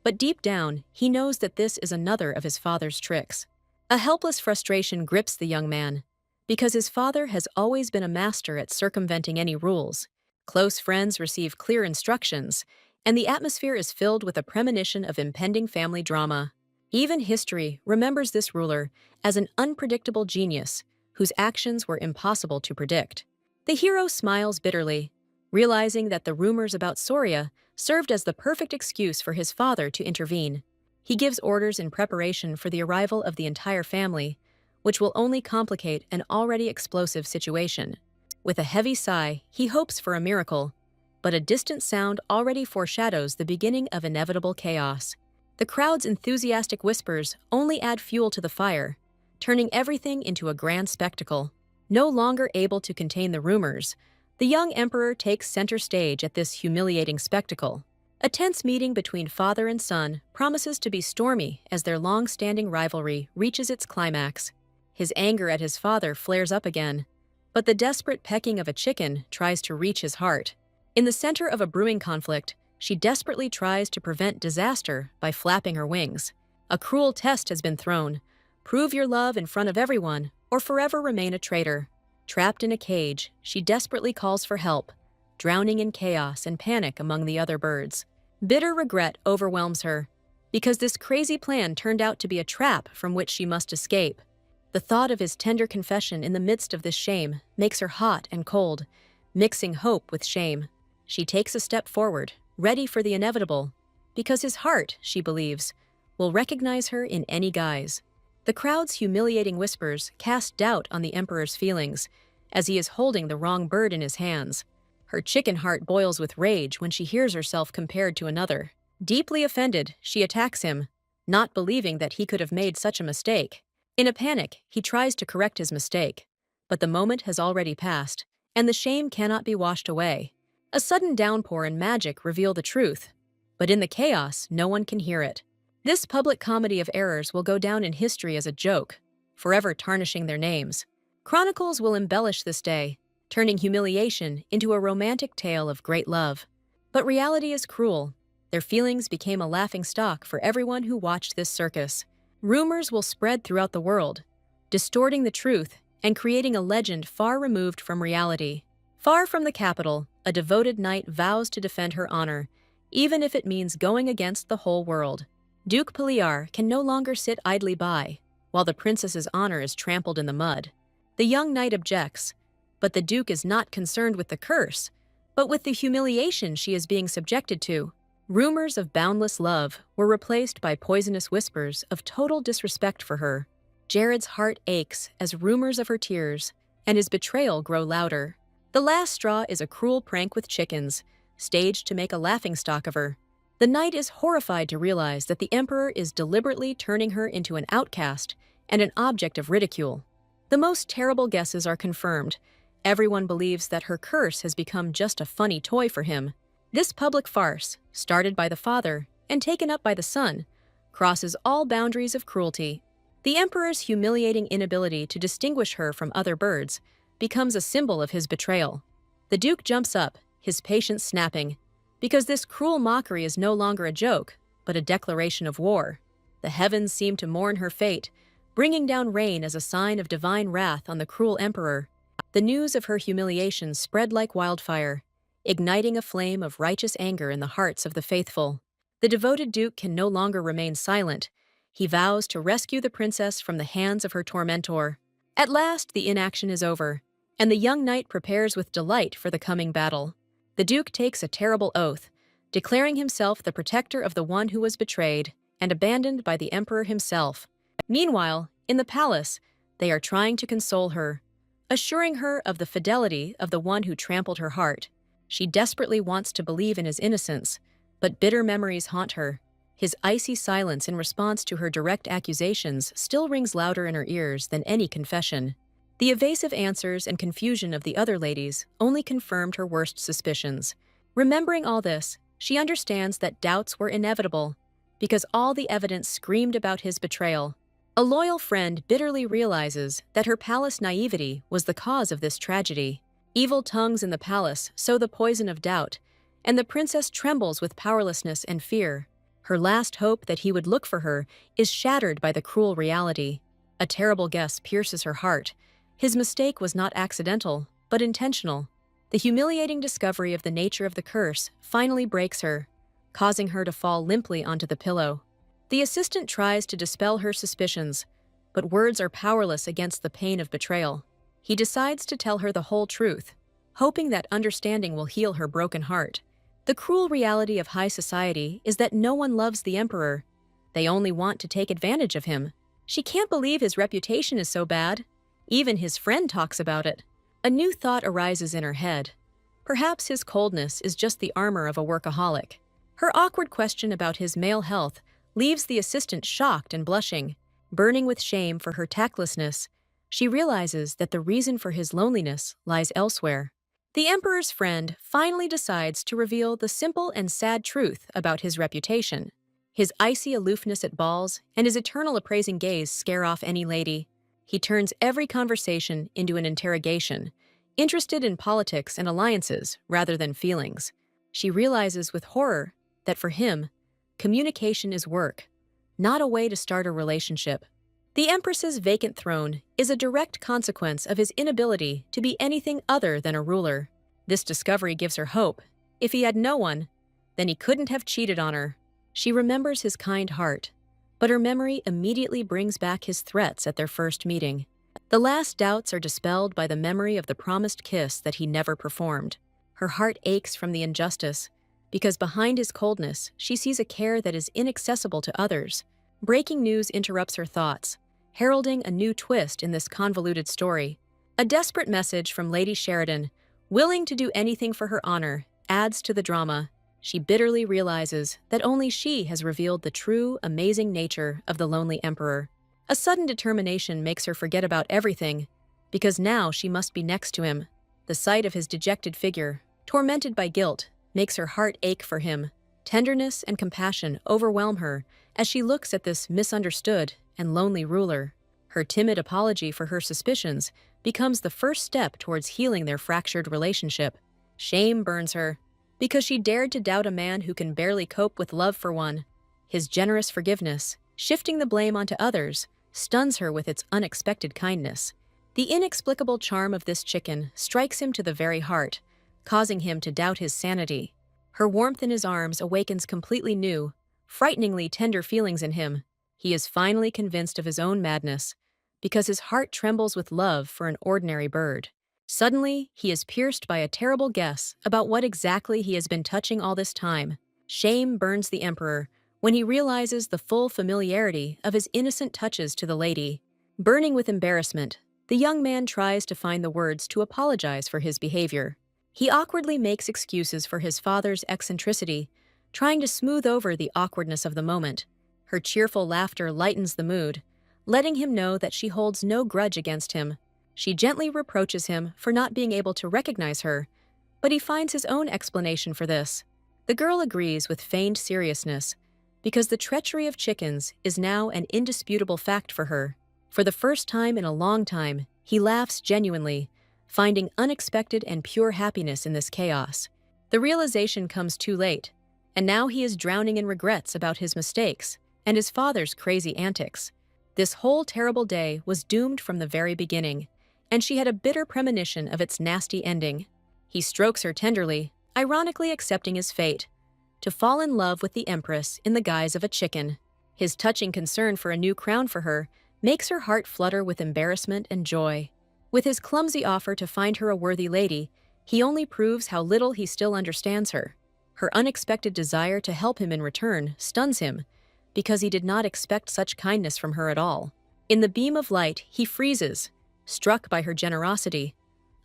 but deep down, he knows that this is another of his father's tricks. A helpless frustration grips the young man, because his father has always been a master at circumventing any rules. Close friends receive clear instructions, and the atmosphere is filled with a premonition of impending family drama. Even history remembers this ruler as an unpredictable genius whose actions were impossible to predict. The hero smiles bitterly, realizing that the rumors about Soria served as the perfect excuse for his father to intervene. He gives orders in preparation for the arrival of the entire family, which will only complicate an already explosive situation. With a heavy sigh, he hopes for a miracle, but a distant sound already foreshadows the beginning of inevitable chaos. The crowd's enthusiastic whispers only add fuel to the fire, turning everything into a grand spectacle. No longer able to contain the rumors, the young emperor takes center stage at this humiliating spectacle. A tense meeting between father and son promises to be stormy as their long-standing rivalry reaches its climax. His anger at his father flares up again, but the desperate pecking of a chicken tries to reach his heart. In the center of a brewing conflict, she desperately tries to prevent disaster by flapping her wings. A cruel test has been thrown. Prove your love in front of everyone, or forever remain a traitor. Trapped in a cage, she desperately calls for help, drowning in chaos and panic among the other birds. Bitter regret overwhelms her, because this crazy plan turned out to be a trap from which she must escape. The thought of his tender confession in the midst of this shame makes her hot and cold, mixing hope with shame. She takes a step forward, ready for the inevitable, because his heart, she believes, will recognize her in any guise. The crowd's humiliating whispers cast doubt on the emperor's feelings, as he is holding the wrong bird in his hands. Her chicken heart boils with rage when she hears herself compared to another. Deeply offended, she attacks him, not believing that he could have made such a mistake. In a panic, he tries to correct his mistake, but the moment has already passed, and the shame cannot be washed away. A sudden downpour and magic reveal the truth, but in the chaos, no one can hear it. This public comedy of errors will go down in history as a joke, forever tarnishing their names. Chronicles will embellish this day, turning humiliation into a romantic tale of great love. But reality is cruel. Their feelings became a laughingstock for everyone who watched this circus. rumors will spread throughout the world, distorting the truth and creating a legend far removed from reality. Far from the capital, a devoted knight vows to defend her honor, even if it means going against the whole world. Duke Peliar can no longer sit idly by, while the princess's honor is trampled in the mud. The young knight objects, but the duke is not concerned with the curse, but with the humiliation she is being subjected to. Rumors of boundless love were replaced by poisonous whispers of total disrespect for her. Jared's heart aches as rumors of her tears and his betrayal grow louder. The last straw is a cruel prank with chickens, staged to make a laughingstock of her. The knight is horrified to realize that the emperor is deliberately turning her into an outcast and an object of ridicule. The most terrible guesses are confirmed. Everyone believes that her curse has become just a funny toy for him. This public farce, started by the father and taken up by the son, crosses all boundaries of cruelty. The emperor's humiliating inability to distinguish her from other birds becomes a symbol of his betrayal. The duke jumps up, his patience snapping, because this cruel mockery is no longer a joke, but a declaration of war. The heavens seem to mourn her fate, bringing down rain as a sign of divine wrath on the cruel emperor. The news of her humiliation spread like wildfire, igniting a flame of righteous anger in the hearts of the faithful. The devoted duke can no longer remain silent. He vows to rescue the princess from the hands of her tormentor. At last, the inaction is over, and the young knight prepares with delight for the coming battle. The duke takes a terrible oath, declaring himself the protector of the one who was betrayed and abandoned by the emperor himself. Meanwhile, in the palace, they are trying to console her, assuring her of the fidelity of the one who trampled her heart. She desperately wants to believe in his innocence, but bitter memories haunt her. His icy silence in response to her direct accusations still rings louder in her ears than any confession. The evasive answers and confusion of the other ladies only confirmed her worst suspicions. Remembering all this, she understands that doubts were inevitable, because all the evidence screamed about his betrayal. A loyal friend bitterly realizes that her palace naivety was the cause of this tragedy. Evil tongues in the palace sow the poison of doubt, and the princess trembles with powerlessness and fear. Her last hope that he would look for her is shattered by the cruel reality. A terrible guess pierces her heart. His mistake was not accidental, but intentional. The humiliating discovery of the nature of the curse finally breaks her, causing her to fall limply onto the pillow. The assistant tries to dispel her suspicions, but words are powerless against the pain of betrayal. He decides to tell her the whole truth, hoping that understanding will heal her broken heart. The cruel reality of high society is that no one loves the emperor. They only want to take advantage of him. She can't believe his reputation is so bad. Even his friend talks about it. A new thought arises in her head. Perhaps his coldness is just the armor of a workaholic. Her awkward question about his male health leaves the assistant shocked and blushing. Burning with shame for her tactlessness, she realizes that the reason for his loneliness lies elsewhere. The emperor's friend finally decides to reveal the simple and sad truth about his reputation. His icy aloofness at balls and his eternal appraising gaze scare off any lady. He turns every conversation into an interrogation, interested in politics and alliances rather than feelings. She realizes with horror that for him, communication is work, not a way to start a relationship. The Empress's vacant throne is a direct consequence of his inability to be anything other than a ruler. This discovery gives her hope. If he had no one, then he couldn't have cheated on her. She remembers his kind heart, but her memory immediately brings back his threats at their first meeting. The last doubts are dispelled by the memory of the promised kiss that he never performed. Her heart aches from the injustice, because behind his coldness, she sees a care that is inaccessible to others. Breaking news interrupts her thoughts, heralding a new twist in this convoluted story. A desperate message from Lady Sheridan, willing to do anything for her honor, adds to the drama. She bitterly realizes that only she has revealed the true, amazing nature of the lonely emperor. A sudden determination makes her forget about everything, because now she must be next to him. The sight of his dejected figure, tormented by guilt, makes her heart ache for him. Tenderness and compassion overwhelm her as she looks at this misunderstood and lonely ruler. Her timid apology for her suspicions becomes the first step towards healing their fractured relationship. Shame burns her, because she dared to doubt a man who can barely cope with love for one. His generous forgiveness, shifting the blame onto others, stuns her with its unexpected kindness. The inexplicable charm of this chicken strikes him to the very heart, causing him to doubt his sanity. Her warmth in his arms awakens completely new, frighteningly tender feelings in him. He is finally convinced of his own madness, because his heart trembles with love for an ordinary bird. Suddenly, he is pierced by a terrible guess about what exactly he has been touching all this time. Shame burns the emperor when he realizes the full familiarity of his innocent touches to the lady. Burning with embarrassment, the young man tries to find the words to apologize for his behavior. He awkwardly makes excuses for his father's eccentricity, trying to smooth over the awkwardness of the moment. Her cheerful laughter lightens the mood, letting him know that she holds no grudge against him. She gently reproaches him for not being able to recognize her, but he finds his own explanation for this. The girl agrees with feigned seriousness, because the treachery of chickens is now an indisputable fact for her. For the first time in a long time, he laughs genuinely, finding unexpected and pure happiness in this chaos. The realization comes too late, and now he is drowning in regrets about his mistakes and his father's crazy antics. This whole terrible day was doomed from the very beginning, and she had a bitter premonition of its nasty ending. He strokes her tenderly, ironically accepting his fate, to fall in love with the Empress in the guise of a chicken. His touching concern for a new crown for her makes her heart flutter with embarrassment and joy. With his clumsy offer to find her a worthy lady, he only proves how little he still understands her. Her unexpected desire to help him in return stuns him, because he did not expect such kindness from her at all. In the beam of light, he freezes, struck by her generosity,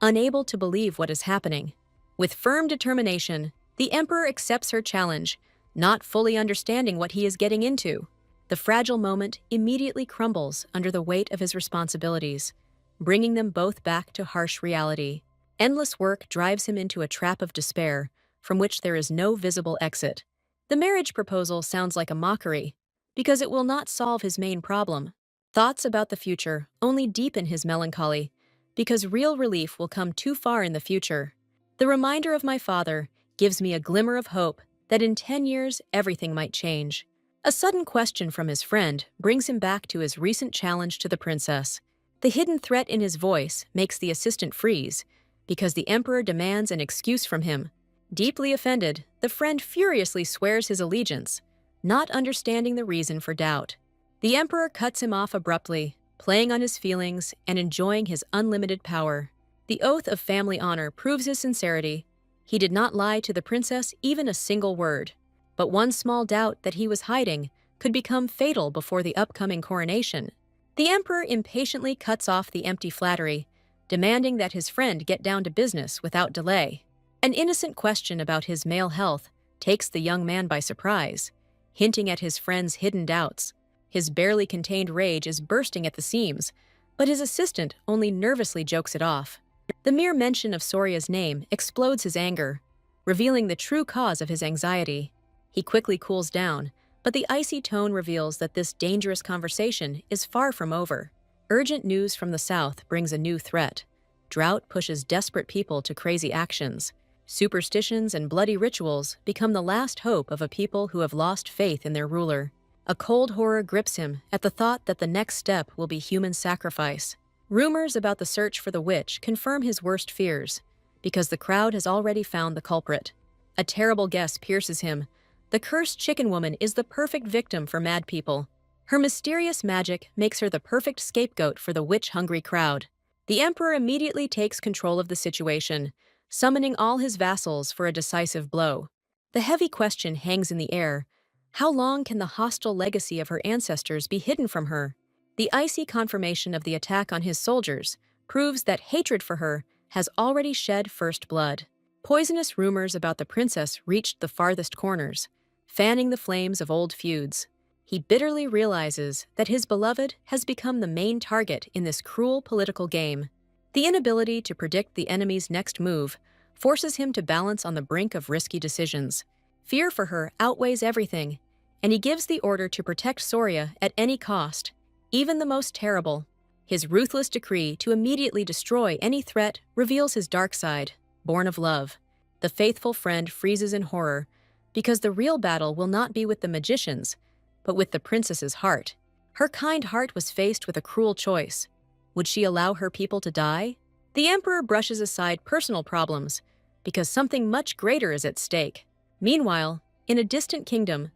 unable to believe what is happening. With firm determination, the emperor accepts her challenge, not fully understanding what he is getting into. The fragile moment immediately crumbles under the weight of his responsibilities, bringing them both back to harsh reality. Endless work drives him into a trap of despair, from which there is no visible exit. The marriage proposal sounds like a mockery, because it will not solve his main problem. Thoughts about the future only deepen his melancholy, because real relief will come too far in the future. The reminder of my father gives me a glimmer of hope that in 10 years everything might change. A sudden question from his friend brings him back to his recent challenge to the princess. The hidden threat in his voice makes the assistant freeze, because the emperor demands an excuse from him. Deeply offended, the friend furiously swears his allegiance, not understanding the reason for doubt. The emperor cuts him off abruptly, playing on his feelings and enjoying his unlimited power. The oath of family honor proves his sincerity. He did not lie to the princess even a single word. But one small doubt that he was hiding could become fatal before the upcoming coronation. The emperor impatiently cuts off the empty flattery, demanding that his friend get down to business without delay. An innocent question about his male health takes the young man by surprise, hinting at his friend's hidden doubts. His barely contained rage is bursting at the seams, but his assistant only nervously jokes it off. The mere mention of Soria's name explodes his anger, revealing the true cause of his anxiety. He quickly cools down, but the icy tone reveals that this dangerous conversation is far from over. Urgent news from the south brings a new threat. Drought pushes desperate people to crazy actions. Superstitions and bloody rituals become the last hope of a people who have lost faith in their ruler. A cold horror grips him at the thought that the next step will be human sacrifice. Rumors about the search for the witch confirm his worst fears, because the crowd has already found the culprit. A terrible guess pierces him. The cursed chicken woman is the perfect victim for mad people. Her mysterious magic makes her the perfect scapegoat for the witch-hungry crowd. The emperor immediately takes control of the situation, summoning all his vassals for a decisive blow. The heavy question hangs in the air. How long can the hostile legacy of her ancestors be hidden from her? The icy confirmation of the attack on his soldiers proves that hatred for her has already shed first blood. Poisonous rumors about the princess reached the farthest corners, fanning the flames of old feuds. He bitterly realizes that his beloved has become the main target in this cruel political game. The inability to predict the enemy's next move forces him to balance on the brink of risky decisions. Fear for her outweighs everything, and he gives the order to protect Soria at any cost, even the most terrible. His ruthless decree to immediately destroy any threat reveals his dark side, born of love. The faithful friend freezes in horror, because the real battle will not be with the magicians, but with the princess's heart. Her kind heart was faced with a cruel choice. Would she allow her people to die? The emperor brushes aside personal problems because something much greater is at stake. Meanwhile, in a distant kingdom,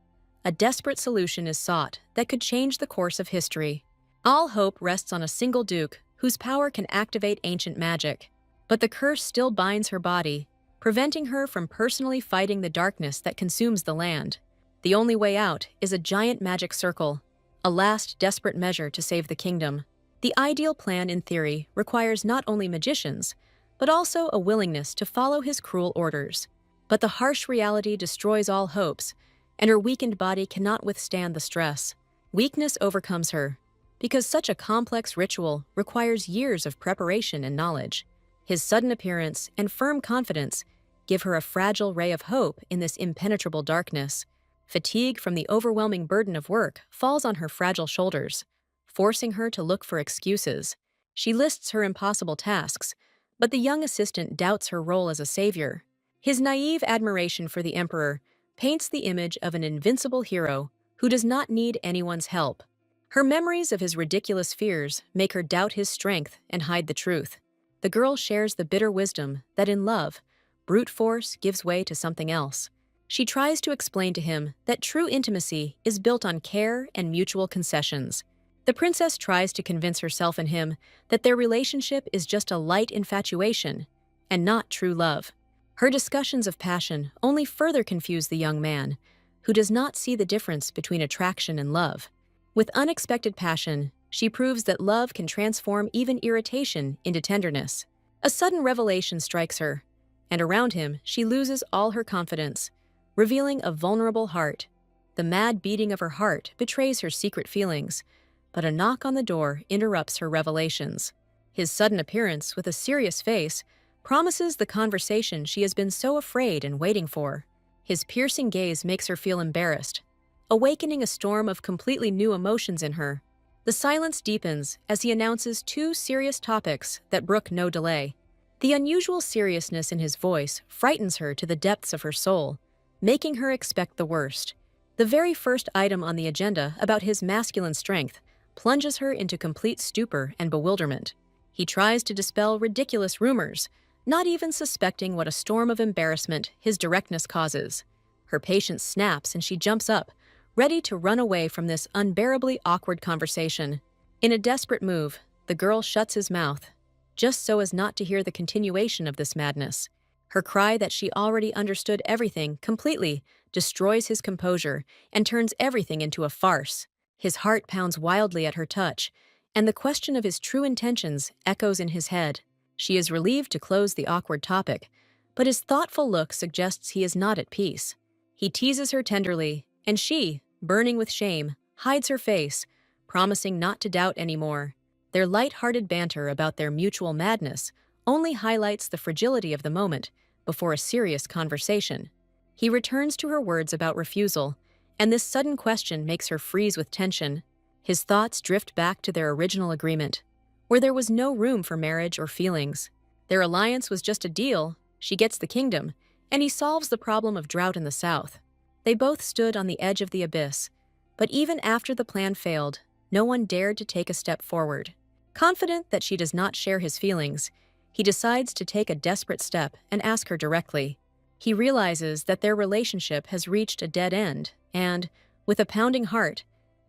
a desperate solution is sought that could change the course of history. All hope rests on a single duke whose power can activate ancient magic. But the curse still binds her body, preventing her from personally fighting the darkness that consumes the land. The only way out is a giant magic circle, a last desperate measure to save the kingdom. The ideal plan, in theory, requires not only magicians, but also a willingness to follow his cruel orders. But the harsh reality destroys all hopes, and her weakened body cannot withstand the stress. Weakness overcomes her, because such a complex ritual requires years of preparation and knowledge. His sudden appearance and firm confidence give her a fragile ray of hope in this impenetrable darkness. Fatigue from the overwhelming burden of work falls on her fragile shoulders, forcing her to look for excuses. She lists her impossible tasks, but the young assistant doubts her role as a savior. His naive admiration for the emperor paints the image of an invincible hero who does not need anyone's help. Her memories of his ridiculous fears make her doubt his strength and hide the truth. The girl shares the bitter wisdom that in love, brute force gives way to something else. She tries to explain to him that true intimacy is built on care and mutual concessions. The princess tries to convince herself and him that their relationship is just a light infatuation and not true love. Her discussions of passion only further confuse the young man, who does not see the difference between attraction and love. With unexpected passion, she proves that love can transform even irritation into tenderness. A sudden revelation strikes her, and around him she loses all her confidence, revealing a vulnerable heart. The mad beating of her heart betrays her secret feelings, but a knock on the door interrupts her revelations. His sudden appearance with a serious face promises the conversation she has been so afraid and waiting for. His piercing gaze makes her feel embarrassed, awakening a storm of completely new emotions in her. The silence deepens as he announces two serious topics that brook no delay. The unusual seriousness in his voice frightens her to the depths of her soul, making her expect the worst. The very first item on the agenda about his masculine strength plunges her into complete stupor and bewilderment. He tries to dispel ridiculous rumors, not even suspecting what a storm of embarrassment his directness causes. Her patience snaps and she jumps up, ready to run away from this unbearably awkward conversation. In a desperate move, the girl shuts his mouth, just so as not to hear the continuation of this madness. Her cry that she already understood everything completely destroys his composure and turns everything into a farce. His heart pounds wildly at her touch, and the question of his true intentions echoes in his head. She is relieved to close the awkward topic, but his thoughtful look suggests he is not at peace. He teases her tenderly, and she, burning with shame, hides her face, promising not to doubt anymore. Their light-hearted banter about their mutual madness only highlights the fragility of the moment before a serious conversation. He returns to her words about refusal, and this sudden question makes her freeze with tension. His thoughts drift back to their original agreement, where there was no room for marriage or feelings. Their alliance was just a deal. She gets the kingdom, and he solves the problem of drought in the south. They both stood on the edge of the abyss, but even after the plan failed, no one dared to take a step forward. Confident that she does not share his feelings, he decides to take a desperate step and ask her directly. He realizes that their relationship has reached a dead end and, with a pounding heart,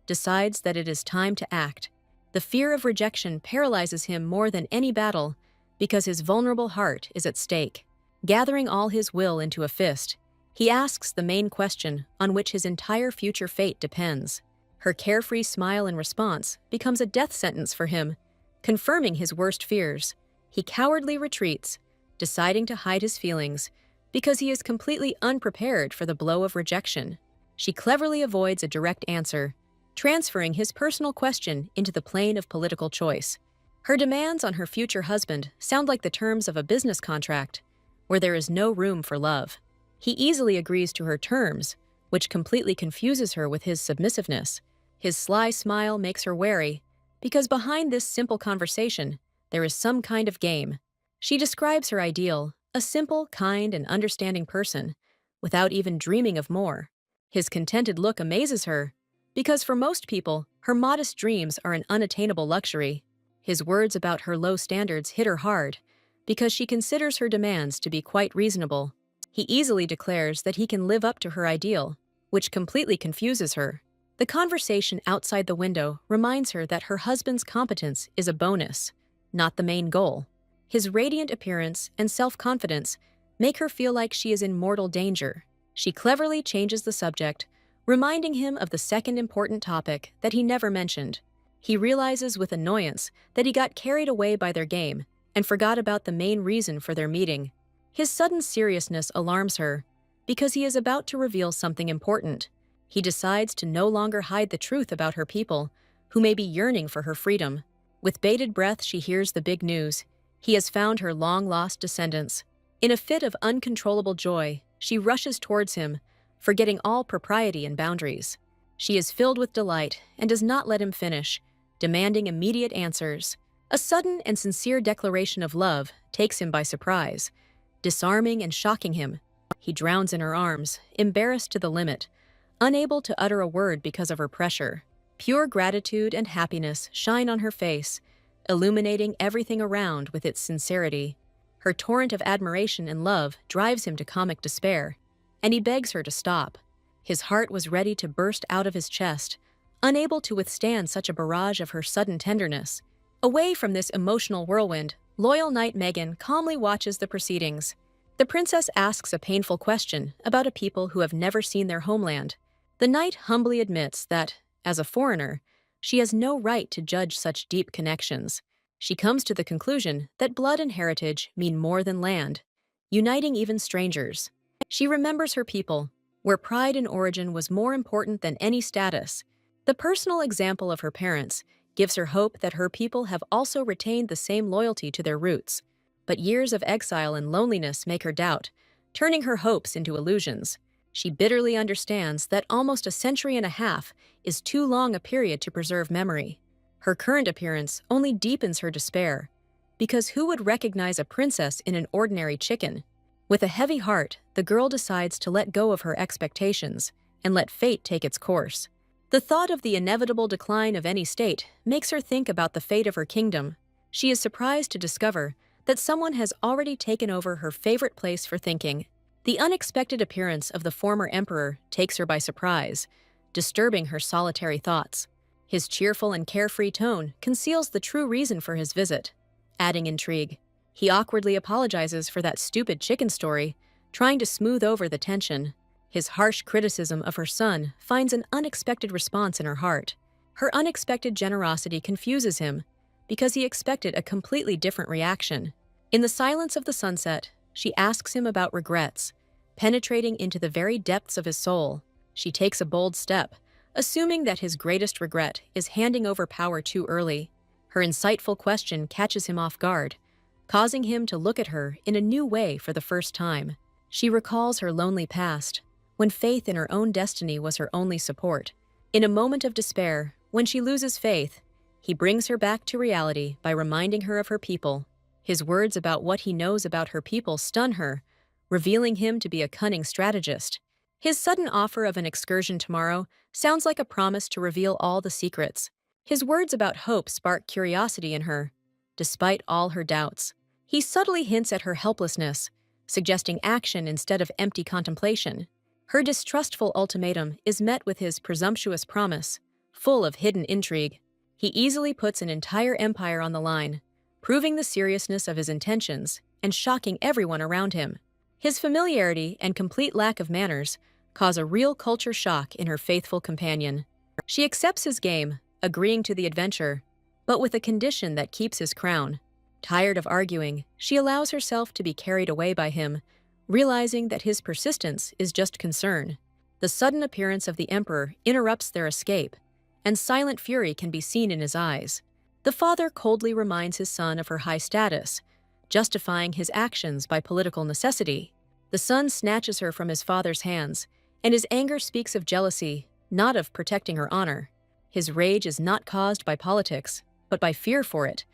decides that it is time to act. The fear of rejection paralyzes him more than any battle because his vulnerable heart is at stake. Gathering all his will into a fist, he asks the main question on which his entire future fate depends. Her carefree smile in response becomes a death sentence for him, confirming his worst fears. He cowardly retreats, deciding to hide his feelings because he is completely unprepared for the blow of rejection. She cleverly avoids a direct answer, transferring his personal question into the plane of political choice. Her demands on her future husband sound like the terms of a business contract, where there is no room for love. He easily agrees to her terms, which completely confuses her with his submissiveness. His sly smile makes her wary, because behind this simple conversation, there is some kind of game. She describes her ideal, a simple, kind, and understanding person, without even dreaming of more. His contented look amazes her, Because for most people, her modest dreams are an unattainable luxury. His words about her low standards hit her hard, because she considers her demands to be quite reasonable. He easily declares that he can live up to her ideal, which completely confuses her. The conversation outside the window reminds her that her husband's competence is a bonus, not the main goal. His radiant appearance and self-confidence make her feel like she is in mortal danger. She cleverly changes the subject, reminding him of the second important topic that he never mentioned. He realizes with annoyance that he got carried away by their game and forgot about the main reason for their meeting. His sudden seriousness alarms her, because he is about to reveal something important. He decides to no longer hide the truth about her people, who may be yearning for her freedom. With bated breath, she hears the big news. He has found her long-lost descendants. In a fit of uncontrollable joy, she rushes towards him, forgetting all propriety and boundaries. She is filled with delight and does not let him finish, demanding immediate answers. A sudden and sincere declaration of love takes him by surprise, disarming and shocking him. He drowns in her arms, embarrassed to the limit, unable to utter a word because of her pressure. Pure gratitude and happiness shine on her face, illuminating everything around with its sincerity. Her torrent of admiration and love drives him to comic despair, and he begs her to stop. His heart was ready to burst out of his chest, unable to withstand such a barrage of her sudden tenderness. Away from this emotional whirlwind, loyal knight Megan calmly watches the proceedings. The princess asks a painful question about a people who have never seen their homeland. The knight humbly admits that, as a foreigner, she has no right to judge such deep connections. She comes to the conclusion that blood and heritage mean more than land, uniting even strangers. She remembers her people, where pride in origin was more important than any status. The personal example of her parents gives her hope that her people have also retained the same loyalty to their roots. But years of exile and loneliness make her doubt, turning her hopes into illusions. She bitterly understands that almost a century and a half is too long a period to preserve memory. Her current appearance only deepens her despair, because who would recognize a princess in an ordinary chicken? With a heavy heart, the girl decides to let go of her expectations and let fate take its course. The thought of the inevitable decline of any state makes her think about the fate of her kingdom. She is surprised to discover that someone has already taken over her favorite place for thinking. The unexpected appearance of the former emperor takes her by surprise, disturbing her solitary thoughts. His cheerful and carefree tone conceals the true reason for his visit, adding intrigue. He awkwardly apologizes for that stupid chicken story, trying to smooth over the tension. His harsh criticism of her son finds an unexpected response in her heart. Her unexpected generosity confuses him, because he expected a completely different reaction. In the silence of the sunset, she asks him about regrets, penetrating into the very depths of his soul. She takes a bold step, assuming that his greatest regret is handing over power too early. Her insightful question catches him off guard, causing him to look at her in a new way for the first time. She recalls her lonely past, when faith in her own destiny was her only support. In a moment of despair, when she loses faith, he brings her back to reality by reminding her of her people. His words about what he knows about her people stun her, revealing him to be a cunning strategist. His sudden offer of an excursion tomorrow sounds like a promise to reveal all the secrets. His words about hope spark curiosity in her, despite all her doubts. He subtly hints at her helplessness, suggesting action instead of empty contemplation. Her distrustful ultimatum is met with his presumptuous promise, full of hidden intrigue. He easily puts an entire empire on the line, proving the seriousness of his intentions and shocking everyone around him. His familiarity and complete lack of manners cause a real culture shock in her faithful companion. She accepts his game, agreeing to the adventure, but with a condition that keeps his crown. Tired of arguing, she allows herself to be carried away by him, realizing that his persistence is just concern. The sudden appearance of the emperor interrupts their escape, and silent fury can be seen in his eyes. The father coldly reminds his son of her high status, justifying his actions by political necessity. The son snatches her from his father's hands, and his anger speaks of jealousy, not of protecting her honor. His rage is not caused by politics, but by fear for it,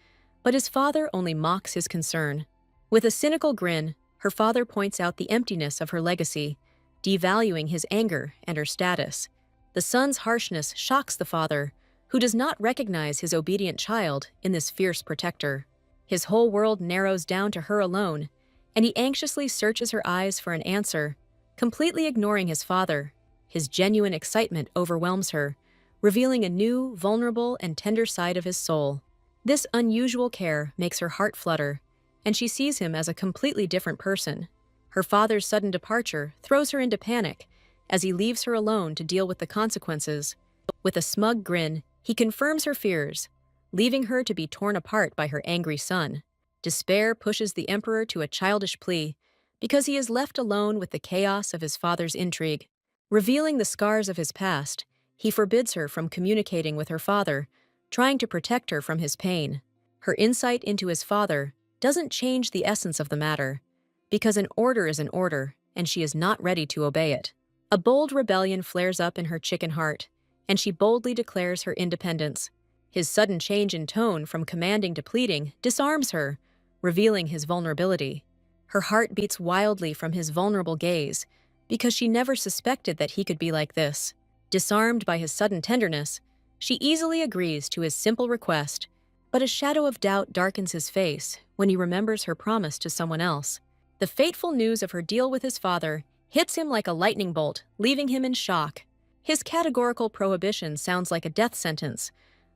but his father only mocks his concern. With a cynical grin, her father points out the emptiness of her legacy, devaluing his anger and her status. The son's harshness shocks the father, who does not recognize his obedient child in this fierce protector. His whole world narrows down to her alone, and he anxiously searches her eyes for an answer, completely ignoring his father. His genuine excitement overwhelms her, revealing a new, vulnerable, and tender side of his soul. This unusual care makes her heart flutter, and she sees him as a completely different person. Her father's sudden departure throws her into panic as he leaves her alone to deal with the consequences. With a smug grin, he confirms her fears, leaving her to be torn apart by her angry son. Despair pushes the emperor to a childish plea because he is left alone with the chaos of his father's intrigue. Revealing the scars of his past, he forbids her from communicating with her father, trying to protect her from his pain. Her insight into his father doesn't change the essence of the matter, because an order is an order, and she is not ready to obey it. A bold rebellion flares up in her chicken heart, and she boldly declares her independence. His sudden change in tone from commanding to pleading disarms her, revealing his vulnerability. Her heart beats wildly from his vulnerable gaze, because she never suspected that he could be like this. Disarmed by his sudden tenderness, she easily agrees to his simple request, but a shadow of doubt darkens his face when he remembers her promise to someone else. The fateful news of her deal with his father hits him like a lightning bolt, leaving him in shock. His categorical prohibition sounds like a death sentence,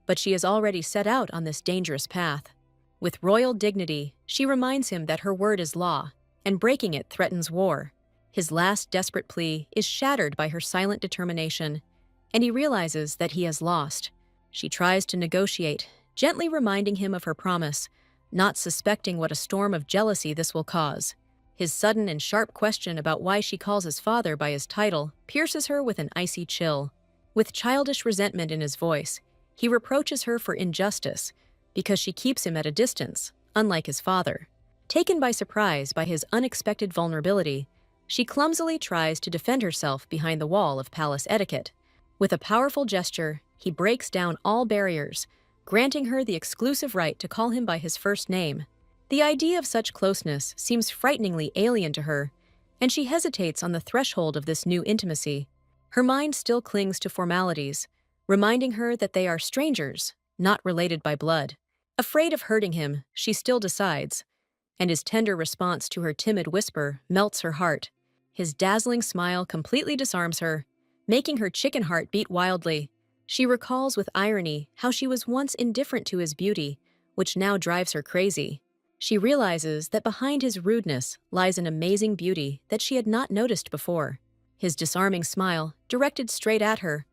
but she has already set out on this dangerous path. With royal dignity, she reminds him that her word is law, and breaking it threatens war. His last desperate plea is shattered by her silent determination, and he realizes that he has lost. She tries to negotiate, gently reminding him of her promise, not suspecting what a storm of jealousy this will cause. His sudden and sharp question about why she calls his father by his title pierces her with an icy chill. With childish resentment in his voice, he reproaches her for injustice because she keeps him at a distance, unlike his father. Taken by surprise by his unexpected vulnerability, she clumsily tries to defend herself behind the wall of palace etiquette. With a powerful gesture, he breaks down all barriers, granting her the exclusive right to call him by his first name. The idea of such closeness seems frighteningly alien to her, and she hesitates on the threshold of this new intimacy. Her mind still clings to formalities, reminding her that they are strangers, not related by blood. Afraid of hurting him, she still decides, and his tender response to her timid whisper melts her heart. His dazzling smile completely disarms her, making her chicken heart beat wildly. She recalls with irony how she was once indifferent to his beauty, which now drives her crazy. She realizes that behind his rudeness lies an amazing beauty that she had not noticed before. His disarming smile, directed straight at her,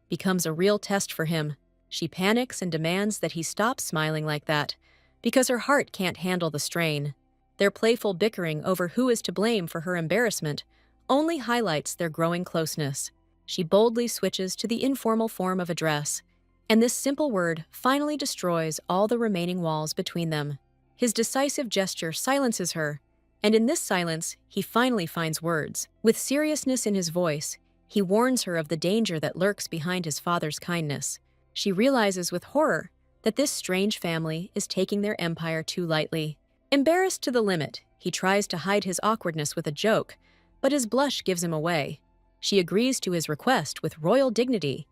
becomes a real test for him. She panics and demands that he stop smiling like that, because her heart can't handle the strain. Their playful bickering over who is to blame for her embarrassment only highlights their growing closeness. She boldly switches to the informal form of address, and this simple word finally destroys all the remaining walls between them. His decisive gesture silences her, and in this silence, he finally finds words. With seriousness in his voice, he warns her of the danger that lurks behind his father's kindness. She realizes with horror that this strange family is taking their empire too lightly. Embarrassed to the limit, he tries to hide his awkwardness with a joke, but his blush gives him away. She agrees to his request with royal dignity,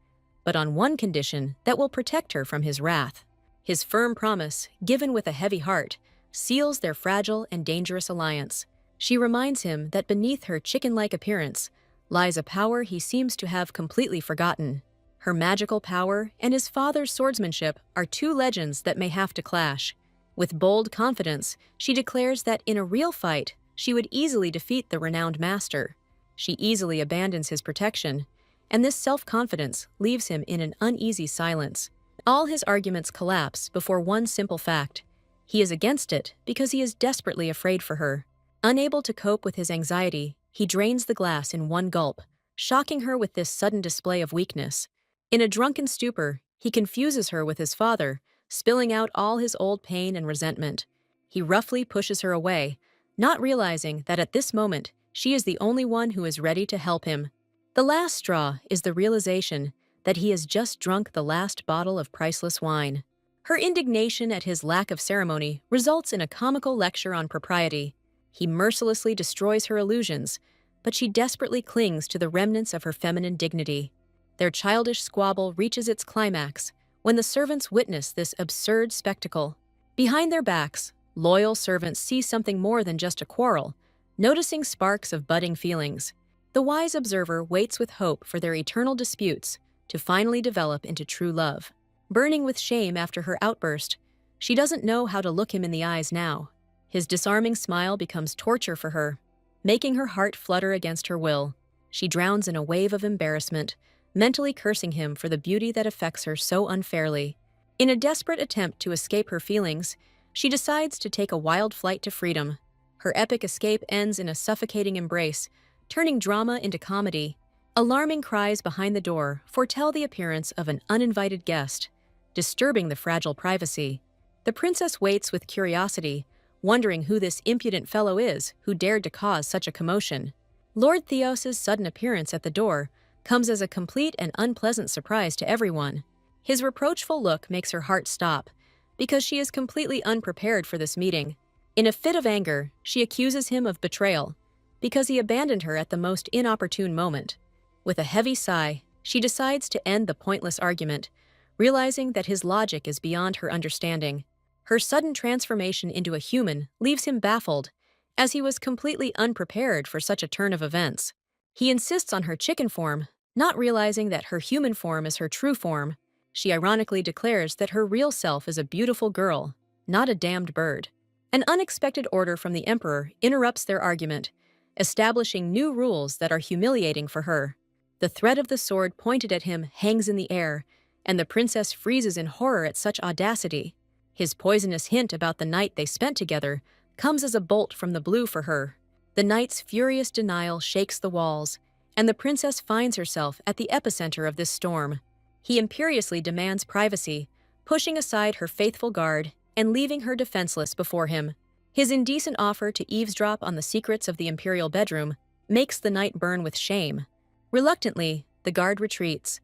but on one condition that will protect her from his wrath. His firm promise, given with a heavy heart, seals their fragile and dangerous alliance. She reminds him that beneath her chicken-like appearance lies a power he seems to have completely forgotten. Her magical power and his father's swordsmanship are two legends that may have to clash. With bold confidence, she declares that in a real fight, she would easily defeat the renowned master. She easily abandons his protection, and this self-confidence leaves him in an uneasy silence. All his arguments collapse before one simple fact. He is against it because he is desperately afraid for her. Unable to cope with his anxiety, he drains the glass in one gulp, shocking her with this sudden display of weakness. In a drunken stupor, he confuses her with his father, spilling out all his old pain and resentment. He roughly pushes her away, not realizing that at this moment, she is the only one who is ready to help him. The last straw is the realization that he has just drunk the last bottle of priceless wine. Her indignation at his lack of ceremony results in a comical lecture on propriety. He mercilessly destroys her illusions, but she desperately clings to the remnants of her feminine dignity. Their childish squabble reaches its climax when the servants witness this absurd spectacle. Behind their backs, loyal servants see something more than just a quarrel, noticing sparks of budding feelings. The wise observer waits with hope for their eternal disputes to finally develop into true love. Burning with shame after her outburst, she doesn't know how to look him in the eyes now. His disarming smile becomes torture for her, making her heart flutter against her will. She drowns in a wave of embarrassment, mentally cursing him for the beauty that affects her so unfairly. In a desperate attempt to escape her feelings, she decides to take a wild flight to freedom. Her epic escape ends in a suffocating embrace, turning drama into comedy. Alarming cries behind the door foretell the appearance of an uninvited guest, disturbing the fragile privacy. The princess waits with curiosity, wondering who this impudent fellow is who dared to cause such a commotion. Lord Theos's sudden appearance at the door comes as a complete and unpleasant surprise to everyone. His reproachful look makes her heart stop, because she is completely unprepared for this meeting. In a fit of anger, she accuses him of betrayal, because he abandoned her at the most inopportune moment. With a heavy sigh, she decides to end the pointless argument, realizing that his logic is beyond her understanding. Her sudden transformation into a human leaves him baffled, as he was completely unprepared for such a turn of events. He insists on her chicken form, not realizing that her human form is her true form. She ironically declares that her real self is a beautiful girl, not a damned bird. An unexpected order from the emperor interrupts their argument, establishing new rules that are humiliating for her. The threat of the sword pointed at him hangs in the air, and the princess freezes in horror at such audacity. His poisonous hint about the night they spent together comes as a bolt from the blue for her. The knight's furious denial shakes the walls, and the princess finds herself at the epicenter of this storm. He imperiously demands privacy, pushing aside her faithful guard and leaving her defenseless before him. His indecent offer to eavesdrop on the secrets of the imperial bedroom makes the knight burn with shame. Reluctantly, the guard retreats,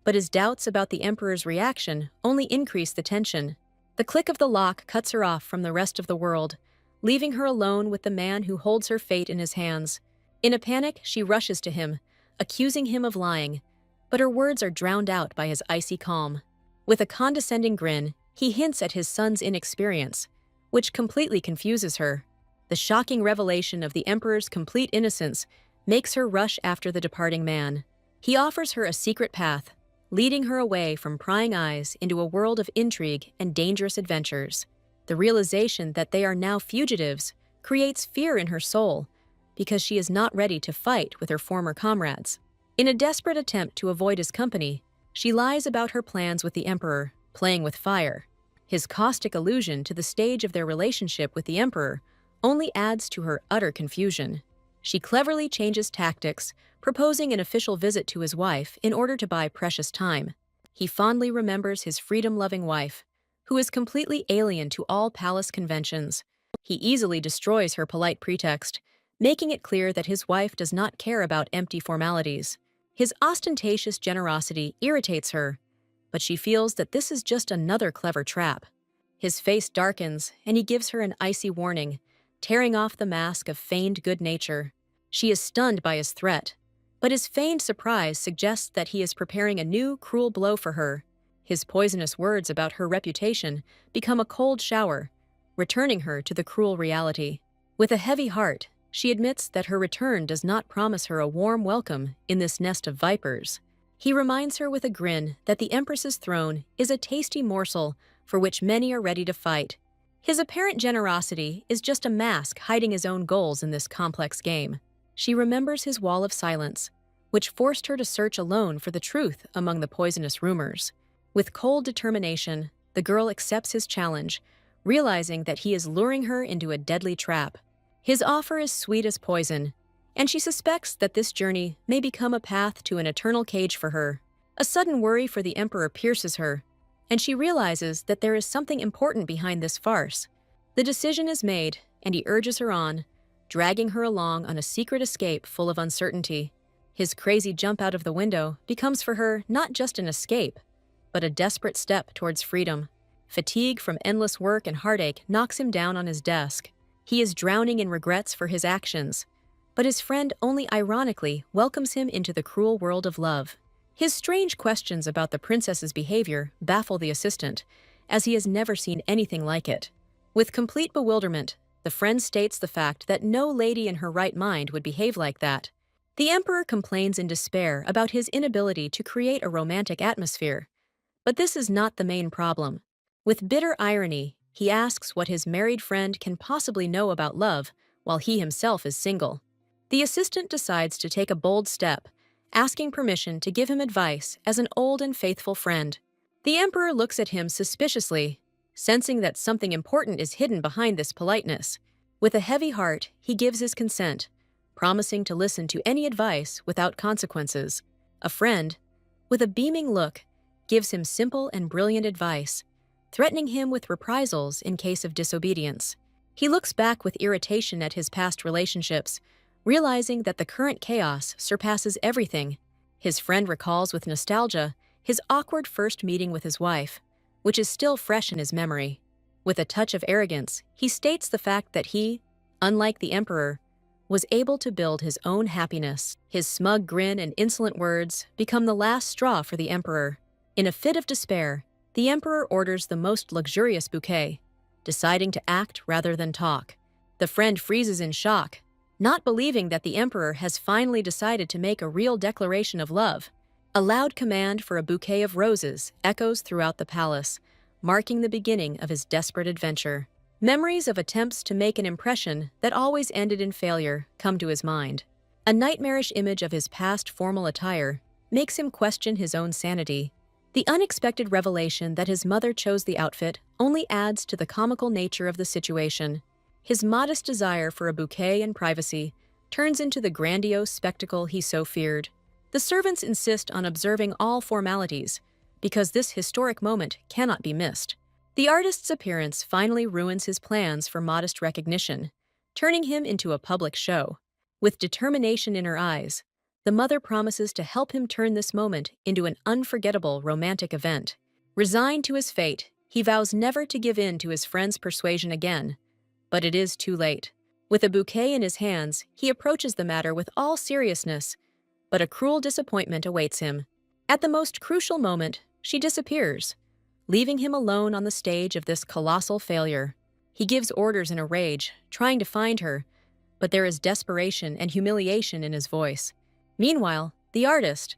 but his doubts about the emperor's reaction only increase the tension. The click of the lock cuts her off from the rest of the world, leaving her alone with the man who holds her fate in his hands. In a panic, she rushes to him, accusing him of lying, but her words are drowned out by his icy calm. With a condescending grin, he hints at his son's inexperience, which completely confuses her. The shocking revelation of the emperor's complete innocence makes her rush after the departing man. He offers her a secret path, leading her away from prying eyes into a world of intrigue and dangerous adventures. The realization that they are now fugitives creates fear in her soul, because she is not ready to fight with her former comrades. In a desperate attempt to avoid his company, she lies about her plans with the emperor, playing with fire. His caustic allusion to the stage of their relationship with the emperor only adds to her utter confusion. She cleverly changes tactics, proposing an official visit to his wife in order to buy precious time. He fondly remembers his freedom-loving wife, who is completely alien to all palace conventions. He easily destroys her polite pretext, making it clear that his wife does not care about empty formalities. His ostentatious generosity irritates her, but she feels that this is just another clever trap. His face darkens, and he gives her an icy warning, tearing off the mask of feigned good nature. She is stunned by his threat, but his feigned surprise suggests that he is preparing a new, cruel blow for her. His poisonous words about her reputation become a cold shower, returning her to the cruel reality. With a heavy heart, she admits that her return does not promise her a warm welcome in this nest of vipers. He reminds her with a grin that the Empress's throne is a tasty morsel for which many are ready to fight. His apparent generosity is just a mask hiding his own goals in this complex game. She remembers his wall of silence, which forced her to search alone for the truth among the poisonous rumors. With cold determination, the girl accepts his challenge, realizing that he is luring her into a deadly trap. His offer is sweet as poison, and she suspects that this journey may become a path to an eternal cage for her. A sudden worry for the emperor pierces her, and she realizes that there is something important behind this farce. The decision is made, and he urges her on, dragging her along on a secret escape full of uncertainty. His crazy jump out of the window becomes for her not just an escape, but a desperate step towards freedom. Fatigue from endless work and heartache knocks him down on his desk. He is drowning in regrets for his actions, but his friend only ironically welcomes him into the cruel world of love. His strange questions about the princess's behavior baffle the assistant, as he has never seen anything like it. With complete bewilderment, the friend states the fact that no lady in her right mind would behave like that. The emperor complains in despair about his inability to create a romantic atmosphere. But this is not the main problem. With bitter irony, he asks what his married friend can possibly know about love while he himself is single. The assistant decides to take a bold step, asking permission to give him advice as an old and faithful friend. The emperor looks at him suspiciously, sensing that something important is hidden behind this politeness. With a heavy heart, he gives his consent, promising to listen to any advice without consequences. A friend, with a beaming look, gives him simple and brilliant advice, threatening him with reprisals in case of disobedience. He looks back with irritation at his past relationships, realizing that the current chaos surpasses everything. His friend recalls with nostalgia his awkward first meeting with his wife, which is still fresh in his memory. With a touch of arrogance, he states the fact that he, unlike the emperor, was able to build his own happiness. His smug grin and insolent words become the last straw for the emperor. In a fit of despair, the emperor orders the most luxurious bouquet, deciding to act rather than talk. The friend freezes in shock, not believing that the emperor has finally decided to make a real declaration of love. A loud command for a bouquet of roses echoes throughout the palace, marking the beginning of his desperate adventure. Memories of attempts to make an impression that always ended in failure come to his mind. A nightmarish image of his past formal attire makes him question his own sanity. The unexpected revelation that his mother chose the outfit only adds to the comical nature of the situation. His modest desire for a bouquet and privacy turns into the grandiose spectacle he so feared. The servants insist on observing all formalities, because this historic moment cannot be missed. The artist's appearance finally ruins his plans for modest recognition, turning him into a public show. With determination in her eyes, the mother promises to help him turn this moment into an unforgettable romantic event. Resigned to his fate, he vows never to give in to his friend's persuasion again. But it is too late. With a bouquet in his hands, he approaches the matter with all seriousness, but a cruel disappointment awaits him. At the most crucial moment, she disappears, leaving him alone on the stage of this colossal failure. He gives orders in a rage, trying to find her, but there is desperation and humiliation in his voice. Meanwhile, the artist,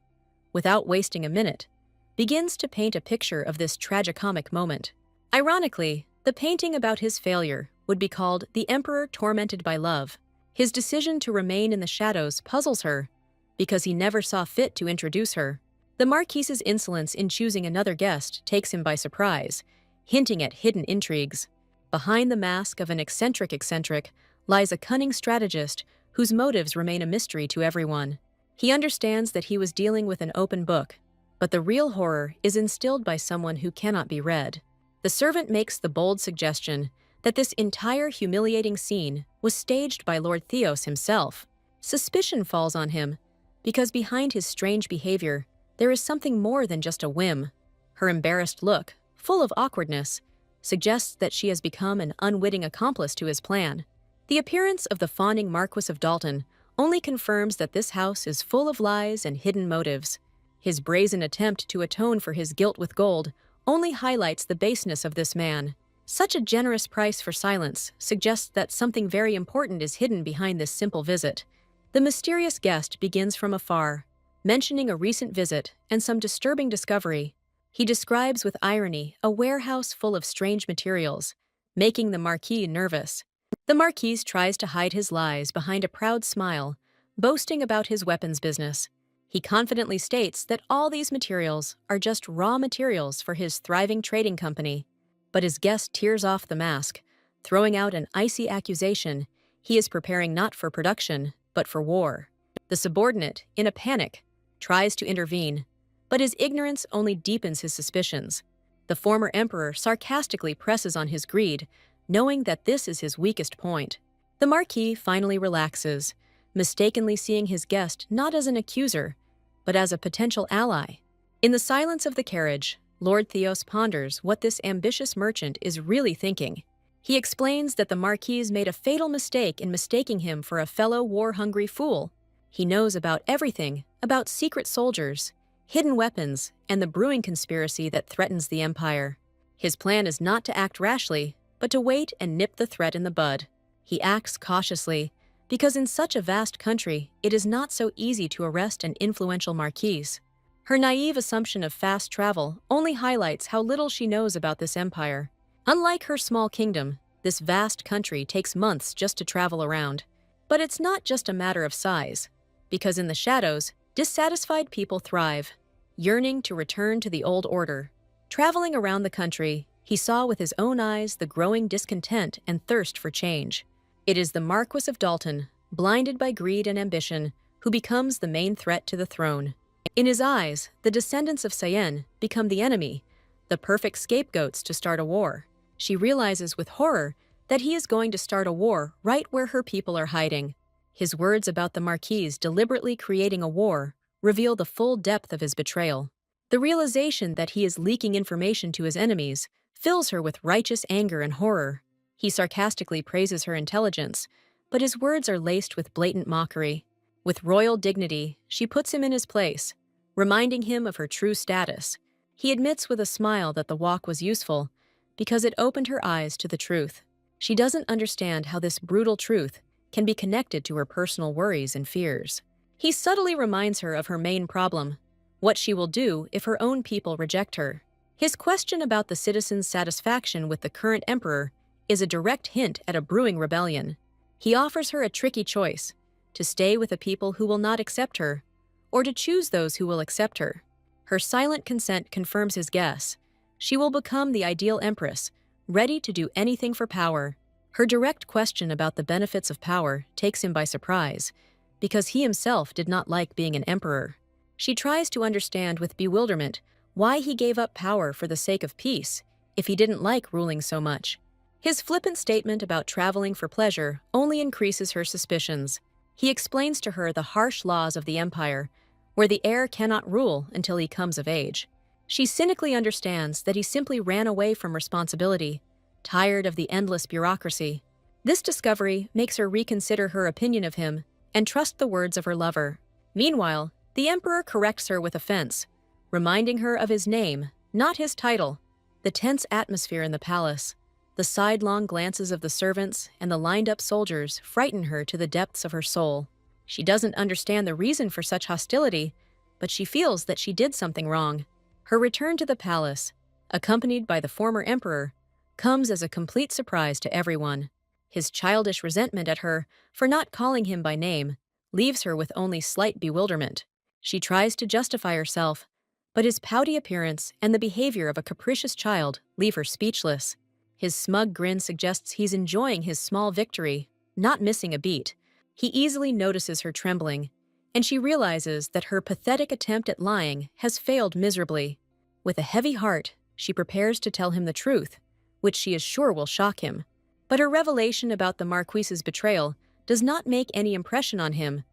without wasting a minute, begins to paint a picture of this tragicomic moment. Ironically, the painting about his failure would be called The Emperor Tormented by Love. His decision to remain in the shadows puzzles her, because he never saw fit to introduce her. The Marquise's insolence in choosing another guest takes him by surprise, hinting at hidden intrigues. Behind the mask of an eccentric lies a cunning strategist whose motives remain a mystery to everyone. He understands that he was dealing with an open book, but the real horror is instilled by someone who cannot be read. The servant makes the bold suggestion that this entire humiliating scene was staged by Lord Theos himself. Suspicion falls on him, because behind his strange behavior, there is something more than just a whim. Her embarrassed look, full of awkwardness, suggests that she has become an unwitting accomplice to his plan. The appearance of the fawning Marquis of Dalton only confirms that this house is full of lies and hidden motives. His brazen attempt to atone for his guilt with gold only highlights the baseness of this man. Such a generous price for silence suggests that something very important is hidden behind this simple visit. The mysterious guest begins from afar, mentioning a recent visit and some disturbing discovery. He describes with irony a warehouse full of strange materials, making the Marquis nervous. The Marquis tries to hide his lies behind a proud smile, boasting about his weapons business. He confidently states that all these materials are just raw materials for his thriving trading company. But his guest tears off the mask, throwing out an icy accusation he is preparing not for production, but for war. The subordinate, in a panic, tries to intervene, but his ignorance only deepens his suspicions. The former emperor sarcastically presses on his greed, knowing that this is his weakest point. The Marquis finally relaxes, mistakenly seeing his guest not as an accuser, but as a potential ally. In the silence of the carriage, Lord Theos ponders what this ambitious merchant is really thinking. He explains that the Marquis made a fatal mistake in mistaking him for a fellow war-hungry fool. He knows about everything, about secret soldiers, hidden weapons, and the brewing conspiracy that threatens the empire. His plan is not to act rashly, but to wait and nip the threat in the bud. He acts cautiously, because in such a vast country, it is not so easy to arrest an influential marquise. Her naive assumption of fast travel only highlights how little she knows about this empire. Unlike her small kingdom, this vast country takes months just to travel around. But it's not just a matter of size, because in the shadows, dissatisfied people thrive, yearning to return to the old order. Traveling around the country, he saw with his own eyes the growing discontent and thirst for change. It is the Marquis of Dalton, blinded by greed and ambition, who becomes the main threat to the throne. In his eyes, the descendants of Sayen become the enemy, the perfect scapegoats to start a war. She realizes with horror that he is going to start a war right where her people are hiding. His words about the Marquise deliberately creating a war reveal the full depth of his betrayal. The realization that he is leaking information to his enemies fills her with righteous anger and horror. He sarcastically praises her intelligence, but his words are laced with blatant mockery. With royal dignity, she puts him in his place, reminding him of her true status. He admits with a smile that the walk was useful, because it opened her eyes to the truth. She doesn't understand how this brutal truth can be connected to her personal worries and fears. He subtly reminds her of her main problem, what she will do if her own people reject her. His question about the citizens' satisfaction with the current emperor is a direct hint at a brewing rebellion. He offers her a tricky choice, to stay with a people who will not accept her, or to choose those who will accept her. Her silent consent confirms his guess. She will become the ideal empress, ready to do anything for power. Her direct question about the benefits of power takes him by surprise, because he himself did not like being an emperor. She tries to understand with bewilderment why he gave up power for the sake of peace, if he didn't like ruling so much. His flippant statement about traveling for pleasure only increases her suspicions. He explains to her the harsh laws of the empire, where the heir cannot rule until he comes of age. She cynically understands that he simply ran away from responsibility, tired of the endless bureaucracy. This discovery makes her reconsider her opinion of him and trust the words of her lover. Meanwhile, the emperor corrects her with offense, reminding her of his name, not his title. The tense atmosphere in the palace, the sidelong glances of the servants and the lined-up soldiers frighten her to the depths of her soul. She doesn't understand the reason for such hostility, but she feels that she did something wrong. Her return to the palace, accompanied by the former emperor, comes as a complete surprise to everyone. His childish resentment at her for not calling him by name leaves her with only slight bewilderment. She tries to justify herself, but his pouty appearance and the behavior of a capricious child leave her speechless. His smug grin suggests he's enjoying his small victory, not missing a beat. He easily notices her trembling, and she realizes that her pathetic attempt at lying has failed miserably. With a heavy heart, she prepares to tell him the truth, which she is sure will shock him. But her revelation about the Marquise's betrayal does not make any impression on him,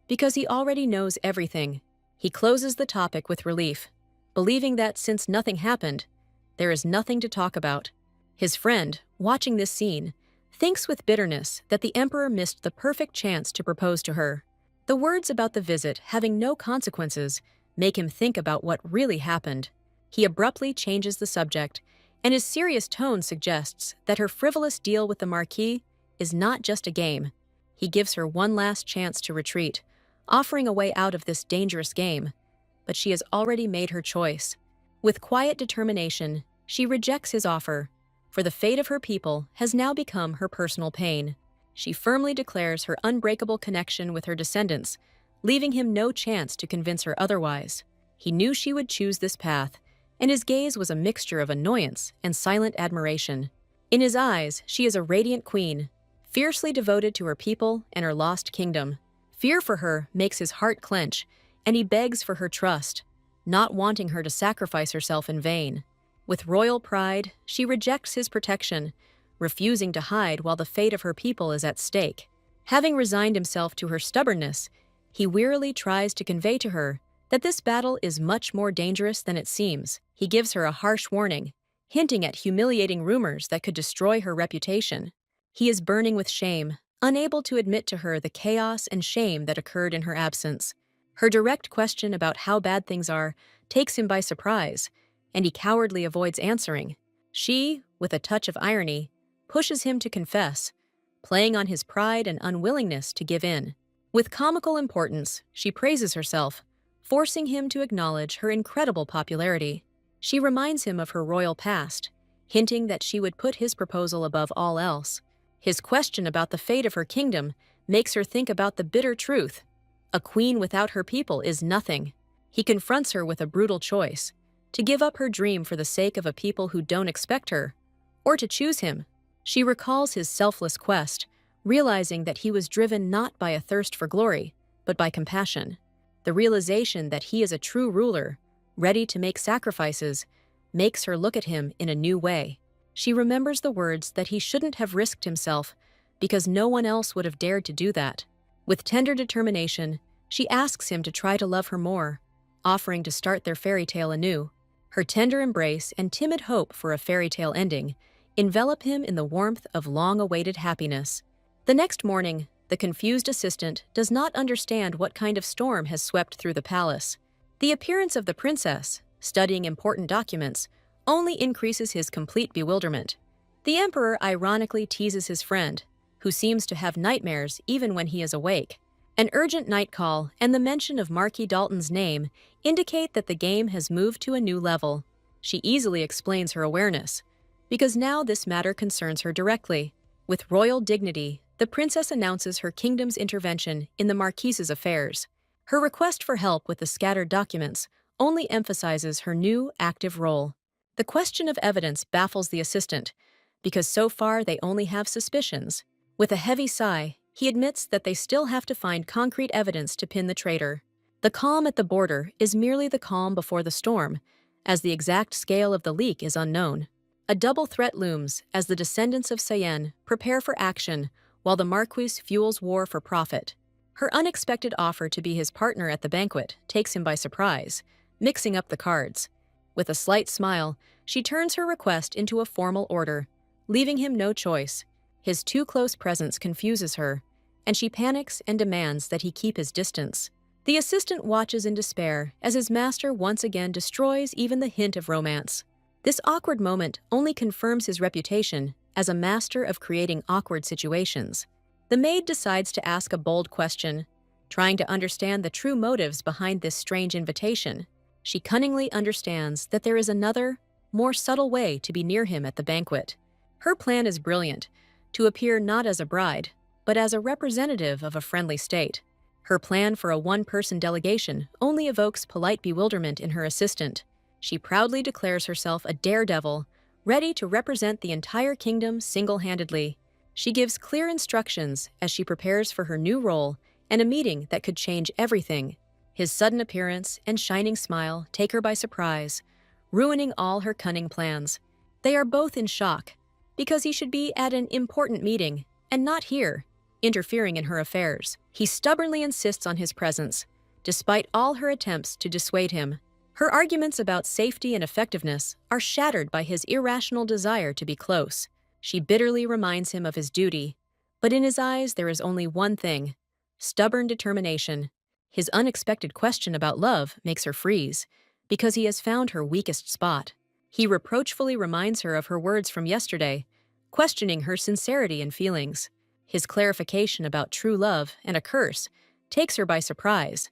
because he already knows everything. He closes the topic with relief, believing that since nothing happened, there is nothing to talk about. His friend, watching this scene, thinks with bitterness that the emperor missed the perfect chance to propose to her. The words about the visit having no consequences make him think about what really happened. He abruptly changes the subject, and his serious tone suggests that her frivolous deal with the Marquis is not just a game. He gives her one last chance to retreat, offering a way out of this dangerous game, but she has already made her choice. With quiet determination, she rejects his offer, for the fate of her people has now become her personal pain. She firmly declares her unbreakable connection with her descendants, leaving him no chance to convince her otherwise. He knew she would choose this path, and his gaze was a mixture of annoyance and silent admiration. In his eyes, she is a radiant queen, fiercely devoted to her people and her lost kingdom. Fear for her makes his heart clench, and he begs for her trust, not wanting her to sacrifice herself in vain. With royal pride, she rejects his protection, refusing to hide while the fate of her people is at stake. Having resigned himself to her stubbornness, he wearily tries to convey to her that this battle is much more dangerous than it seems. He gives her a harsh warning, hinting at humiliating rumors that could destroy her reputation. He is burning with shame, unable to admit to her the chaos and shame that occurred in her absence. Her direct question about how bad things are takes him by surprise, and he cowardly avoids answering. She, with a touch of irony, pushes him to confess, playing on his pride and unwillingness to give in. With comical importance, she praises herself, forcing him to acknowledge her incredible popularity. She reminds him of her royal past, hinting that she would put his proposal above all else. His question about the fate of her kingdom makes her think about the bitter truth. A queen without her people is nothing. He confronts her with a brutal choice: to give up her dream for the sake of a people who don't expect her, or to choose him. She recalls his selfless quest, realizing that he was driven not by a thirst for glory, but by compassion. The realization that he is a true ruler, ready to make sacrifices, makes her look at him in a new way. She remembers the words that he shouldn't have risked himself because no one else would have dared to do that. With tender determination, she asks him to try to love her more, offering to start their fairy tale anew. Her tender embrace and timid hope for a fairy tale ending envelop him in the warmth of long-awaited happiness. The next morning, the confused assistant does not understand what kind of storm has swept through the palace. The appearance of the princess, studying important documents, only increases his complete bewilderment. The emperor ironically teases his friend, who seems to have nightmares even when he is awake. An urgent night call and the mention of Marquis Dalton's name indicate that the game has moved to a new level. She easily explains her awareness, because now this matter concerns her directly. With royal dignity, the princess announces her kingdom's intervention in the Marquise's affairs. Her request for help with the scattered documents only emphasizes her new, active role. The question of evidence baffles the assistant, because so far they only have suspicions. With a heavy sigh, he admits that they still have to find concrete evidence to pin the traitor. The calm at the border is merely the calm before the storm, as the exact scale of the leak is unknown. A double threat looms as the descendants of Sayen prepare for action while the Marquise fuels war for profit. Her unexpected offer to be his partner at the banquet takes him by surprise, mixing up the cards. With a slight smile, she turns her request into a formal order, leaving him no choice. His too close presence confuses her, and she panics and demands that he keep his distance. The assistant watches in despair as his master once again destroys even the hint of romance. This awkward moment only confirms his reputation as a master of creating awkward situations. The maid decides to ask a bold question, trying to understand the true motives behind this strange invitation. She cunningly understands that there is another, more subtle way to be near him at the banquet. Her plan is brilliant: to appear not as a bride, but as a representative of a friendly state. Her plan for a one-person delegation only evokes polite bewilderment in her assistant. She proudly declares herself a daredevil, ready to represent the entire kingdom single-handedly. She gives clear instructions as she prepares for her new role and a meeting that could change everything. His sudden appearance and shining smile take her by surprise, ruining all her cunning plans. They are both in shock, because he should be at an important meeting and not here, interfering in her affairs. He stubbornly insists on his presence, despite all her attempts to dissuade him. Her arguments about safety and effectiveness are shattered by his irrational desire to be close. She bitterly reminds him of his duty, but in his eyes there is only one thing: stubborn determination. His unexpected question about love makes her freeze, because he has found her weakest spot. He reproachfully reminds her of her words from yesterday, questioning her sincerity and feelings. His clarification about true love and a curse takes her by surprise,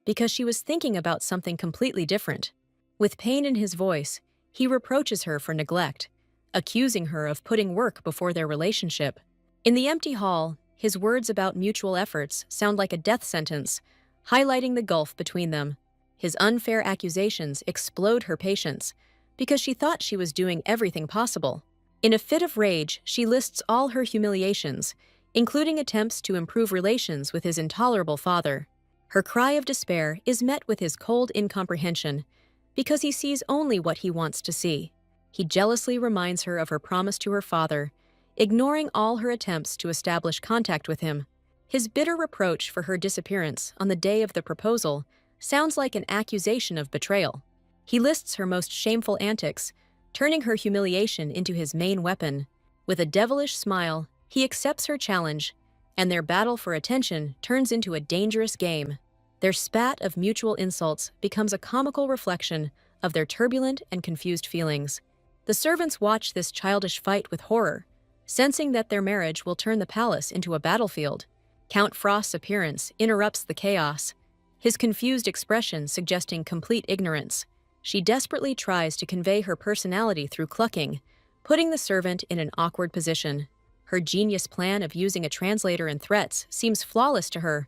because she was thinking about something completely different. With pain in his voice, he reproaches her for neglect, accusing her of putting work before their relationship. In the empty hall, his words about mutual efforts sound like a death sentence, highlighting the gulf between them. His unfair accusations explode her patience, because she thought she was doing everything possible. In a fit of rage, she lists all her humiliations, including attempts to improve relations with his intolerable father. Her cry of despair is met with his cold incomprehension, because he sees only what he wants to see. He jealously reminds her of her promise to her father, ignoring all her attempts to establish contact with him. His bitter reproach for her disappearance on the day of the proposal sounds like an accusation of betrayal. He lists her most shameful antics, turning her humiliation into his main weapon. With a devilish smile, he accepts her challenge, and their battle for attention turns into a dangerous game. Their spat of mutual insults becomes a comical reflection of their turbulent and confused feelings. The servants watch this childish fight with horror, sensing that their marriage will turn the palace into a battlefield. Count Frost's appearance interrupts the chaos, his confused expression suggesting complete ignorance. She desperately tries to convey her personality through clucking, putting the servant in an awkward position. Her genius plan of using a translator and threats seems flawless to her,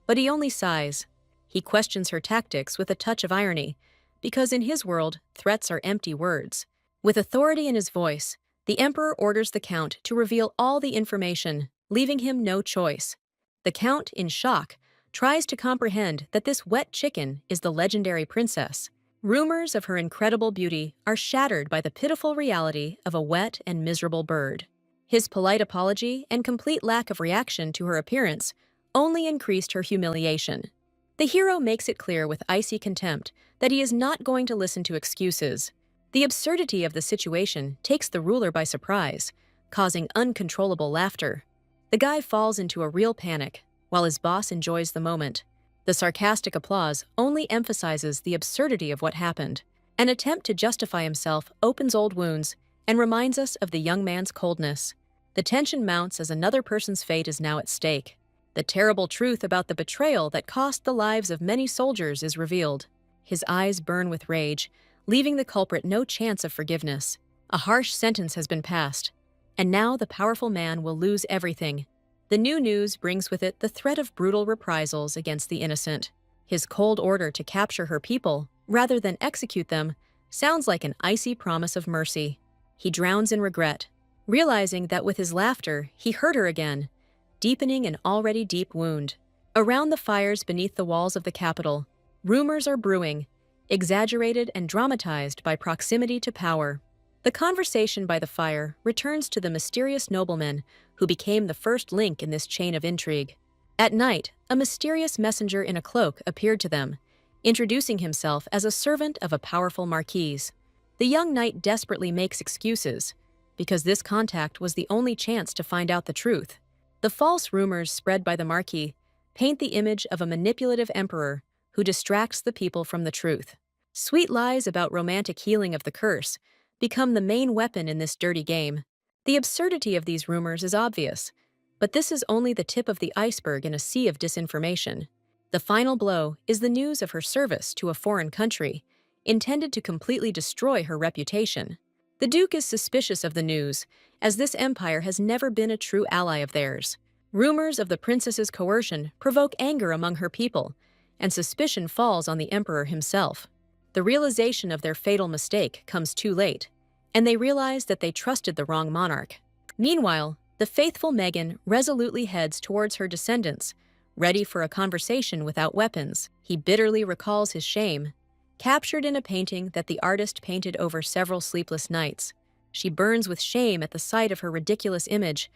but he only sighs. He questions her tactics with a touch of irony, because in his world, threats are empty words. With authority in his voice, the emperor orders the count to reveal all the information, leaving him no choice. The count, in shock, tries to comprehend that this wet chicken is the legendary princess. Rumors of her incredible beauty are shattered by the pitiful reality of a wet and miserable bird. His polite apology and complete lack of reaction to her appearance only increased her humiliation. The hero makes it clear with icy contempt that he is not going to listen to excuses. The absurdity of the situation takes the ruler by surprise, causing uncontrollable laughter. The guy falls into a real panic, while his boss enjoys the moment. The sarcastic applause only emphasizes the absurdity of what happened. An attempt to justify himself opens old wounds and reminds us of the young man's coldness. The tension mounts as another person's fate is now at stake. The terrible truth about the betrayal that cost the lives of many soldiers is revealed. His eyes burn with rage, leaving the culprit no chance of forgiveness. A harsh sentence has been passed, and now the powerful man will lose everything. The new news brings with it the threat of brutal reprisals against the innocent. His cold order to capture her people, rather than execute them, sounds like an icy promise of mercy. He drowns in regret, realizing that with his laughter he hurt her again, deepening an already deep wound. Around the fires beneath the walls of the capital, rumors are brewing, exaggerated and dramatized by proximity to power. The conversation by the fire returns to the mysterious nobleman who became the first link in this chain of intrigue. At night, a mysterious messenger in a cloak appeared to them, introducing himself as a servant of a powerful marquise. The young knight desperately makes excuses, because this contact was the only chance to find out the truth. The false rumors spread by the marquis paint the image of a manipulative emperor who distracts the people from the truth. Sweet lies about romantic healing of the curse become the main weapon in this dirty game. The absurdity of these rumors is obvious, but this is only the tip of the iceberg in a sea of disinformation. The final blow is the news of her service to a foreign country, intended to completely destroy her reputation. The Duke is suspicious of the news, as this empire has never been a true ally of theirs. Rumors of the princess's coercion provoke anger among her people, and suspicion falls on the emperor himself. The realization of their fatal mistake comes too late, and they realize that they trusted the wrong monarch. Meanwhile, the faithful Meghan resolutely heads towards her descendants, ready for a conversation without weapons. He bitterly recalls his shame, captured in a painting that the artist painted over several sleepless nights. She burns with shame at the sight of her ridiculous image,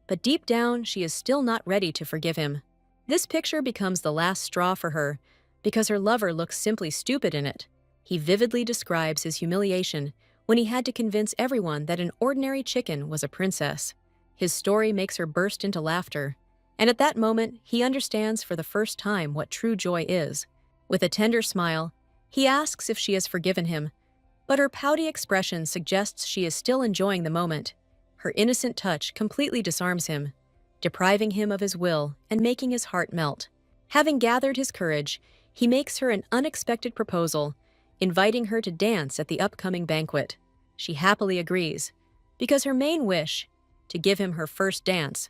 but deep down she is still not ready to forgive him. This picture becomes the last straw for her, because her lover looks simply stupid in it. He vividly describes his humiliation when he had to convince everyone that an ordinary chicken was a princess. His story makes her burst into laughter, and at that moment he understands for the first time what true joy is. With a tender smile, he asks if she has forgiven him, but her pouty expression suggests she is still enjoying the moment. Her innocent touch completely disarms him, depriving him of his will and making his heart melt. Having gathered his courage, he makes her an unexpected proposal, inviting her to dance at the upcoming banquet. She happily agrees, because her main wish, to give him her first dance,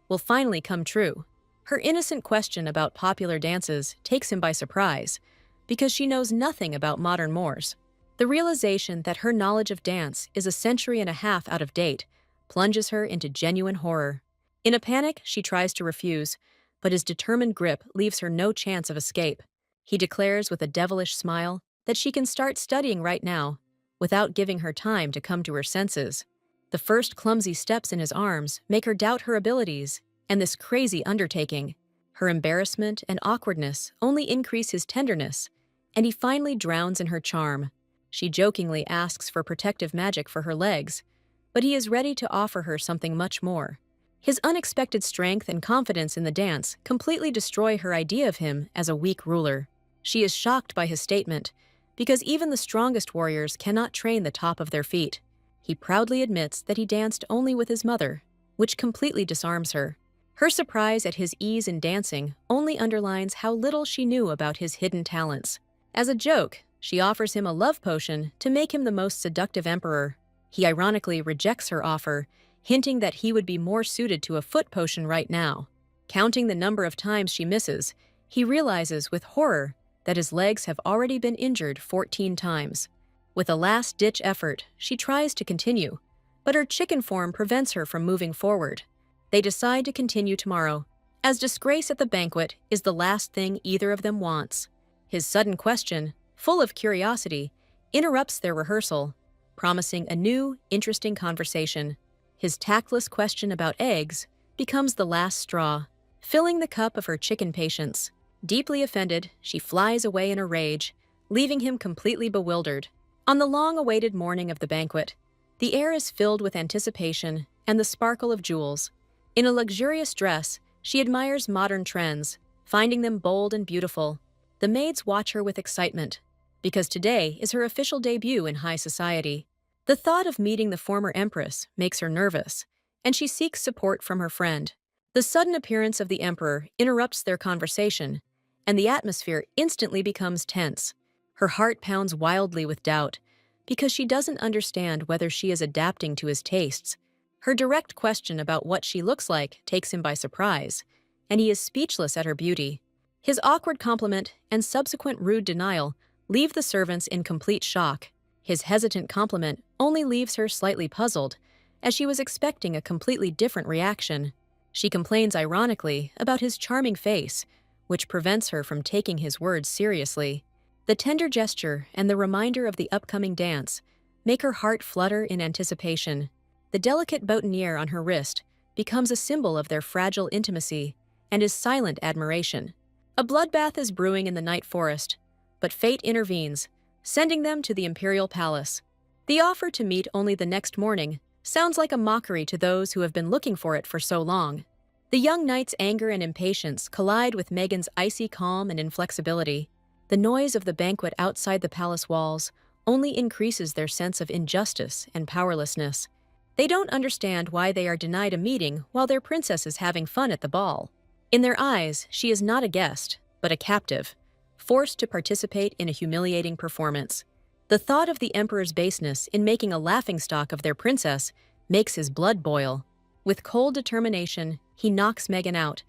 will finally come true. Her innocent question about popular dances takes him by surprise, because she knows nothing about modern mores. The realization that her knowledge of dance is a century and a half out of date plunges her into genuine horror. In a panic, she tries to refuse, but his determined grip leaves her no chance of escape. He declares with a devilish smile that she can start studying right now, without giving her time to come to her senses. The first clumsy steps in his arms make her doubt her abilities, and this crazy undertaking. Her embarrassment and awkwardness only increase his tenderness, and he finally drowns in her charm. She jokingly asks for protective magic for her legs, but he is ready to offer her something much more. His unexpected strength and confidence in the dance completely destroy her idea of him as a weak ruler. She is shocked by his statement, because even the strongest warriors cannot train the top of their feet. He proudly admits that he danced only with his mother, which completely disarms her. Her surprise at his ease in dancing only underlines how little she knew about his hidden talents. As a joke, she offers him a love potion to make him the most seductive emperor. He ironically rejects her offer, hinting that he would be more suited to a foot potion right now. Counting the number of times she misses, he realizes with horror that his legs have already been injured 14 times. With a last-ditch effort, she tries to continue, but her chicken form prevents her from moving forward. They decide to continue tomorrow, as disgrace at the banquet is the last thing either of them wants. His sudden question, full of curiosity, interrupts their rehearsal, promising a new, interesting conversation. His tactless question about eggs becomes the last straw, filling the cup of her chicken patience. Deeply offended, she flies away in a rage, leaving him completely bewildered. On the long-awaited morning of the banquet, the air is filled with anticipation and the sparkle of jewels. In a luxurious dress, she admires modern trends, finding them bold and beautiful. The maids watch her with excitement, because today is her official debut in high society. The thought of meeting the former empress makes her nervous, and she seeks support from her friend. The sudden appearance of the emperor interrupts their conversation, and the atmosphere instantly becomes tense. Her heart pounds wildly with doubt, because she doesn't understand whether she is adapting to his tastes. Her direct question about what she looks like takes him by surprise, and he is speechless at her beauty. His awkward compliment and subsequent rude denial leave the servants in complete shock. His hesitant compliment only leaves her slightly puzzled, as she was expecting a completely different reaction. She complains ironically about his charming face, which prevents her from taking his words seriously. The tender gesture and the reminder of the upcoming dance make her heart flutter in anticipation. The delicate boutonniere on her wrist becomes a symbol of their fragile intimacy and his silent admiration. A bloodbath is brewing in the night forest, but fate intervenes, sending them to the imperial palace. The offer to meet only the next morning sounds like a mockery to those who have been looking for it for so long. The young knight's anger and impatience collide with Megan's icy calm and inflexibility. The noise of the banquet outside the palace walls only increases their sense of injustice and powerlessness. They don't understand why they are denied a meeting while their princess is having fun at the ball. In their eyes, she is not a guest, but a captive, forced to participate in a humiliating performance. The thought of the emperor's baseness in making a laughingstock of their princess makes his blood boil. With cold determination, he knocks Megan out,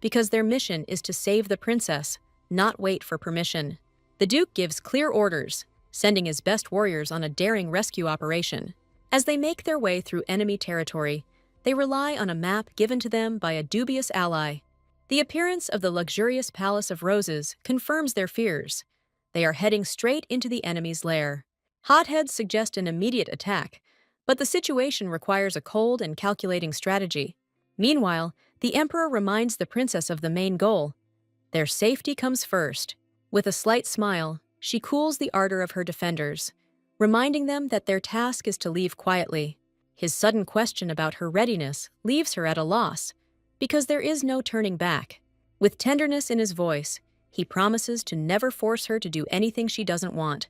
because their mission is to save the princess, not wait for permission. The Duke gives clear orders, sending his best warriors on a daring rescue operation. As they make their way through enemy territory, they rely on a map given to them by a dubious ally. The appearance of the luxurious Palace of Roses confirms their fears. They are heading straight into the enemy's lair. Hotheads suggest an immediate attack, but the situation requires a cold and calculating strategy. Meanwhile, the Emperor reminds the princess of the main goal. Their safety comes first. With a slight smile, she cools the ardor of her defenders, reminding them that their task is to leave quietly. His sudden question about her readiness leaves her at a loss, because there is no turning back. With tenderness in his voice, he promises to never force her to do anything she doesn't want,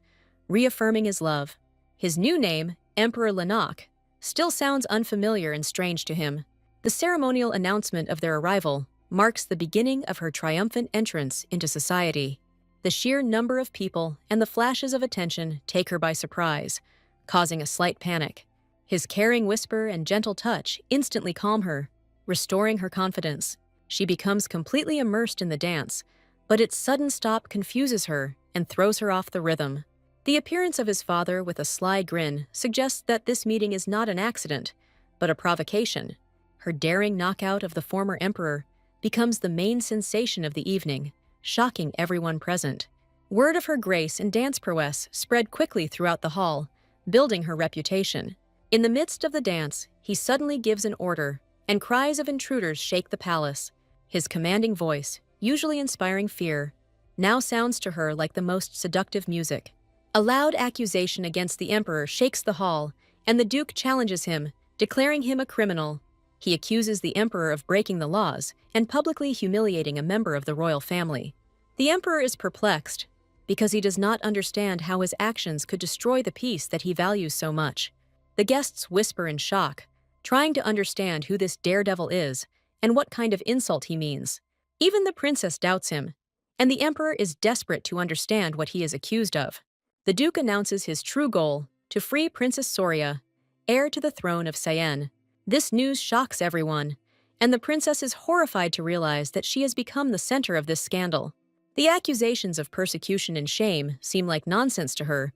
reaffirming his love. His new name, Emperor Lanok, still sounds unfamiliar and strange to him. The ceremonial announcement of their arrival marks the beginning of her triumphant entrance into society. The sheer number of people and the flashes of attention take her by surprise, causing a slight panic. His caring whisper and gentle touch instantly calm her, restoring her confidence. She becomes completely immersed in the dance, but its sudden stop confuses her and throws her off the rhythm. The appearance of his father with a sly grin suggests that this meeting is not an accident, but a provocation. Her daring knockout of the former emperor becomes the main sensation of the evening, shocking everyone present. Word of her grace and dance prowess spread quickly throughout the hall, building her reputation. In the midst of the dance, he suddenly gives an order, and cries of intruders shake the palace. His commanding voice, usually inspiring fear, now sounds to her like the most seductive music. A loud accusation against the emperor shakes the hall, and the Duke challenges him, declaring him a criminal. He accuses the emperor of breaking the laws and publicly humiliating a member of the royal family. The emperor is perplexed because he does not understand how his actions could destroy the peace that he values so much. The guests whisper in shock, trying to understand who this daredevil is and what kind of insult he means. Even the princess doubts him, and the emperor is desperate to understand what he is accused of. The duke announces his true goal: to free Princess Soria, heir to the throne of Siam. This news shocks everyone, and the princess is horrified to realize that she has become the center of this scandal. The accusations of persecution and shame seem like nonsense to her,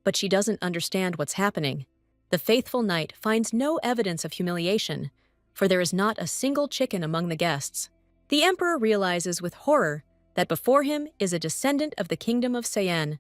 but she doesn't understand what's happening. The faithful knight finds no evidence of humiliation, for there is not a single chicken among the guests. The emperor realizes with horror that before him is a descendant of the kingdom of Siam,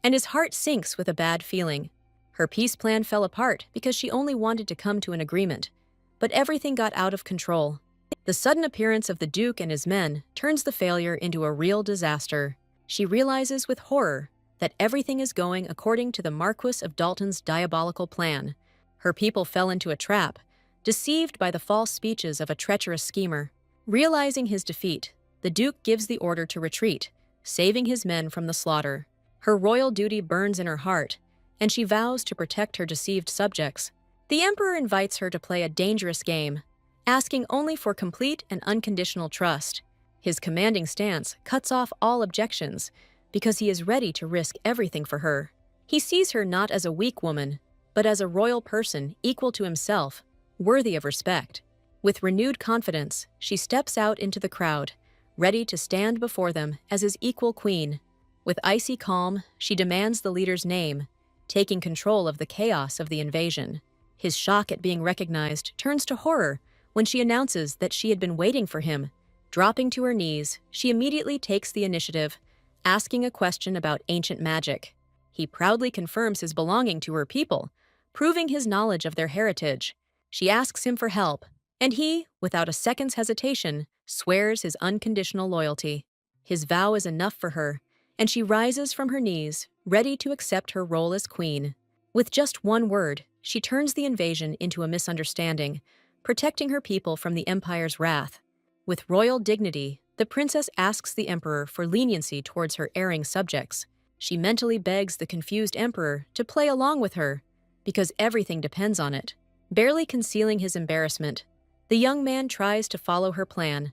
and his heart sinks with a bad feeling. Her peace plan fell apart because she only wanted to come to an agreement, but everything got out of control. The sudden appearance of the duke and his men turns the failure into a real disaster. She realizes with horror that everything is going according to the Marquis of Dalton's diabolical plan. Her people fell into a trap, deceived by the false speeches of a treacherous schemer. Realizing his defeat, the duke gives the order to retreat, saving his men from the slaughter. Her royal duty burns in her heart, and she vows to protect her deceived subjects. The emperor invites her to play a dangerous game, asking only for complete and unconditional trust. His commanding stance cuts off all objections because he is ready to risk everything for her. He sees her not as a weak woman, but as a royal person equal to himself, worthy of respect. With renewed confidence, she steps out into the crowd, ready to stand before them as his equal queen. With icy calm, she demands the leader's name, taking control of the chaos of the invasion. His shock at being recognized turns to horror when she announces that she had been waiting for him. Dropping to her knees, she immediately takes the initiative, asking a question about ancient magic. He proudly confirms his belonging to her people, proving his knowledge of their heritage. She asks him for help, and he, without a second's hesitation, swears his unconditional loyalty. His vow is enough for her, and she rises from her knees, ready to accept her role as queen. With just one word, she turns the invasion into a misunderstanding, protecting her people from the empire's wrath. With royal dignity, the princess asks the emperor for leniency towards her erring subjects. She mentally begs the confused emperor to play along with her, because everything depends on it. Barely concealing his embarrassment, the young man tries to follow her plan,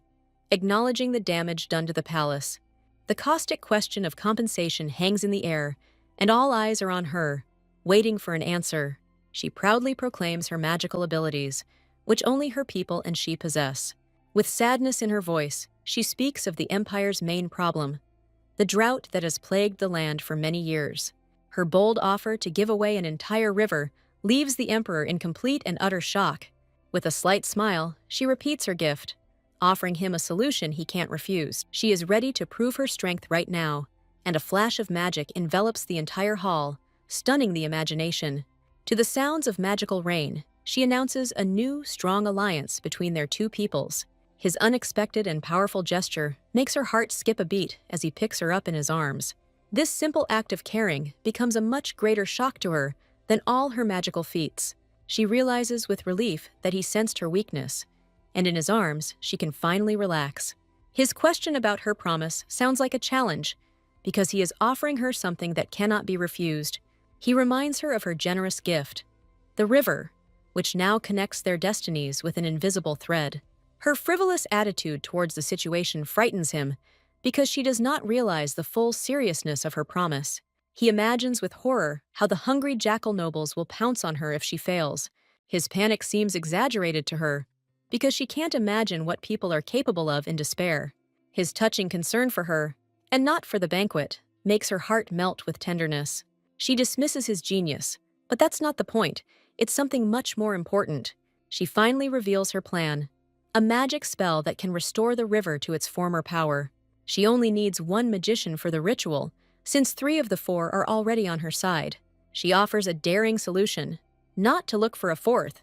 acknowledging the damage done to the palace. The caustic question of compensation hangs in the air, and all eyes are on her, waiting for an answer. She proudly proclaims her magical abilities, which only her people and she possess. With sadness in her voice, she speaks of the empire's main problem, the drought that has plagued the land for many years. Her bold offer to give away an entire river leaves the emperor in complete and utter shock. With a slight smile, she repeats her gift, offering him a solution he can't refuse. She is ready to prove her strength right now, and a flash of magic envelops the entire hall, stunning the imagination. To the sounds of magical rain, she announces a new, strong alliance between their two peoples. His unexpected and powerful gesture makes her heart skip a beat as he picks her up in his arms. This simple act of caring becomes a much greater shock to her than all her magical feats. She realizes with relief that he sensed her weakness, and in his arms, she can finally relax. His question about her promise sounds like a challenge, because he is offering her something that cannot be refused. He reminds her of her generous gift, the river, which now connects their destinies with an invisible thread. Her frivolous attitude towards the situation frightens him, because she does not realize the full seriousness of her promise. He imagines with horror how the hungry jackal nobles will pounce on her if she fails. His panic seems exaggerated to her, because she can't imagine what people are capable of in despair. His touching concern for her, and not for the banquet, makes her heart melt with tenderness. She dismisses his genius, but that's not the point. It's something much more important. She finally reveals her plan, a magic spell that can restore the river to its former power. She only needs one magician for the ritual, since 3 of the 4 are already on her side. She offers a daring solution, not to look for a 4th,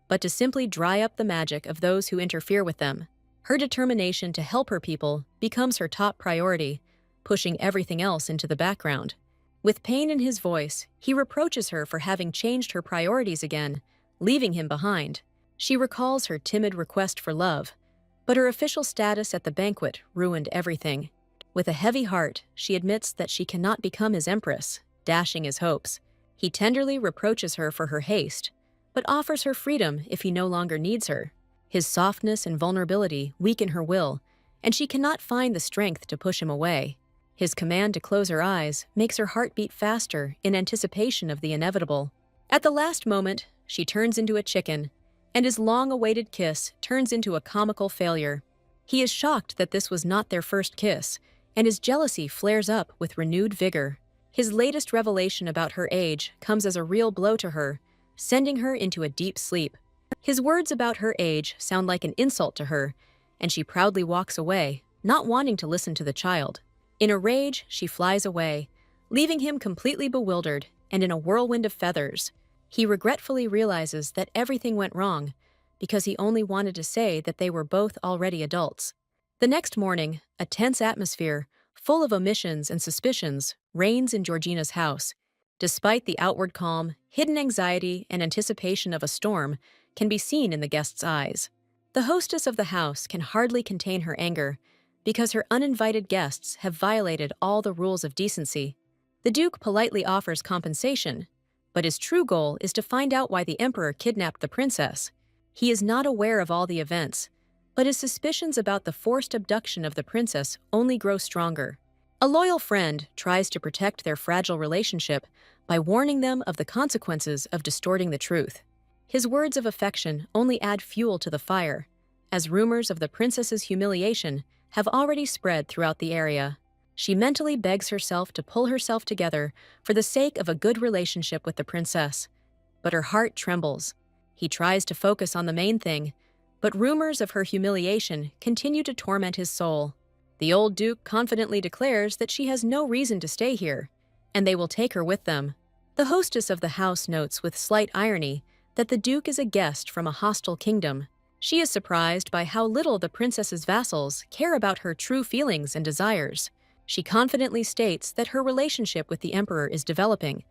but to simply dry up the magic of those who interfere with them. Her determination to help her people becomes her top priority, pushing everything else into the background. With pain in his voice, he reproaches her for having changed her priorities again, leaving him behind. She recalls her timid request for love, but her official status at the banquet ruined everything. With a heavy heart, she admits that she cannot become his empress, dashing his hopes. He tenderly reproaches her for her haste, but offers her freedom if he no longer needs her. His softness and vulnerability weaken her will, and she cannot find the strength to push him away. His command to close her eyes makes her heart beat faster in anticipation of the inevitable. At the last moment, she turns into a chicken, and his long-awaited kiss turns into a comical failure. He is shocked that this was not their first kiss, and his jealousy flares up with renewed vigor. His latest revelation about her age comes as a real blow to her, sending her into a deep sleep. His words about her age sound like an insult to her, and she proudly walks away, not wanting to listen to the child. In a rage, she flies away, leaving him completely bewildered and in a whirlwind of feathers. He regretfully realizes that everything went wrong because he only wanted to say that they were both already adults. The next morning, a tense atmosphere, full of omissions and suspicions, reigns in Georgina's house. Despite the outward calm, hidden anxiety and anticipation of a storm can be seen in the guests' eyes. The hostess of the house can hardly contain her anger because her uninvited guests have violated all the rules of decency. The Duke politely offers compensation, but his true goal is to find out why the Emperor kidnapped the princess. He is not aware of all the events, but his suspicions about the forced abduction of the princess only grow stronger. A loyal friend tries to protect their fragile relationship by warning them of the consequences of distorting the truth. His words of affection only add fuel to the fire, as rumors of the princess's humiliation have already spread throughout the area. She mentally begs herself to pull herself together for the sake of a good relationship with the princess, but her heart trembles. He tries to focus on the main thing, but rumors of her humiliation continue to torment his soul. The old duke confidently declares that she has no reason to stay here, and they will take her with them. The hostess of the house notes with slight irony that the duke is a guest from a hostile kingdom. She is surprised by how little the princess's vassals care about her true feelings and desires. She confidently states that her relationship with the emperor is developing,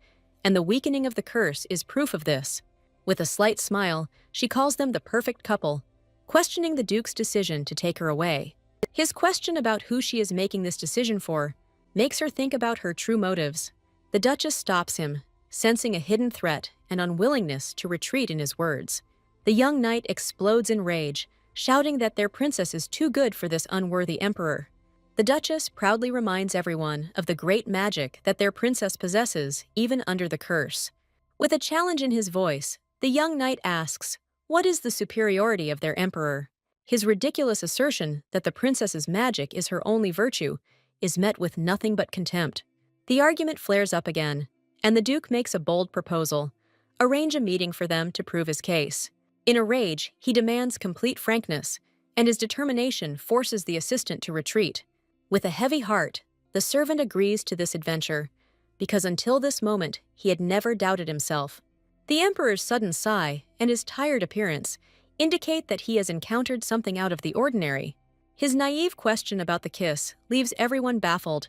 and the weakening of the curse is proof of this. With a slight smile, she calls them the perfect couple, questioning the duke's decision to take her away. His question about who she is making this decision for makes her think about her true motives. The Duchess stops him, sensing a hidden threat and unwillingness to retreat in his words. The young knight explodes in rage, shouting that their princess is too good for this unworthy emperor. The Duchess proudly reminds everyone of the great magic that their princess possesses even under the curse. With a challenge in his voice, the young knight asks, what is the superiority of their emperor? His ridiculous assertion that the princess's magic is her only virtue is met with nothing but contempt. The argument flares up again, and the Duke makes a bold proposal: arrange a meeting for them to prove his case. In a rage, he demands complete frankness, and his determination forces the assistant to retreat. With a heavy heart, the servant agrees to this adventure, because until this moment he had never doubted himself. The emperor's sudden sigh and his tired appearance indicate that he has encountered something out of the ordinary. His naive question about the kiss leaves everyone baffled,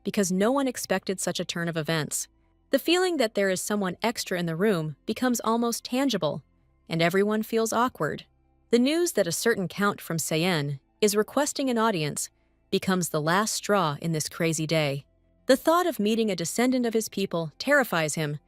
because no one expected such a turn of events. The feeling that there is someone extra in the room becomes almost tangible, and everyone feels awkward. The news that a certain count from Cayenne is requesting an audience becomes the last straw in this crazy day. The thought of meeting a descendant of his people terrifies him,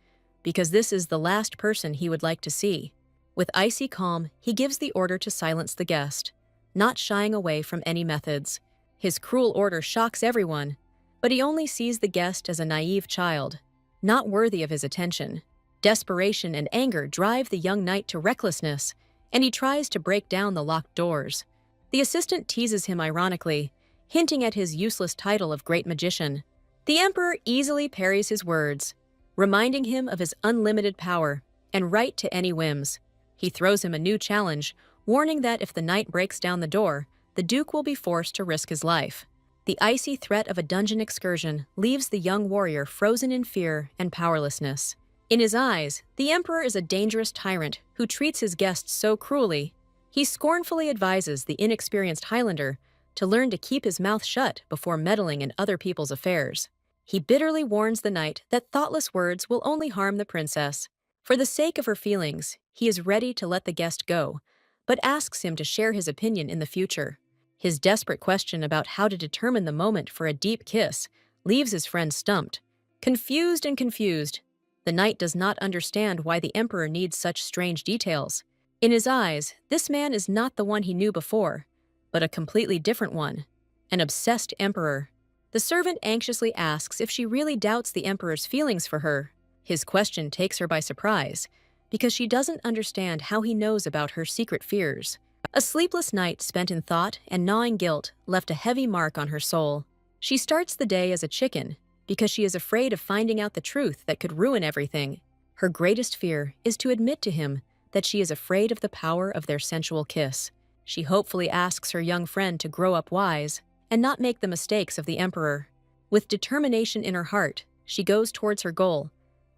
because this is the last person he would like to see. With icy calm, he gives the order to silence the guest, not shying away from any methods. His cruel order shocks everyone, but he only sees the guest as a naive child, not worthy of his attention. Desperation and anger drive the young knight to recklessness, and he tries to break down the locked doors. The assistant teases him ironically, hinting at his useless title of great magician. The emperor easily parries his words, reminding him of his unlimited power and right to any whims. He throws him a new challenge, warning that if the knight breaks down the door, the duke will be forced to risk his life. The icy threat of a dungeon excursion leaves the young warrior frozen in fear and powerlessness. In his eyes, the emperor is a dangerous tyrant who treats his guests so cruelly. He scornfully advises the inexperienced Highlander to learn to keep his mouth shut before meddling in other people's affairs. He bitterly warns the knight that thoughtless words will only harm the princess. For the sake of her feelings, he is ready to let the guest go, but asks him to share his opinion in the future. His desperate question about how to determine the moment for a deep kiss leaves his friend stumped. Confused, the knight does not understand why the emperor needs such strange details. In his eyes, this man is not the one he knew before, but a completely different one, an obsessed emperor. The servant anxiously asks if she really doubts the emperor's feelings for her. His question takes her by surprise, because she doesn't understand how he knows about her secret fears. A sleepless night spent in thought and gnawing guilt left a heavy mark on her soul. She starts the day as a chicken, because she is afraid of finding out the truth that could ruin everything. Her greatest fear is to admit to him that she is afraid of the power of their sensual kiss. She hopefully asks her young friend to grow up wise and not make the mistakes of the emperor. With determination in her heart, she goes towards her goal,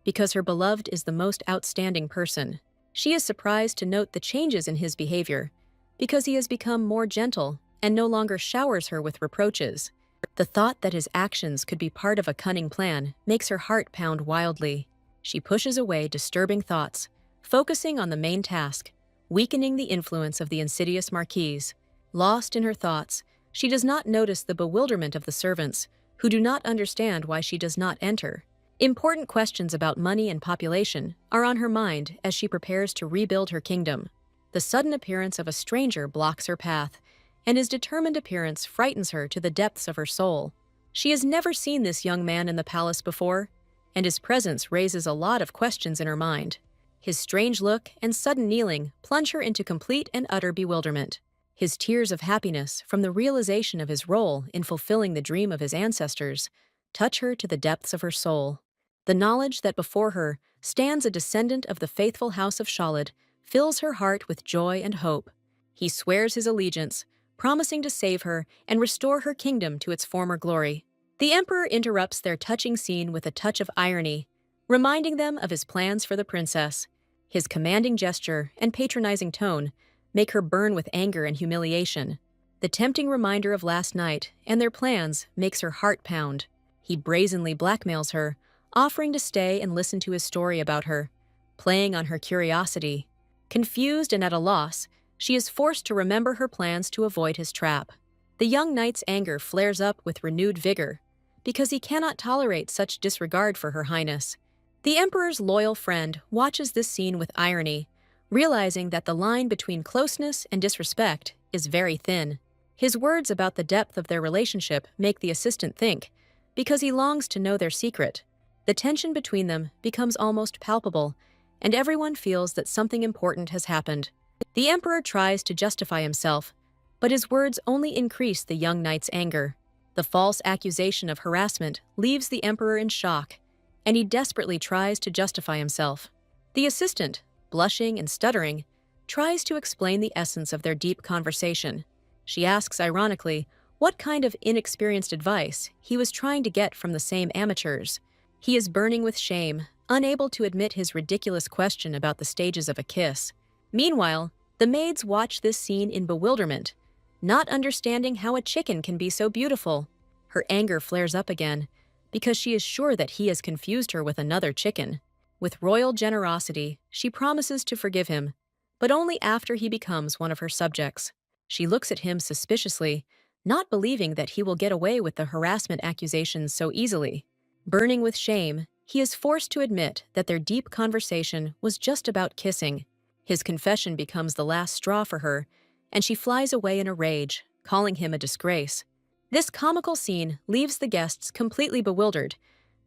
because her beloved is the most outstanding person. She is surprised to note the changes in his behavior, because he has become more gentle and no longer showers her with reproaches. The thought that his actions could be part of a cunning plan makes her heart pound wildly. She pushes away disturbing thoughts, focusing on the main task, weakening the influence of the insidious marquise. Lost in her thoughts, she does not notice the bewilderment of the servants, who do not understand why she does not enter. Important questions about money and population are on her mind as she prepares to rebuild her kingdom. The sudden appearance of a stranger blocks her path, and his determined appearance frightens her to the depths of her soul. She has never seen this young man in the palace before, and his presence raises a lot of questions in her mind. His strange look and sudden kneeling plunge her into complete and utter bewilderment. His tears of happiness from the realization of his role in fulfilling the dream of his ancestors touch her to the depths of her soul. The knowledge that before her stands a descendant of the faithful house of Shalid fills her heart with joy and hope. He swears his allegiance, promising to save her and restore her kingdom to its former glory. The emperor interrupts their touching scene with a touch of irony, reminding them of his plans for the princess. His commanding gesture and patronizing tone make her burn with anger and humiliation. The tempting reminder of last night and their plans makes her heart pound. He brazenly blackmails her, offering to stay and listen to his story about her, playing on her curiosity. Confused and at a loss, she is forced to remember her plans to avoid his trap. The young knight's anger flares up with renewed vigor, because he cannot tolerate such disregard for her highness. The emperor's loyal friend watches this scene with irony, realizing that the line between closeness and disrespect is very thin. His words about the depth of their relationship make the assistant think, because he longs to know their secret. The tension between them becomes almost palpable, and everyone feels that something important has happened. The emperor tries to justify himself, but his words only increase the young knight's anger. The false accusation of harassment leaves the emperor in shock, and he desperately tries to justify himself. The assistant, blushing and stuttering, tries to explain the essence of their deep conversation. She asks ironically what kind of inexperienced advice he was trying to get from the same amateurs. He is burning with shame, unable to admit his ridiculous question about the stages of a kiss. Meanwhile, the maids watch this scene in bewilderment, not understanding how a chicken can be so beautiful. Her anger flares up again, because she is sure that he has confused her with another chicken. With royal generosity, she promises to forgive him, but only after he becomes one of her subjects. She looks at him suspiciously, not believing that he will get away with the harassment accusations so easily. Burning with shame, he is forced to admit that their deep conversation was just about kissing. His confession becomes the last straw for her, and she flies away in a rage, calling him a disgrace. This comical scene leaves the guests completely bewildered,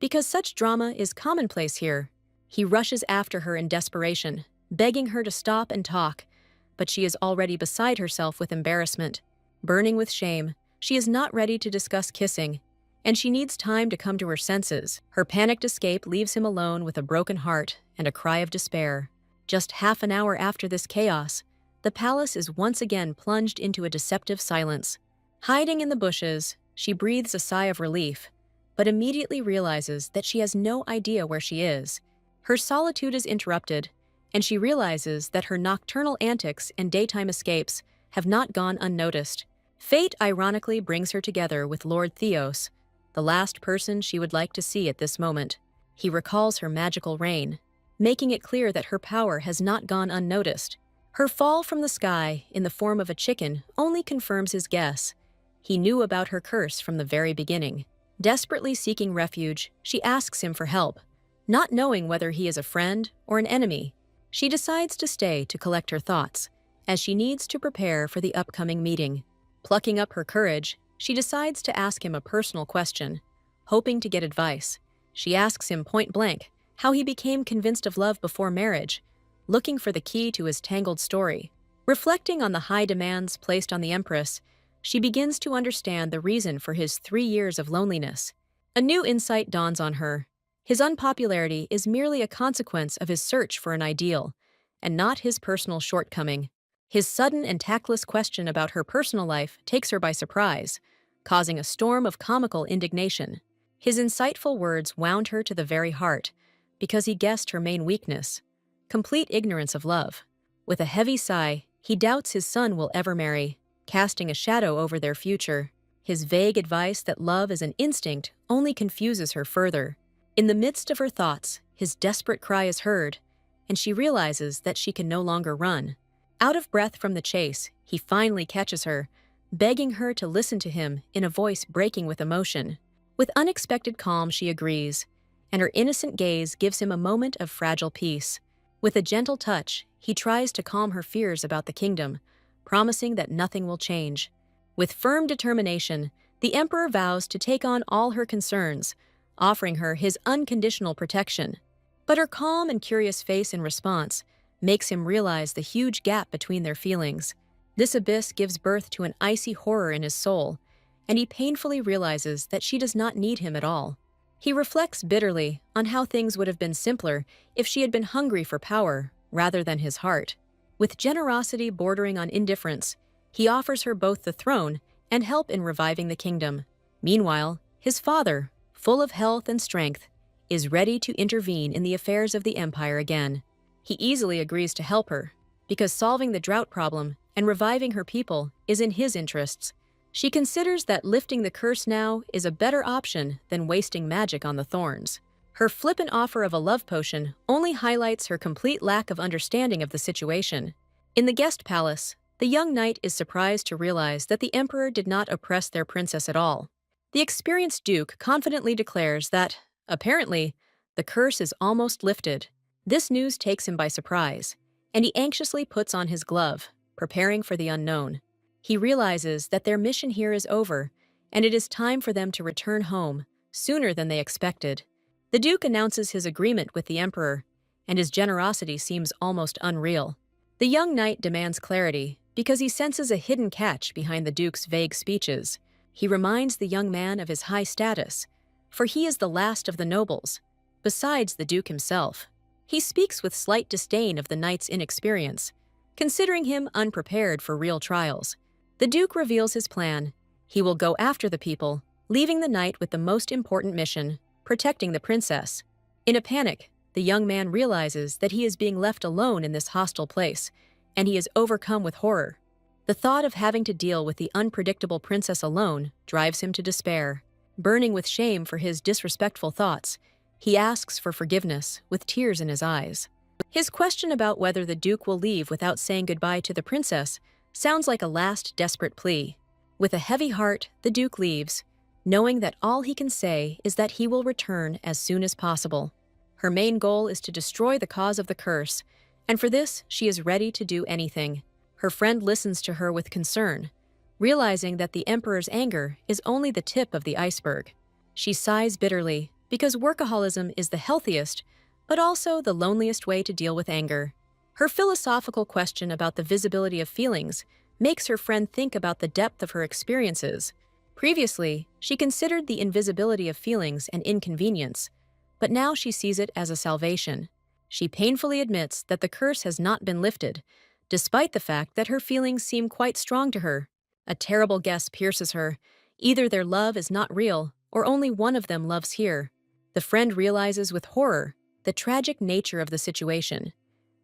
because such drama is commonplace here. He rushes after her in desperation, begging her to stop and talk, but she is already beside herself with embarrassment. Burning with shame, she is not ready to discuss kissing, and she needs time to come to her senses. Her panicked escape leaves him alone with a broken heart and a cry of despair. Just half an hour after this chaos, the palace is once again plunged into a deceptive silence. Hiding in the bushes, she breathes a sigh of relief, but immediately realizes that she has no idea where she is. Her solitude is interrupted, and she realizes that her nocturnal antics and daytime escapes have not gone unnoticed. Fate ironically brings her together with Lord Theos, the last person she would like to see at this moment. He recalls her magical reign, making it clear that her power has not gone unnoticed. Her fall from the sky in the form of a chicken only confirms his guess. He knew about her curse from the very beginning. Desperately seeking refuge, she asks him for help. Not knowing whether he is a friend or an enemy, she decides to stay to collect her thoughts, as she needs to prepare for the upcoming meeting. Plucking up her courage, she decides to ask him a personal question. Hoping to get advice, she asks him point blank how he became convinced of love before marriage, looking for the key to his tangled story. Reflecting on the high demands placed on the Empress, she begins to understand the reason for his 3 years of loneliness. A new insight dawns on her. His unpopularity is merely a consequence of his search for an ideal, and not his personal shortcoming. His sudden and tactless question about her personal life takes her by surprise, causing a storm of comical indignation. His insightful words wound her to the very heart, because he guessed her main weakness: complete ignorance of love. With a heavy sigh, he doubts his son will ever marry, casting a shadow over their future. His vague advice that love is an instinct only confuses her further. In the midst of her thoughts, his desperate cry is heard, and she realizes that she can no longer run. Out of breath from the chase, he finally catches her, begging her to listen to him in a voice breaking with emotion. With unexpected calm, she agrees, and her innocent gaze gives him a moment of fragile peace. With a gentle touch, he tries to calm her fears about the kingdom, promising that nothing will change. With firm determination, the emperor vows to take on all her concerns, offering her his unconditional protection. But her calm and curious face in response makes him realize the huge gap between their feelings. This abyss gives birth to an icy horror in his soul, and he painfully realizes that she does not need him at all. He reflects bitterly on how things would have been simpler if she had been hungry for power rather than his heart. With generosity bordering on indifference, he offers her both the throne and help in reviving the kingdom. Meanwhile, his father, full of health and strength, is ready to intervene in the affairs of the empire again. He easily agrees to help her, because solving the drought problem and reviving her people is in his interests. She considers that lifting the curse now is a better option than wasting magic on the thorns. Her flippant offer of a love potion only highlights her complete lack of understanding of the situation. In the guest palace, the young knight is surprised to realize that the emperor did not oppress their princess at all. The experienced duke confidently declares that, apparently, the curse is almost lifted. This news takes him by surprise, and he anxiously puts on his glove, preparing for the unknown. He realizes that their mission here is over, and it is time for them to return home, sooner than they expected. The Duke announces his agreement with the Emperor, and his generosity seems almost unreal. The young knight demands clarity, because he senses a hidden catch behind the Duke's vague speeches. He reminds the young man of his high status, for he is the last of the nobles, besides the Duke himself. He speaks with slight disdain of the knight's inexperience, considering him unprepared for real trials. The Duke reveals his plan. He will go after the people, leaving the knight with the most important mission: protecting the princess. In a panic, the young man realizes that he is being left alone in this hostile place, and he is overcome with horror. The thought of having to deal with the unpredictable princess alone drives him to despair. Burning with shame for his disrespectful thoughts, he asks for forgiveness with tears in his eyes. His question about whether the Duke will leave without saying goodbye to the princess sounds like a last desperate plea. With a heavy heart, the Duke leaves, knowing that all he can say is that he will return as soon as possible. Her main goal is to destroy the cause of the curse, and for this she is ready to do anything. Her friend listens to her with concern, realizing that the Emperor's anger is only the tip of the iceberg. She sighs bitterly, because workaholism is the healthiest, but also the loneliest way to deal with anger. Her philosophical question about the visibility of feelings makes her friend think about the depth of her experiences. Previously, she considered the invisibility of feelings an inconvenience, but now she sees it as a salvation. She painfully admits that the curse has not been lifted, despite the fact that her feelings seem quite strong to her. A terrible guess pierces her. Either their love is not real, or only one of them loves here. The friend realizes with horror the tragic nature of the situation,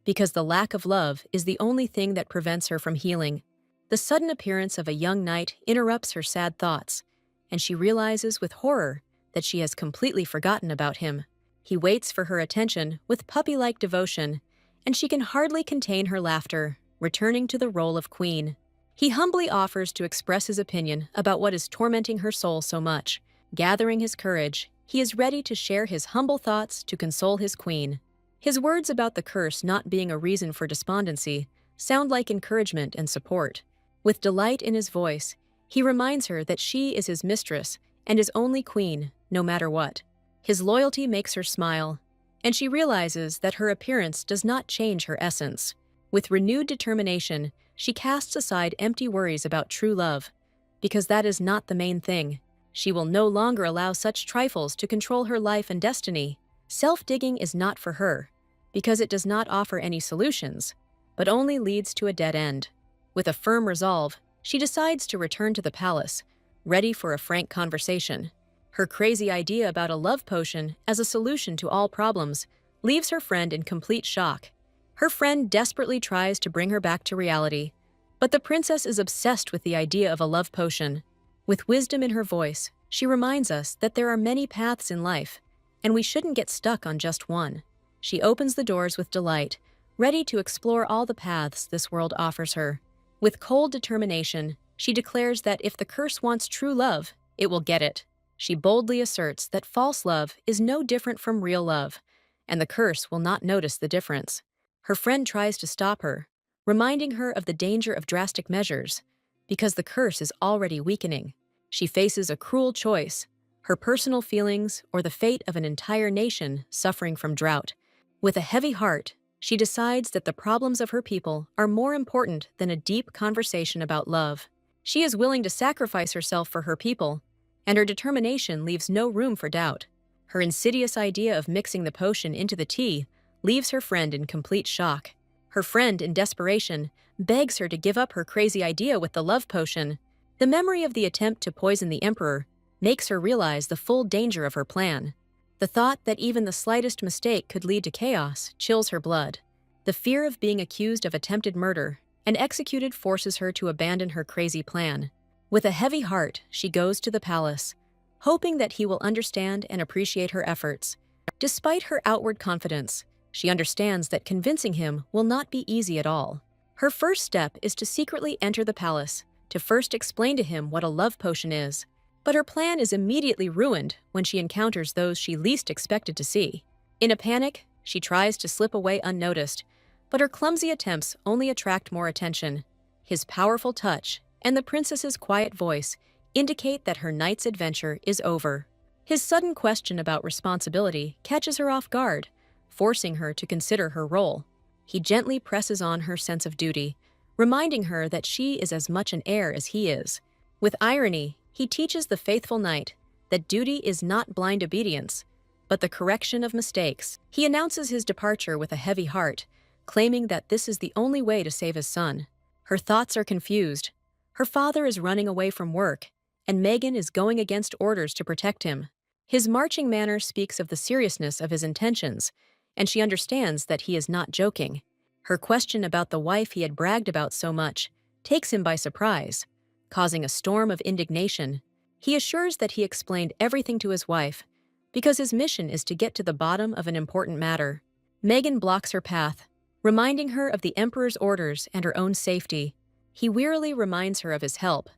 because the lack of love is the only thing that prevents her from healing. The sudden appearance of a young knight interrupts her sad thoughts, and she realizes with horror that she has completely forgotten about him. He waits for her attention with puppy-like devotion, and she can hardly contain her laughter. returning to the role of queen. He humbly offers to express his opinion about what is tormenting her soul so much. Gathering his courage, he is ready to share his humble thoughts to console his queen. His words about the curse not being a reason for despondency sound like encouragement and support. With delight in his voice, he reminds her that she is his mistress and his only queen, no matter what. His loyalty makes her smile, and she realizes that her appearance does not change her essence. With renewed determination, she casts aside empty worries about true love, because that is not the main thing. She will no longer allow such trifles to control her life and destiny. Self-digging is not for her, because it does not offer any solutions, but only leads to a dead end. With a firm resolve, she decides to return to the palace, ready for a frank conversation. Her crazy idea about a love potion as a solution to all problems leaves her friend in complete shock. Her friend desperately tries to bring her back to reality, but the princess is obsessed with the idea of a love potion. With wisdom in her voice, she reminds us that there are many paths in life, and we shouldn't get stuck on just one. She opens the doors with delight, ready to explore all the paths this world offers her. With cold determination, she declares that if the curse wants true love, it will get it. She boldly asserts that false love is no different from real love, and the curse will not notice the difference. Her friend tries to stop her, reminding her of the danger of drastic measures, because the curse is already weakening. She faces a cruel choice: her personal feelings or the fate of an entire nation suffering from drought. With a heavy heart, she decides that the problems of her people are more important than a deep conversation about love. She is willing to sacrifice herself for her people, and her determination leaves no room for doubt. Her insidious idea of mixing the potion into the tea leaves her friend in complete shock. Her friend, in desperation, begs her to give up her crazy idea with the love potion. The memory of the attempt to poison the emperor makes her realize the full danger of her plan. The thought that even the slightest mistake could lead to chaos chills her blood. The fear of being accused of attempted murder and executed forces her to abandon her crazy plan. With a heavy heart, she goes to the palace, hoping that he will understand and appreciate her efforts. Despite her outward confidence, she understands that convincing him will not be easy at all. Her first step is to secretly enter the palace, to first explain to him what a love potion is. But her plan is immediately ruined when she encounters those she least expected to see. In a panic, she tries to slip away unnoticed, but her clumsy attempts only attract more attention. His powerful touch and the princess's quiet voice indicate that her night's adventure is over. His sudden question about responsibility catches her off guard, forcing her to consider her role. He gently presses on her sense of duty, reminding her that she is as much an heir as he is. With irony, he teaches the faithful knight that duty is not blind obedience, but the correction of mistakes. He announces his departure with a heavy heart, claiming that this is the only way to save his son. Her thoughts are confused. Her father is running away from work, and Megan is going against orders to protect him. His marching manner speaks of the seriousness of his intentions, and she understands that he is not joking. Her question about the wife he had bragged about so much takes him by surprise, causing a storm of indignation. He assures that he explained everything to his wife, because his mission is to get to the bottom of an important matter. Megan blocks her path, reminding her of the emperor's orders and her own safety. He wearily reminds her of his help,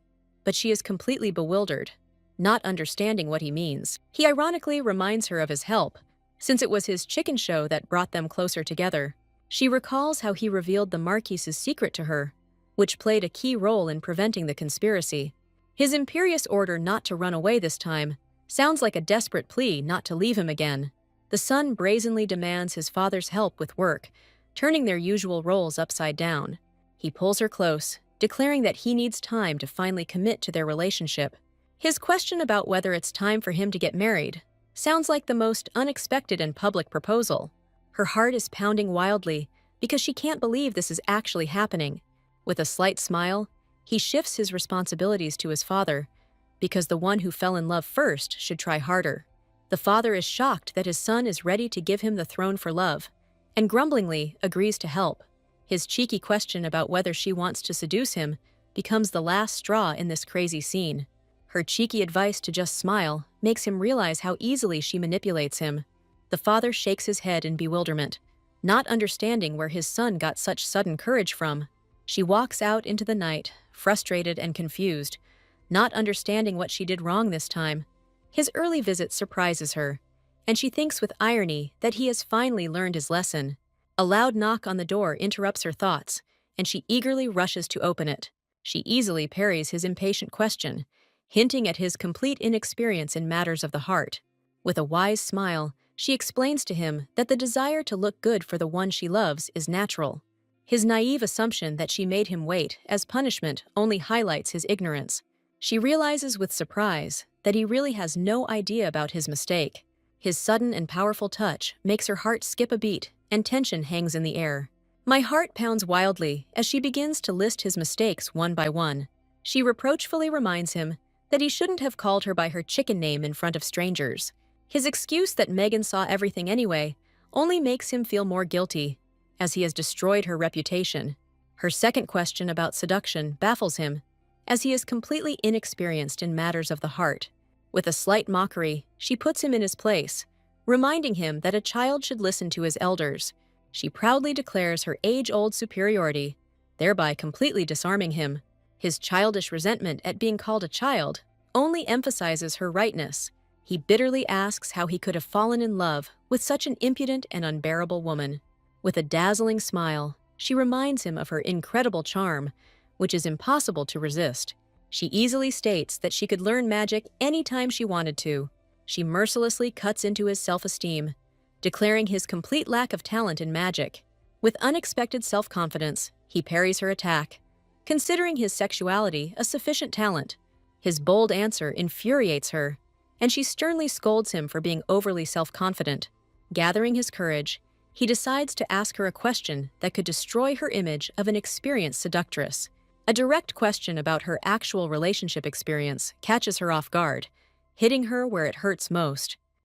but she is completely bewildered, not understanding what he means. He ironically reminds her of his help, since it was his chicken show that brought them closer together. She recalls how he revealed the Marquise's secret to her, which played a key role in preventing the conspiracy. His imperious order not to run away this time sounds like a desperate plea not to leave him again. The son brazenly demands his father's help with work, turning their usual roles upside down. He pulls her close, declaring that he needs time to finally commit to their relationship. His question about whether it's time for him to get married sounds like the most unexpected and public proposal. Her heart is pounding wildly because she can't believe this is actually happening. With a slight smile, he shifts his responsibilities to his father, because the one who fell in love first should try harder. The father is shocked that his son is ready to give him the throne for love, and grumblingly agrees to help. His cheeky question about whether she wants to seduce him becomes the last straw in this crazy scene. Her cheeky advice to just smile makes him realize how easily she manipulates him. The father shakes his head in bewilderment, not understanding where his son got such sudden courage from. She walks out into the night, frustrated and confused, not understanding what she did wrong this time. His early visit surprises her, and she thinks with irony that he has finally learned his lesson. A loud knock on the door interrupts her thoughts, and she eagerly rushes to open it. She easily parries his impatient question, hinting at his complete inexperience in matters of the heart. With a wise smile, she explains to him that the desire to look good for the one she loves is natural. His naive assumption that she made him wait as punishment only highlights his ignorance. She realizes with surprise that he really has no idea about his mistake. His sudden and powerful touch makes her heart skip a beat, and tension hangs in the air. My heart pounds wildly as she begins to list his mistakes one by one. She reproachfully reminds him that he shouldn't have called her by her chicken name in front of strangers. His excuse that Megan saw everything anyway only makes him feel more guilty, as he has destroyed her reputation. Her second question about seduction baffles him, as he is completely inexperienced in matters of the heart. With a slight mockery, she puts him in his place, reminding him that a child should listen to his elders. She proudly declares her age-old superiority, thereby completely disarming him. His childish resentment at being called a child only emphasizes her rightness. He bitterly asks how he could have fallen in love with such an impudent and unbearable woman. With a dazzling smile, she reminds him of her incredible charm, which is impossible to resist. She easily states that she could learn magic anytime she wanted to. She mercilessly cuts into his self-esteem, declaring his complete lack of talent in magic. With unexpected self-confidence, he parries her attack, considering his sexuality a sufficient talent. His bold answer infuriates her, and she sternly scolds him for being overly self-confident. Gathering his courage, he decides to ask her a question that could destroy her image of an experienced seductress. A direct question about her actual relationship experience catches her off guard, hitting her where it hurts most.